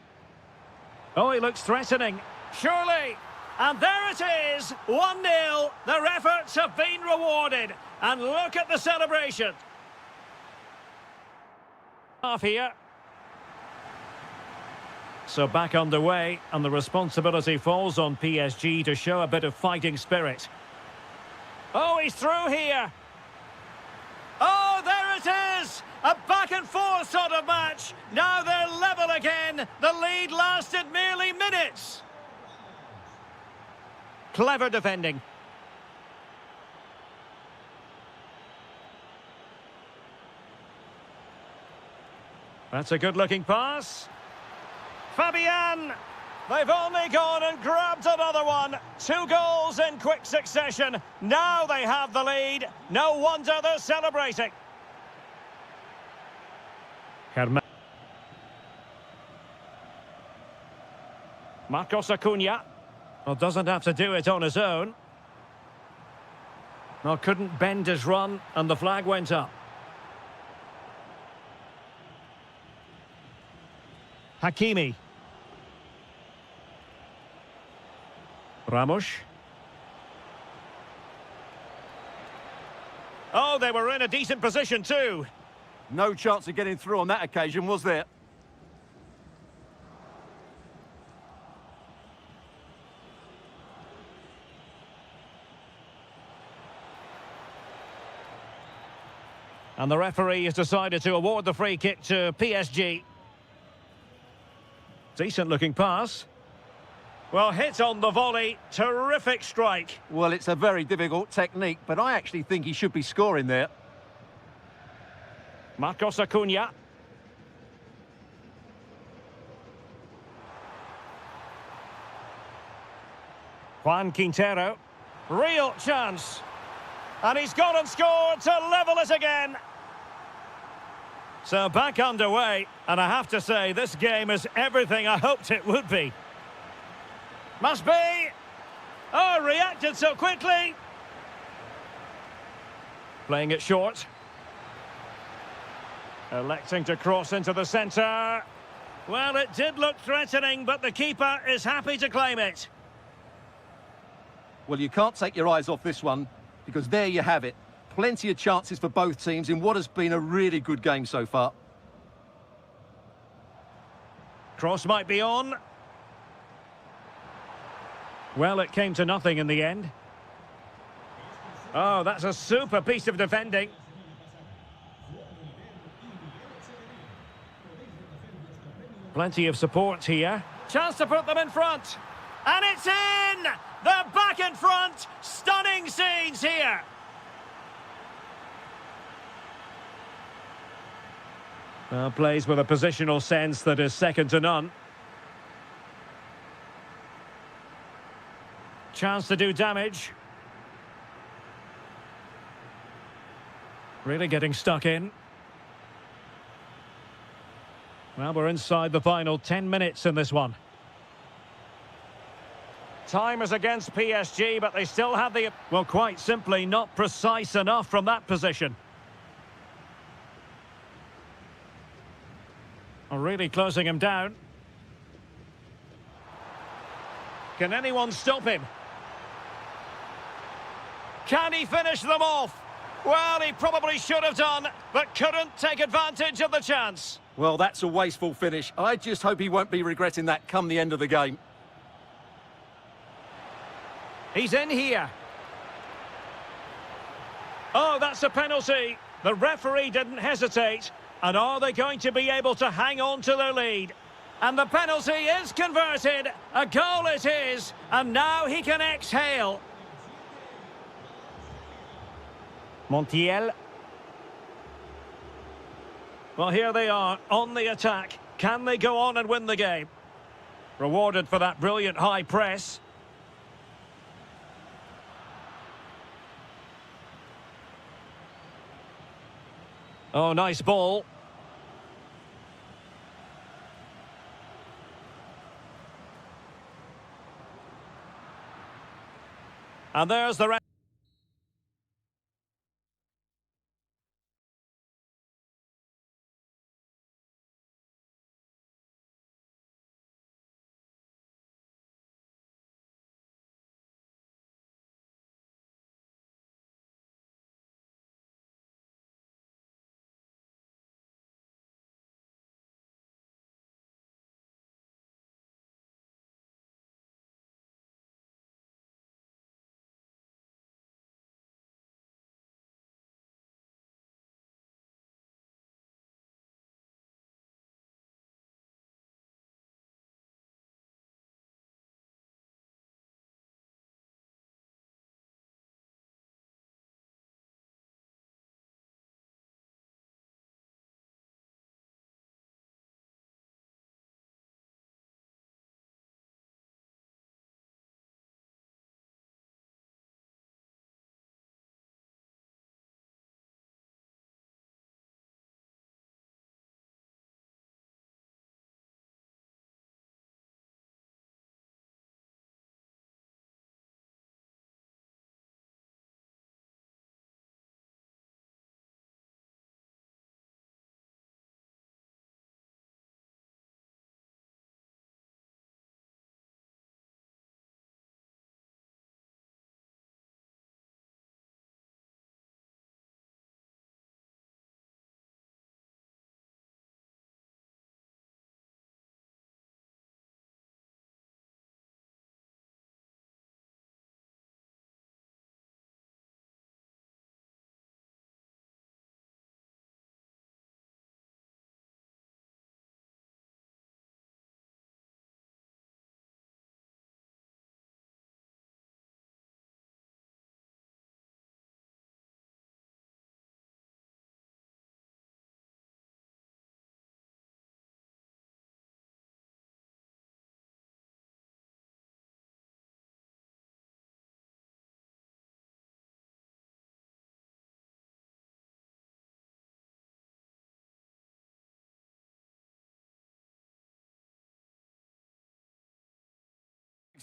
Oh, he looks threatening. Surely. And there it is. 1-0. Their efforts have been rewarded. And look at the celebration. Half here. So back underway, and the responsibility falls on PSG to show a bit of fighting spirit. Oh, he's through here. Oh, there it is! A back-and-forth sort of match. Now they're level again. The lead lasted merely minutes. Clever defending. That's a good-looking pass. Fabian! They've only gone and grabbed another one. 2 goals in quick succession. Now they have the lead. No wonder they're celebrating. Marcos Acuna. Well, doesn't have to do it on his own. Well, couldn't bend his run, and the flag went up. Hakimi. Ramos. Oh, they were in a decent position too.
No chance of getting through on that occasion, was there?
And the referee has decided to award the free kick to PSG. Decent looking pass. Well, hit on the volley. Terrific strike.
Well, it's a very difficult technique, but I actually think he should be scoring there.
Marcos Acuna. Juan Quintero. Real chance. And he's gone and scored to level it again. So back underway, and I have to say, this game is everything I hoped it would be. Must be. Oh, reacted so quickly. Playing it short. Electing to cross into the centre. Well, it did look threatening, but the keeper is happy to claim it.
Well, you can't take your eyes off this one, because there you have it. Plenty of chances for both teams in what has been a really good game so far.
Cross might be on. Well, it came to nothing in the end. Oh, that's a super piece of defending. Plenty of support here. Chance to put them in front. And it's in! They're back in front! Stunning scenes here! Well, plays with a positional sense that is second to none. Chance to do damage. Really getting stuck in. Well, we're inside the final 10 minutes in this one. Time is against PSG, but they still have the... Well, quite simply not precise enough from that position. Really closing him down. Can anyone stop him? Can he finish them off? Well, he probably should have done, but couldn't take advantage of the chance.
Well, that's a wasteful finish. I just hope he won't be regretting that come the end of the game.
He's in here. Oh, that's a penalty. The referee didn't hesitate. And are they going to be able to hang on to their lead? And the penalty is converted. A goal it is. And now he can exhale. Montiel. Well, here they are on the attack. Can they go on and win the game? Rewarded for that brilliant high press. Oh, nice ball. And there's the...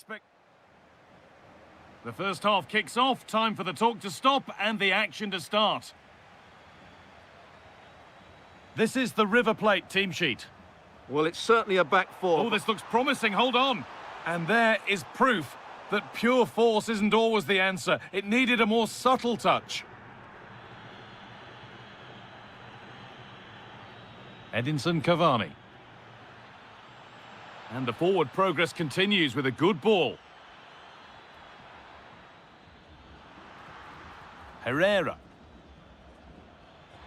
expect... The first half kicks off, time for the talk to stop and the action to start. This is the River Plate team sheet.
Well, it's certainly a back four.
Oh, this looks promising, hold on. And there is proof that pure force isn't always the answer. It needed a more subtle touch. Edinson Cavani. And the forward progress continues with a good ball. Herrera.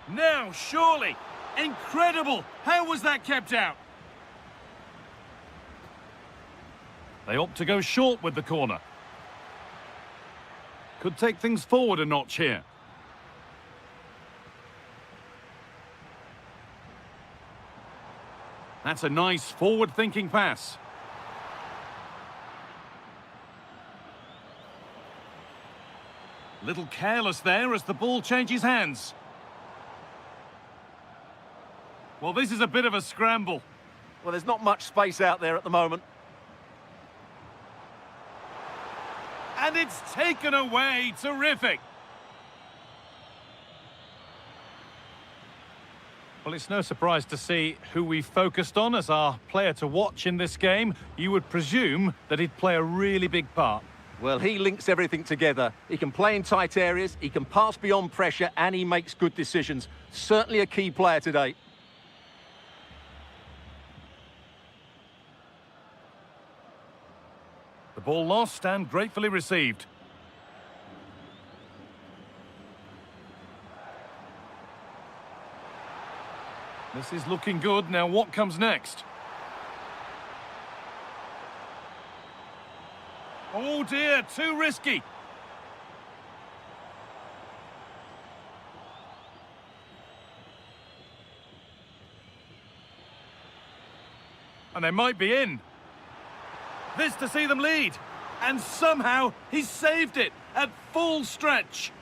Now, surely. Incredible! How was that kept out? They opt to go short with the corner. Could take things forward a notch here. That's a nice forward-thinking pass. Little careless there as the ball changes hands. Well, this is a bit of a scramble.
Well, there's not much space out there at the moment.
And it's taken away. Terrific. Well, it's no surprise to see who we focused on as our player to watch in this game. You would presume that he'd play a really big part.
Well, he links everything together. He can play in tight areas, he can pass beyond pressure, and he makes good decisions. Certainly a key player today.
The ball lost and gratefully received. This is looking good. Now what comes next? Oh dear, too risky. And they might be in. This to see them lead. And somehow he saved it at full stretch.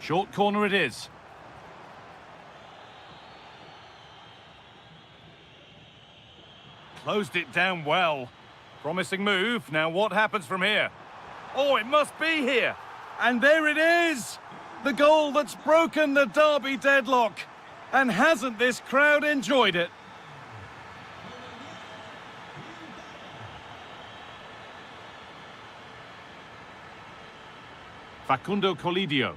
Short corner it is. Closed it down well. Promising move. Now what happens from here? Oh, it must be here. And there it is. The goal that's broken the derby deadlock. And hasn't this crowd enjoyed it? Facundo Colidio.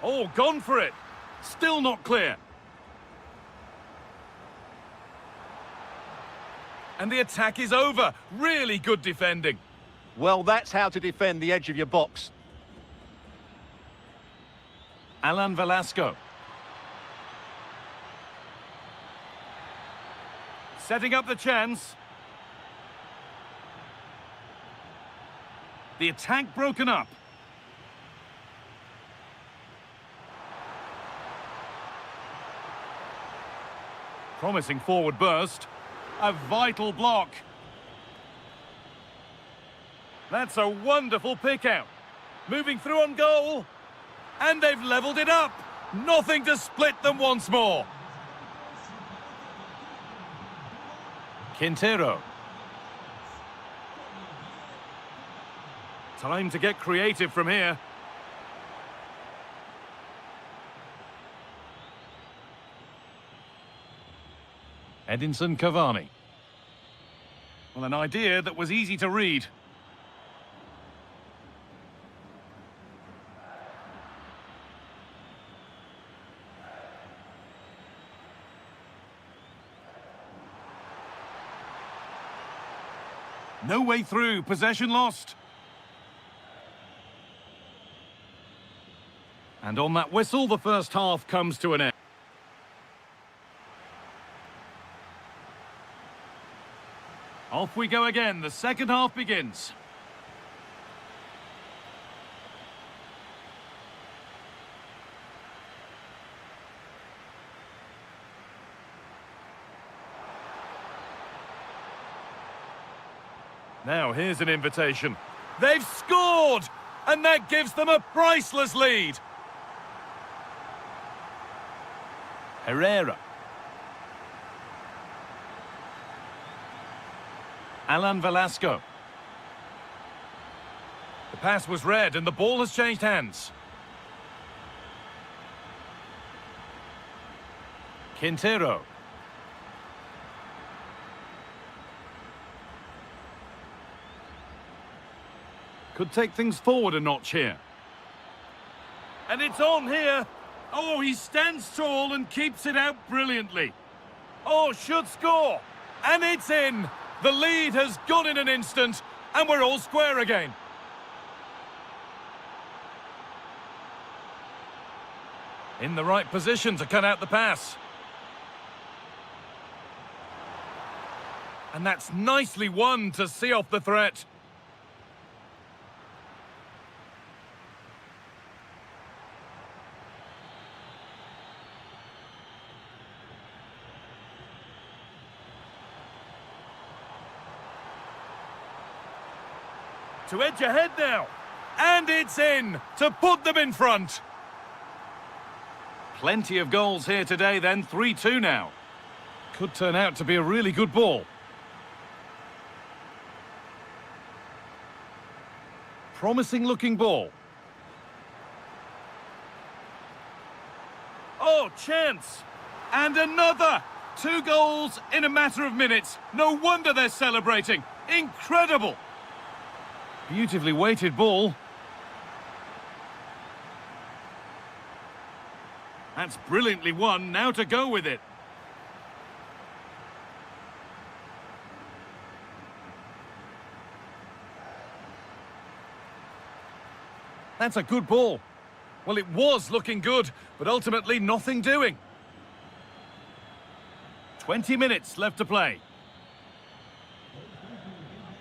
Oh, gone for it. Still not clear. And the attack is over. Really good defending.
Well, that's how to defend the edge of your box.
Alan Velasco. Setting up the chance. The attack broken up. Promising forward burst. A vital block. That's a wonderful pick out. Moving through on goal. And they've levelled it up. Nothing to split them once more. Quintero. Time to get creative from here. Edinson Cavani. Well, an idea that was easy to read. No way through, possession lost. And on that whistle, the first half comes to an end. Off we go again, the second half begins. Now here's an invitation. They've scored! And that gives them a priceless lead. Herrera. Alan Velasco. The pass was read and the ball has changed hands. Quintero. Could take things forward a notch here. And it's on here. Oh, he stands tall and keeps it out brilliantly. Oh, should score. And it's in. The lead has gone in an instant, and we're all square again. In the right position to cut out the pass. And that's nicely won to see off the threat. To edge ahead now. And it's in to put them in front. Plenty of goals here today then, 3-2 now. Could turn out to be a really good ball. Promising looking ball. Oh, chance. And another. 2 goals in a matter of minutes. No wonder they're celebrating. Incredible. Beautifully weighted ball. That's brilliantly won. Now to go with it. That's a good ball. Well, it was looking good, but ultimately nothing doing. 20 minutes left to play.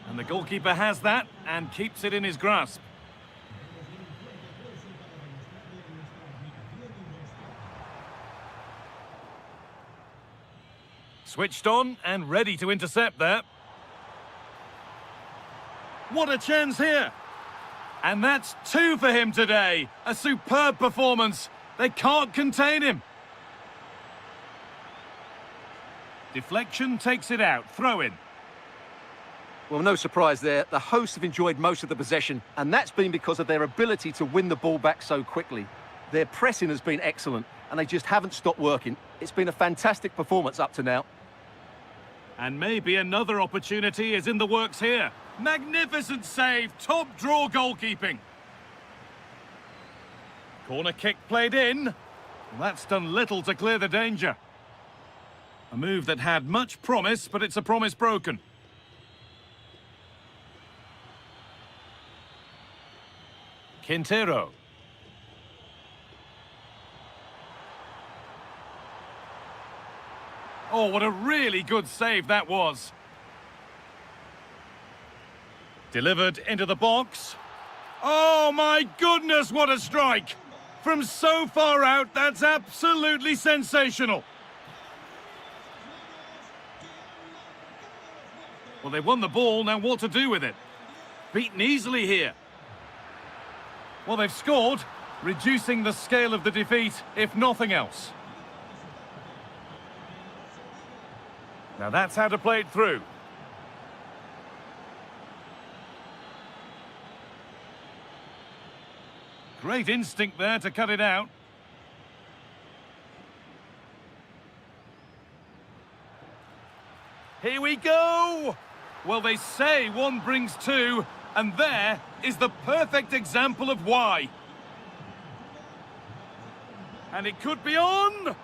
And the goalkeeper has that and keeps it in his grasp. Switched on and ready to intercept there. What a chance here! And that's 2 for him today. A superb performance. They can't contain him. Deflection takes it out. Throw in.
Well, no surprise there. The hosts have enjoyed most of the possession, and that's been because of their ability to win the ball back so quickly. Their pressing has been excellent, and they just haven't stopped working. It's been a fantastic performance up to now.
And maybe another opportunity is in the works here. Magnificent save, top draw goalkeeping. Corner kick played in. Well, that's done little to clear the danger. A move that had much promise, but it's a promise broken. Quintero. Oh, what a really good save that was. Delivered into the box. Oh my goodness, what a strike! From so far out, that's absolutely sensational. Well, they won the ball, now what to do with it? Beaten easily here. Well, they've scored, reducing the scale of the defeat, if nothing else. Now that's how to play it through. Great instinct there to cut it out. Here we go! Well, they say 1 brings 2, and there is the perfect example of why. And it could be on!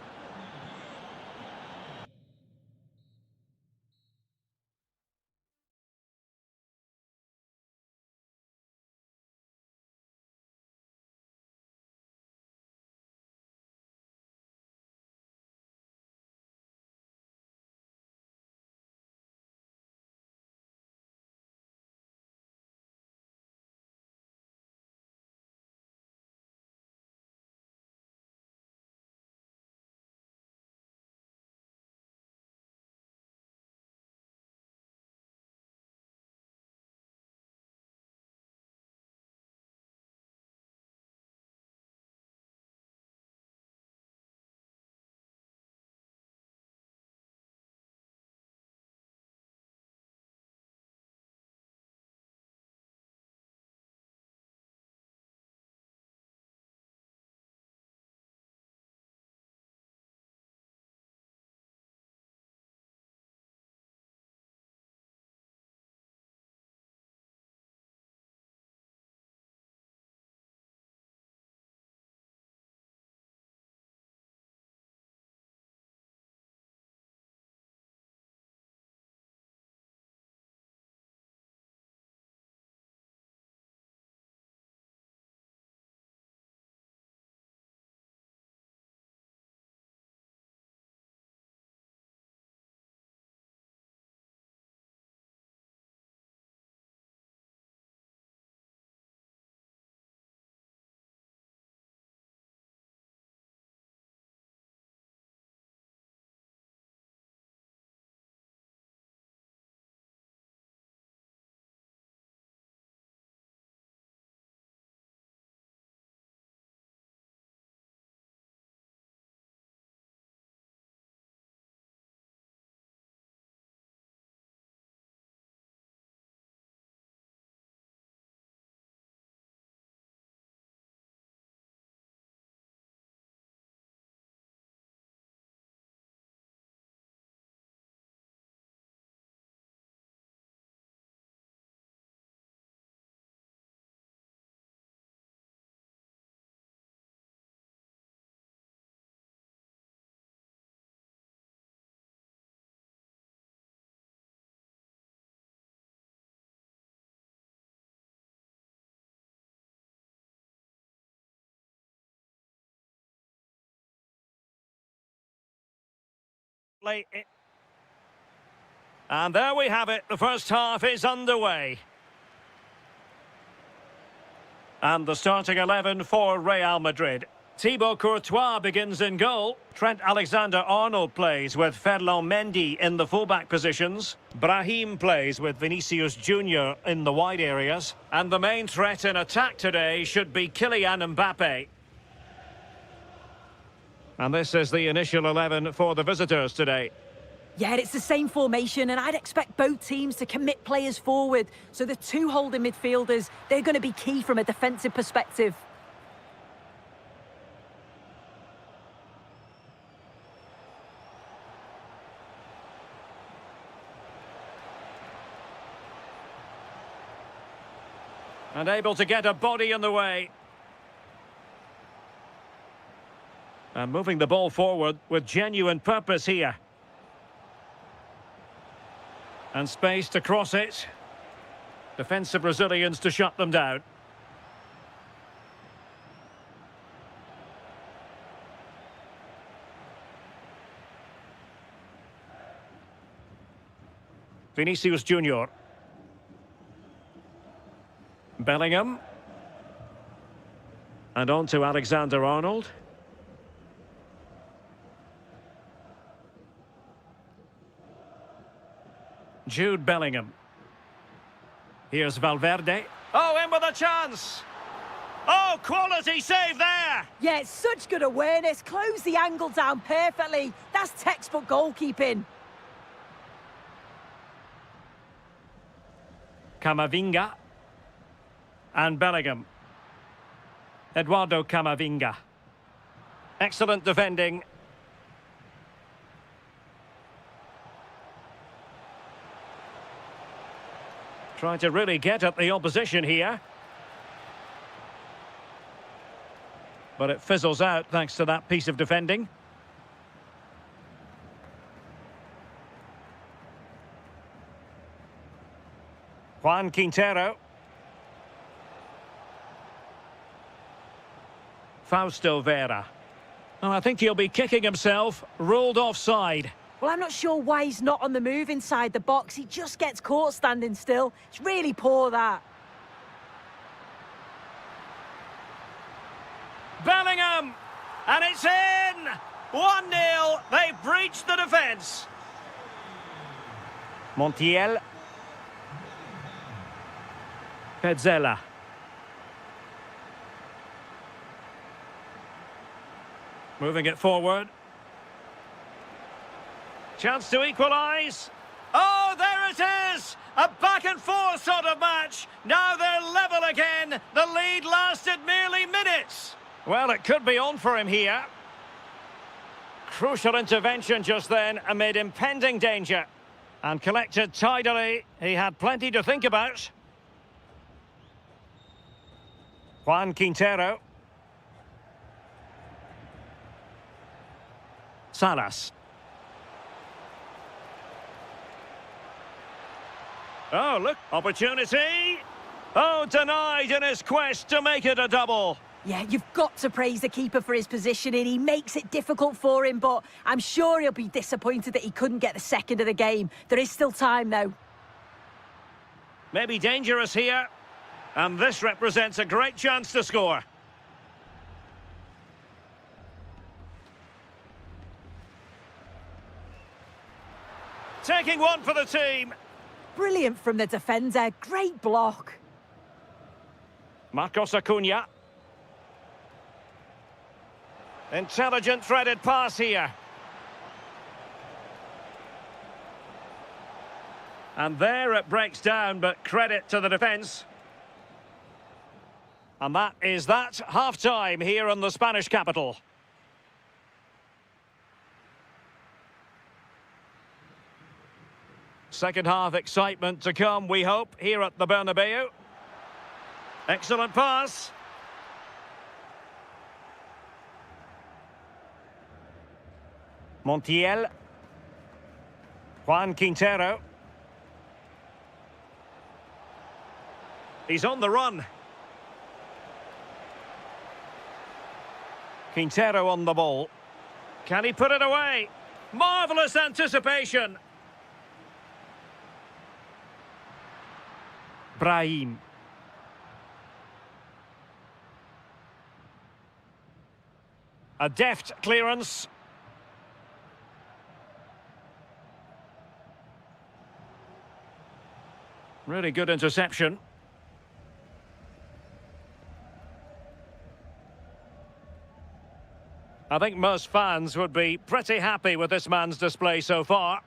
And there we have it. The first half is underway. And the starting 11 for Real Madrid. Thibaut Courtois begins in goal. Trent Alexander-Arnold plays with Ferland Mendy in the fullback positions. Brahim plays with Vinicius Junior in the wide areas. And the main threat in attack today should be Kylian Mbappe. And this is the initial 11 for the visitors today.
Yeah, it's the same formation, and I'd expect both teams to commit players forward. So the two holding midfielders, they're going to be key from a defensive perspective.
And able to get a body in the way. And moving the ball forward with genuine purpose here. And space to cross it. Defensive Brazilians to shut them down. Vinicius Junior. Bellingham. And on to Alexander-Arnold. Jude Bellingham. Here's Valverde. Oh, in with a chance! Oh, quality save there!
Yeah, it's such good awareness. Close the angle down perfectly. That's textbook goalkeeping.
Camavinga. And Bellingham. Eduardo Camavinga. Excellent defending. Trying to really get at the opposition here. But it fizzles out thanks to that piece of defending. Juan Quintero. Fausto Vera. Oh, I think he'll be kicking himself. Ruled offside.
Well, I'm not sure why he's not on the move inside the box. He just gets caught standing still. It's really poor, that.
Bellingham! And it's in! 1-0. They've breached the defence. Montiel. Petzela. Moving it forward. Chance to equalise. Oh, there it is! A back-and-forth sort of match. Now they're level again. The lead lasted merely minutes. Well, it could be on for him here. Crucial intervention just then amid impending danger. And collected tidily. He had plenty to think about. Juan Quintero. Salas. Oh, look, opportunity. Oh, denied in his quest to make it a double.
Yeah, you've got to praise the keeper for his positioning. He makes it difficult for him, but I'm sure he'll be disappointed that he couldn't get the second of the game. There is still time, though.
Maybe dangerous here. And this represents a great chance to score. Taking one for the team.
Brilliant from the defender. Great block.
Marcos Acuna. Intelligent threaded pass here. And there it breaks down, but credit to the defence. And that is that. Half-time here in the Spanish capital. Second half excitement to come, we hope, here at the Bernabeu. Excellent pass. Montiel. Juan Quintero. He's on the run. Quintero on the ball. Can he put it away? Marvellous anticipation. Brahim. A deft clearance. Really good interception. I think most fans would be pretty happy with this man's display so far.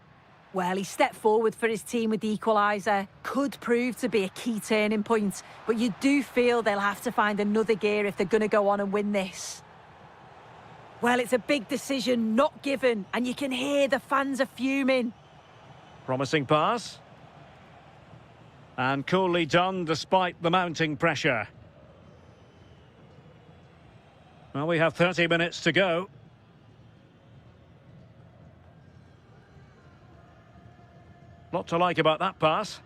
Well, he stepped forward for his team with the equaliser. Could prove to be a key turning point, but you do feel they'll have to find another gear if they're going to go on and win this. Well, it's a big decision, not given, and you can hear the fans are fuming.
Promising pass. And coolly done despite the mounting pressure. Well, we have 30 minutes to go. Lot to like about that pass.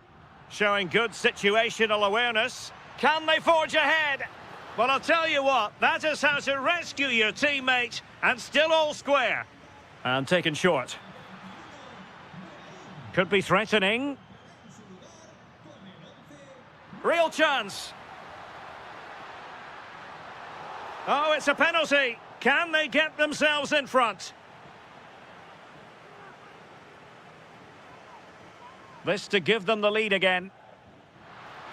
Showing good situational awareness. Can they forge ahead? Well, I'll tell you what, that is how to rescue your teammate and still all square. And taken short. Could be threatening. Real chance. Oh, it's a penalty. Can they get themselves in front? This to give them the lead again.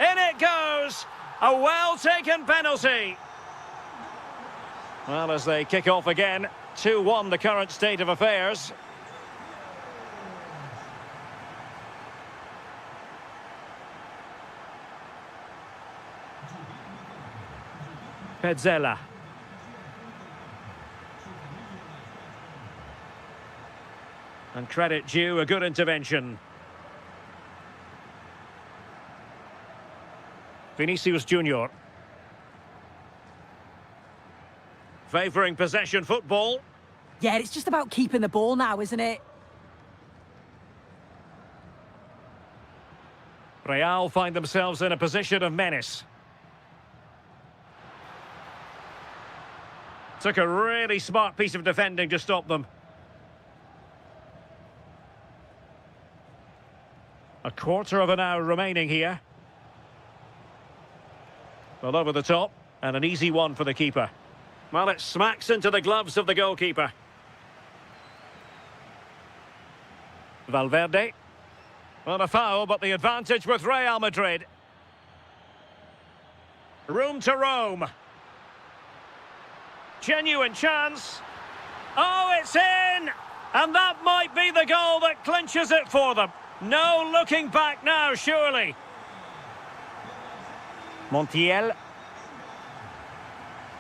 In it goes! A well-taken penalty. Well, as they kick off again, 2-1 the current state of affairs. Pezzella. And credit due, a good intervention. Vinicius Junior. Favouring possession football.
Yeah, it's just about keeping the ball now, isn't it?
Real find themselves in a position of menace. Took a really smart piece of defending to stop them. A quarter of an hour remaining here. Well, over the top, and an easy one for the keeper. Well, it smacks into the gloves of the goalkeeper. Valverde. Well, a foul, but the advantage with Real Madrid. Room to roam. Genuine chance. Oh, it's in! And that might be the goal that clinches it for them. No looking back now, surely. Montiel.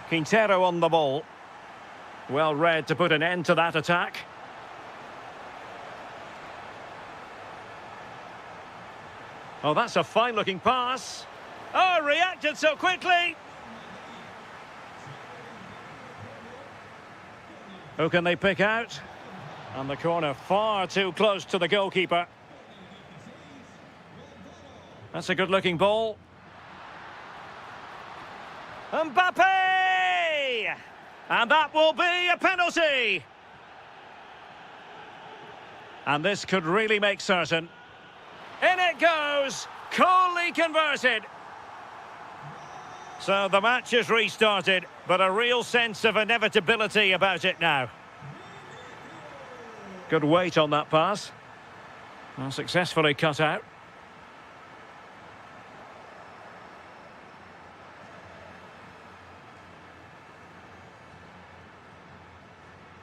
Quintero on the ball. Well read to put an end to that attack. Oh, that's a fine-looking pass. Oh, reacted so quickly. Who can they pick out? And the corner far too close to the goalkeeper. That's a good-looking ball. Mbappe! And that will be a penalty. And this could really make certain. In it goes! Coolly converted. So the match is restarted, but a real sense of inevitability about it now. Good weight on that pass. Well, successfully cut out.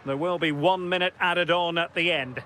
There will be 1 minute added on at the end.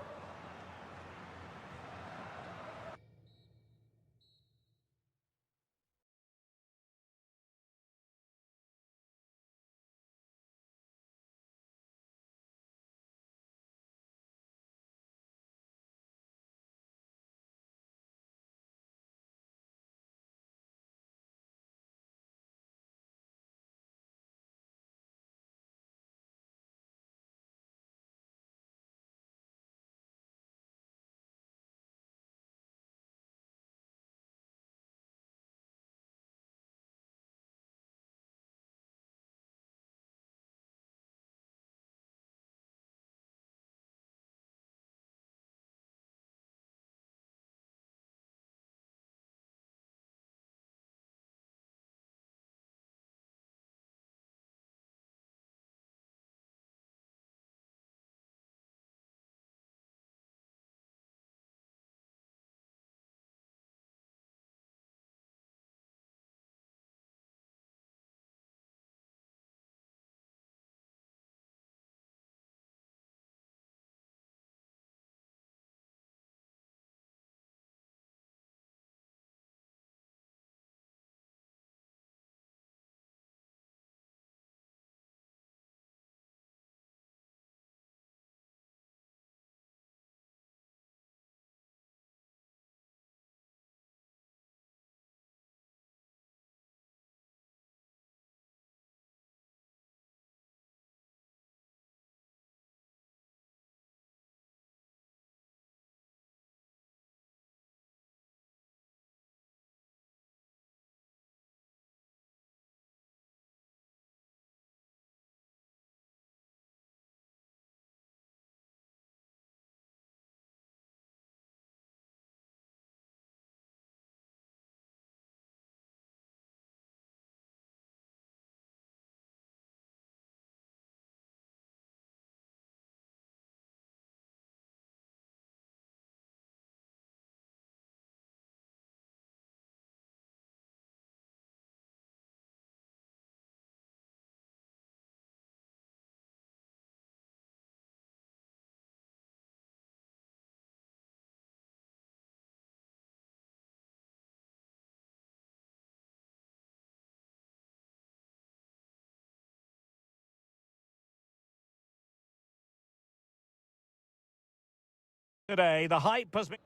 Today, the hype has been...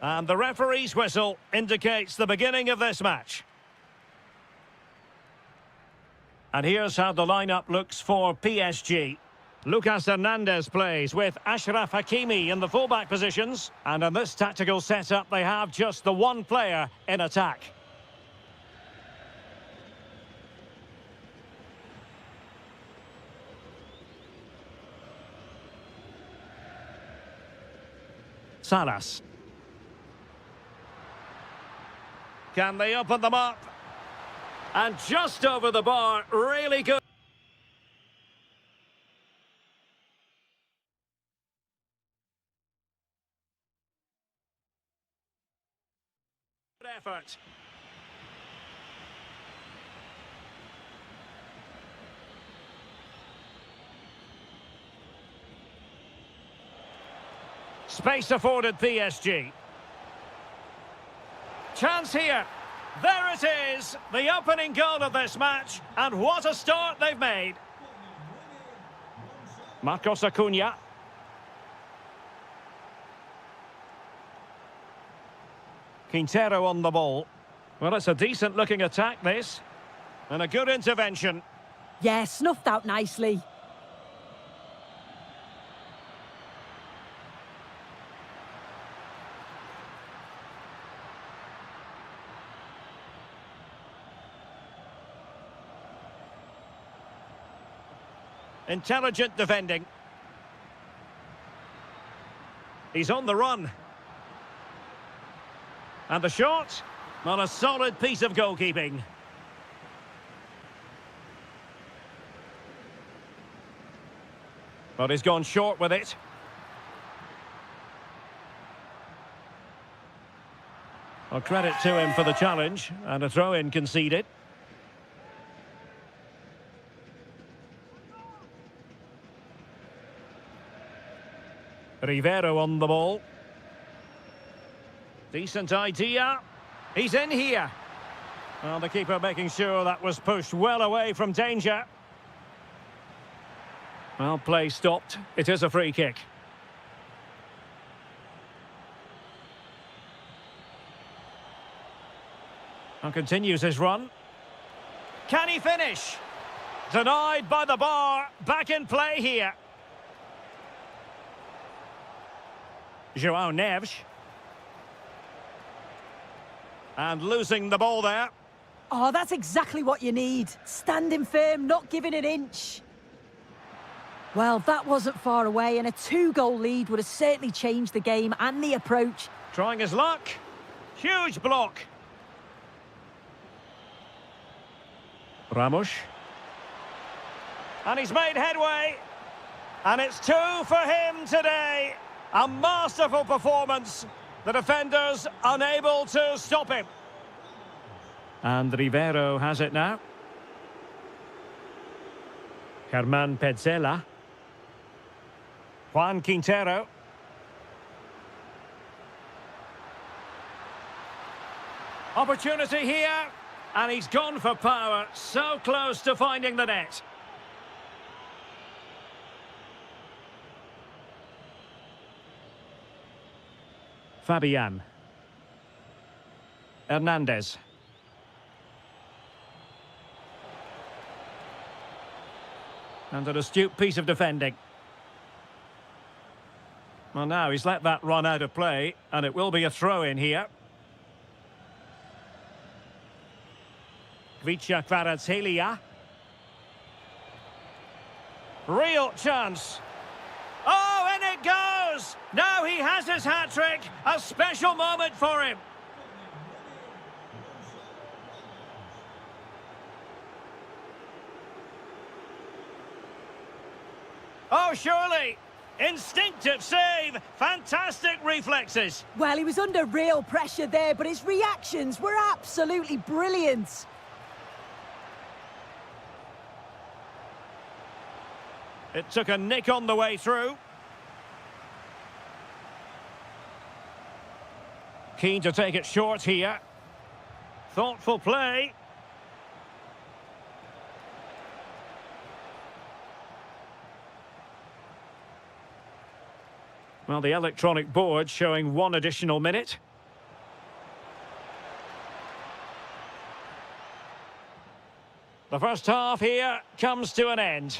And the referee's whistle indicates the beginning of this match. And here's how the lineup looks for PSG. Lucas Hernandez plays with Ashraf Hakimi in the fullback positions. And in this tactical setup, they have just the one player in attack. Salas. Can they open them up? And just over the bar, really good. Effort. Space afforded PSG. Chance here. There it is, the opening goal of this match, and what a start they've made. Marcos Acuna. Quintero on the ball. Well, it's a decent-looking attack, this. And a good intervention.
Yeah, snuffed out nicely.
Intelligent defending. He's on the run. And the shot? Well, a solid piece of goalkeeping. But he's gone short with it. Well, credit to him for the challenge, and a throw-in conceded. Rivero on the ball. Decent idea. He's in here. Well, the keeper making sure that was pushed well away from danger. Well, play stopped. It is a free kick. And continues his run. Can he finish? Denied by the bar. Back in play here. João Neves. And losing the ball there.
Oh, that's exactly what you need. Standing firm, not giving an inch. Well, that wasn't far away, and a 2-goal lead would have certainly changed the game and the approach.
Trying his luck. Huge block. Ramos. And he's made headway. And it's 2 for him today. A masterful performance. The defenders unable to stop him. And Rivero has it now. Germán Petzela. Juan Quintero. Opportunity here. And he's gone for power. So close to finding the net. Fabian. Hernandez. And an astute piece of defending. Well, now he's let that run out of play, and it will be a throw-in here. Kvicha Kvaratskhelia. Real chance. Oh, in it goes! Now he has his hat-trick. A special moment for him. Oh, surely. Instinctive save. Fantastic reflexes.
Well, he was under real pressure there, but his reactions were absolutely brilliant.
It took a nick on the way through. Keen to take it short here. Thoughtful play. Well, the electronic board showing 1 additional minute. The first half here comes to an end.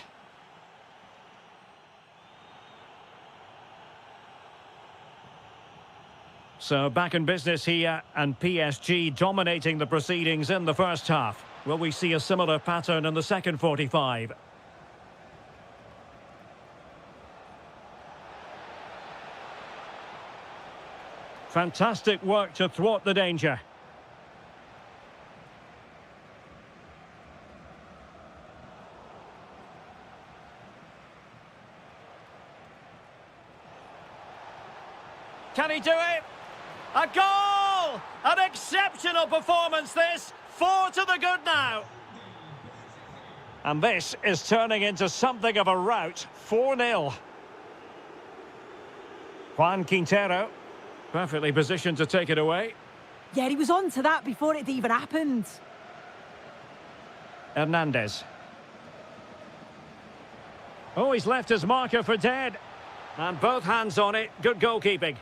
So back in business here, and PSG dominating the proceedings in the first half. Will we see a similar pattern in the second 45? Fantastic work to thwart the danger. Can he do it? A goal! An exceptional performance this. 4 to the good now. And this is turning into something of a rout. 4-0. Juan Quintero, perfectly positioned to take it away.
Yeah, he was on to that before it even happened.
Hernandez. Oh, he's left his marker for dead. And both hands on it. Good goalkeeping.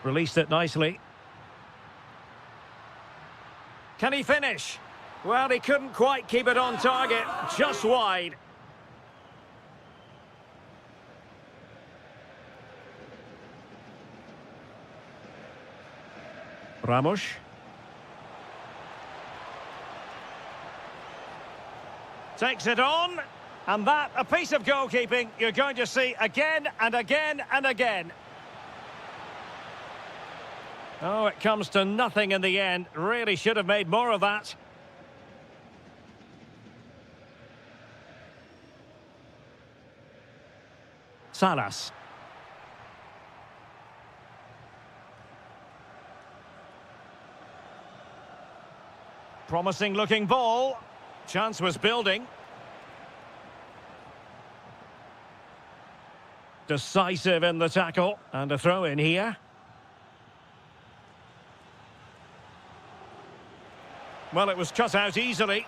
Released it nicely. Can he finish? Well, he couldn't quite keep it on target. Just wide. Ramos. Takes it on. And that, a piece of goalkeeping you're going to see again and again and again. Oh, it comes to nothing in the end. Really should have made more of that. Salas. Promising looking ball. Chance was building. Decisive in the tackle. And a throw in here. Well, it was cut out easily.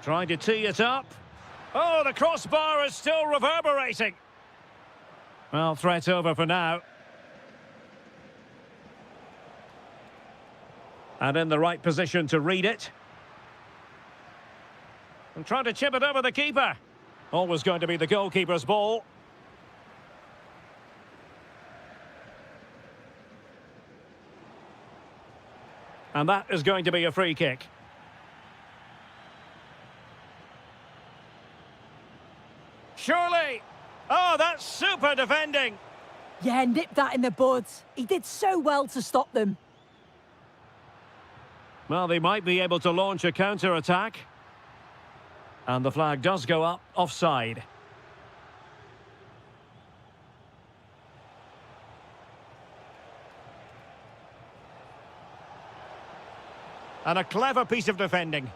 Trying to tee it up. Oh, the crossbar is still reverberating. Well, threat over for now. And in the right position to read it. And trying to chip it over the keeper. Always going to be the goalkeeper's ball. And that is going to be a free kick. Surely! Oh, that's super defending!
Yeah, nipped that in the bud. He did so well to stop them.
Well, they might be able to launch a counter-attack. And the flag does go up, offside. And a clever piece of defending.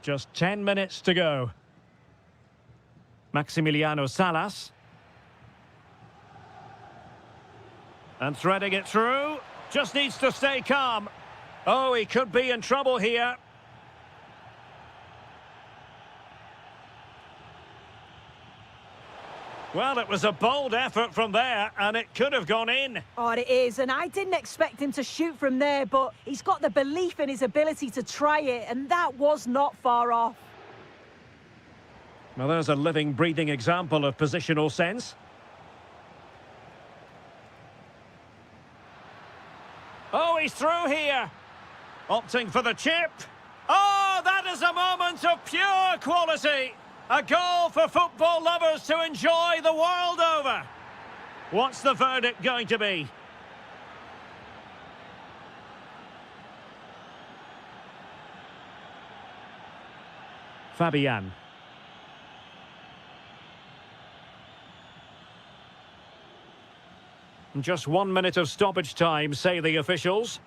Just 10 minutes to go. Maximiliano Salas. And threading it through. Just needs to stay calm. Oh, he could be in trouble here. Well, it was a bold effort from there, and it could have gone in.
Oh, it is, and I didn't expect him to shoot from there, but he's got the belief in his ability to try it, and that was not far off.
Well, there's a living, breathing example of positional sense. Oh, he's through here. Opting for the chip. Oh, that is a moment of pure quality. A goal for football lovers to enjoy the world over. What's the verdict going to be? Fabian. Just 1 minute of stoppage time, say the officials.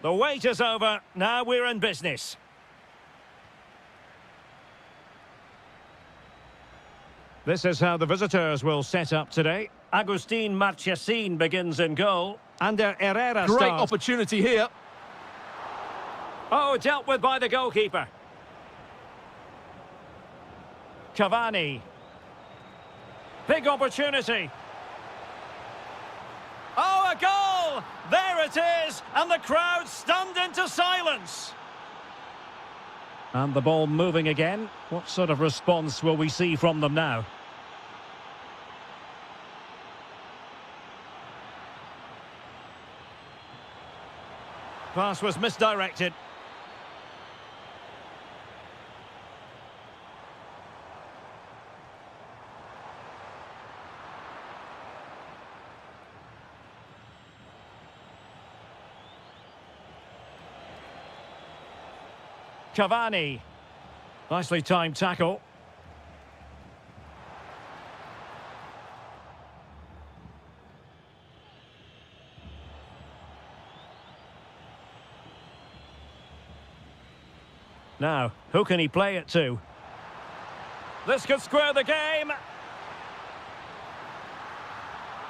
The wait is over. Now we're in business. This is how the visitors will set up today. Agustin Marchesín begins in goal. Ander Herrera
Great
starts.
opportunity here.
Oh, dealt with by the goalkeeper. Cavani. Big opportunity. Oh, a goal! There it is! And the crowd stunned into silence. And the ball moving again. What sort of response will we see from them now? Pass was misdirected. Cavani. Nicely timed tackle. Now, who can he play it to? This could square the game.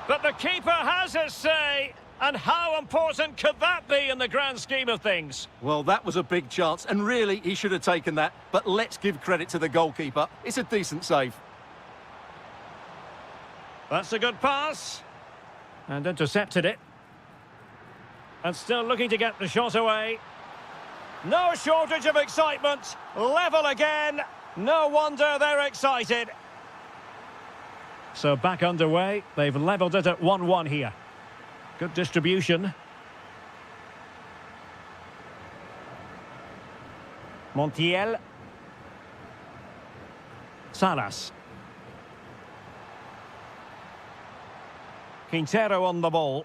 But the keeper has his say. And how important could that be in the grand scheme of things?
Well, that was a big chance, and really, he should have taken that. But let's give credit to the goalkeeper. It's a decent save.
That's a good pass. And intercepted it. And still looking to get the shot away. No shortage of excitement. Level again. No wonder they're excited. So back underway. They've levelled it at 1-1 here. Good distribution. Montiel. Salas. Quintero on the ball.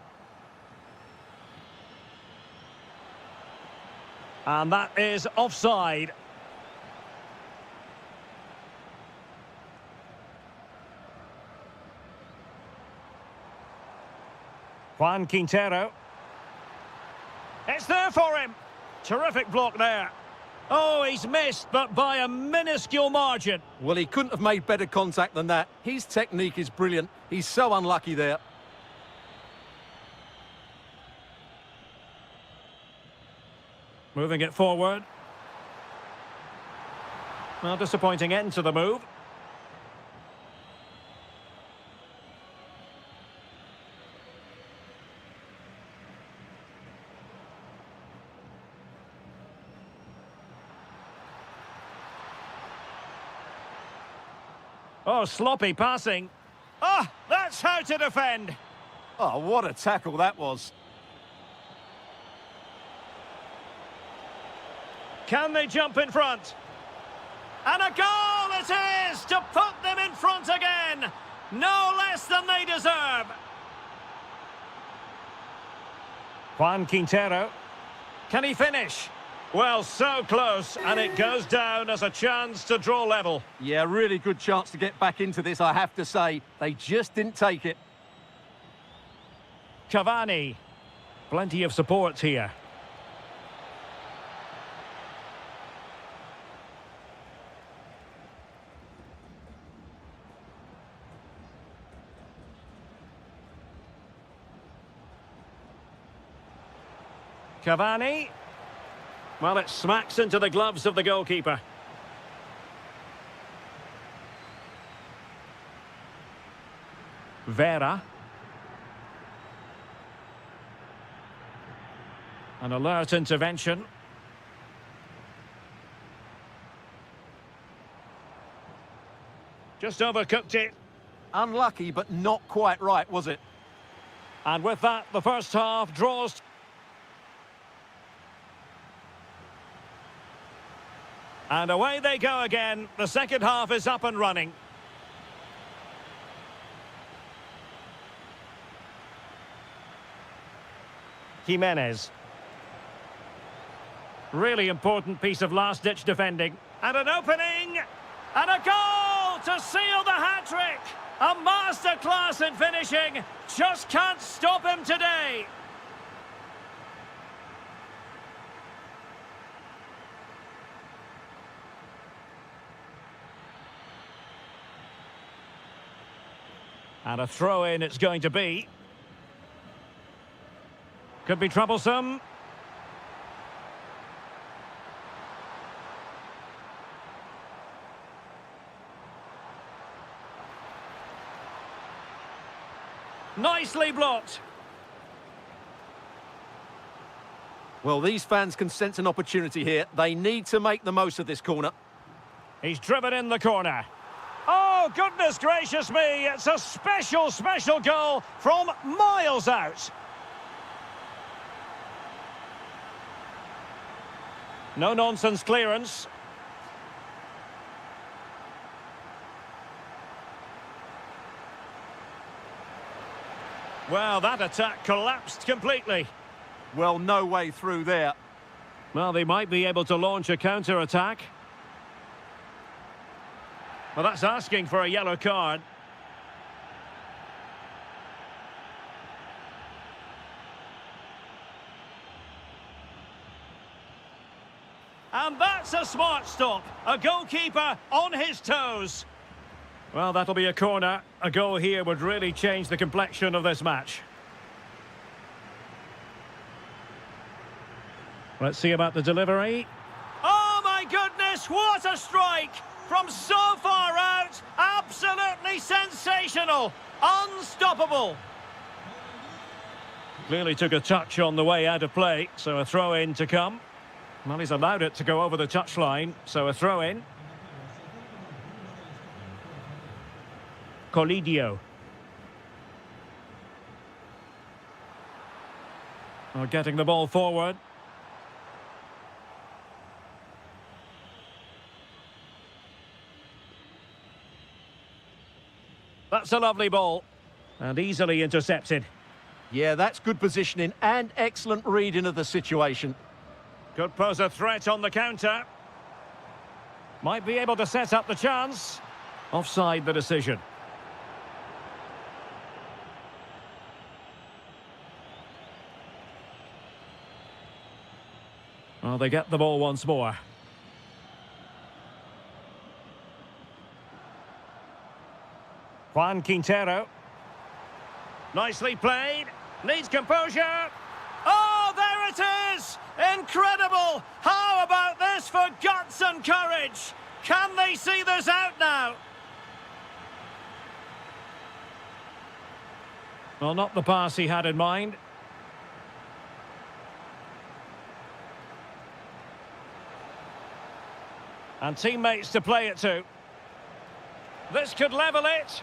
And that is offside. Juan Quintero. It's there for him. Terrific block there. Oh, he's missed, but by a minuscule margin.
Well, he couldn't have made better contact than that. His technique is brilliant. He's so unlucky there.
Moving it forward. Well, disappointing end to the move. Oh, sloppy passing. Oh, that's how to defend.
Oh, what a tackle that was.
Can they jump in front? And a goal it is to put them in front again. No less than they deserve. Juan Quintero. Can he finish? Well, so close, and it goes down as a chance to draw level.
Yeah, really good chance to get back into this, I have to say. They just didn't take it.
Cavani. Plenty of support here. Cavani. Well, it smacks into the gloves of the goalkeeper. Vera. An alert intervention. Just overcooked it.
Unlucky, but not quite right, was it?
And with that, the first half draws. And away they go again. The second half is up and running. Jimenez. Really important piece of last-ditch defending. And an opening! And a goal to seal the hat-trick! A masterclass in finishing. Just can't stop him today. And a throw-in it's going to be. Could be troublesome. Nicely blocked.
Well, these fans can sense an opportunity here. They need to make the most of this corner.
He's driven in the corner. Oh, goodness gracious me. It's a special, special goal from miles out. No-nonsense clearance. Well, that attack collapsed completely.
Well, no way through there.
Well, they might be able to launch a counter-attack. Well, that's asking for a yellow card. And that's a smart stop. A goalkeeper on his toes. Well, that'll be a corner. A goal here would really change the complexion of this match. Let's see about the delivery. Oh, my goodness, what a strike! From so far out, absolutely sensational. Unstoppable. Clearly took a touch on the way out of play, so a throw-in to come. Well, he's allowed it to go over the touchline, so a throw-in. Colidio. Well, getting the ball forward. That's a lovely ball. And easily intercepted.
Yeah, that's good positioning and excellent reading of the situation.
Could pose a threat on the counter. Might be able to set up the chance. Offside the decision. Well, they get the ball once more. Juan Quintero. Nicely played. Needs composure. Oh, there it is! Incredible! How about this for guts and courage? Can they see this out now? Well, not the pass he had in mind. And teammates to play it to. This could level it.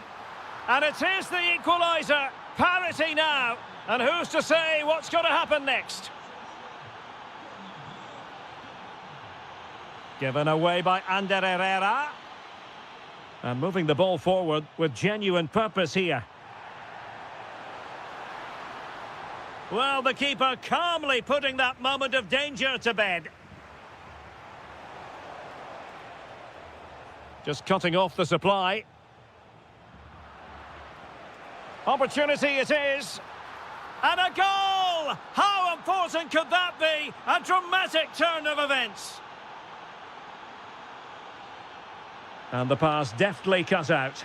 And it is the equaliser. Parity now. And who's to say what's going to happen next? Given away by Ander Herrera. And moving the ball forward with genuine purpose here. Well, the keeper calmly putting that moment of danger to bed. Just cutting off the supply. Opportunity it is. And a goal! How important could that be? A dramatic turn of events. And the pass deftly cut out.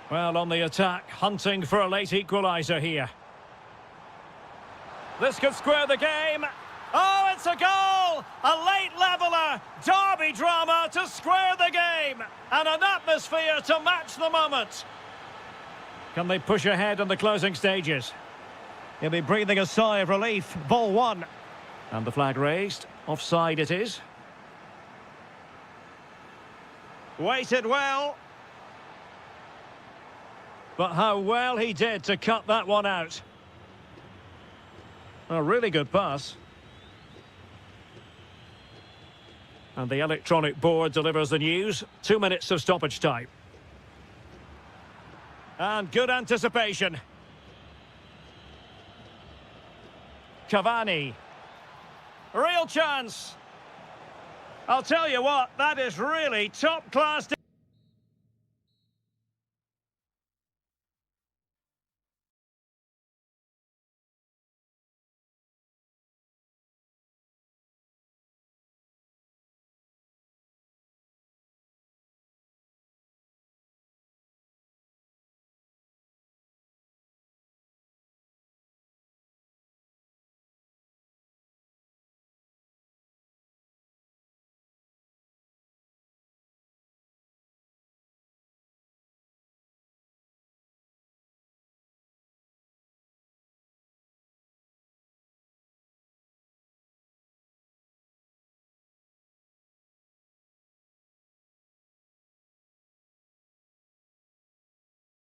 Well, on the attack, hunting for a late equaliser here. This could square the game. Oh, it's a goal! A late leveller. Derby drama to square the game. And an atmosphere to match the moment. Can they push ahead in the closing stages? He'll be breathing a sigh of relief. Ball one. And the flag raised. Offside it is. Waited well. But how well he did to cut that one out. A really good pass. And the electronic board delivers the news. 2 minutes of stoppage time. And good anticipation. Cavani. Real chance. I'll tell you what, that is really top-class.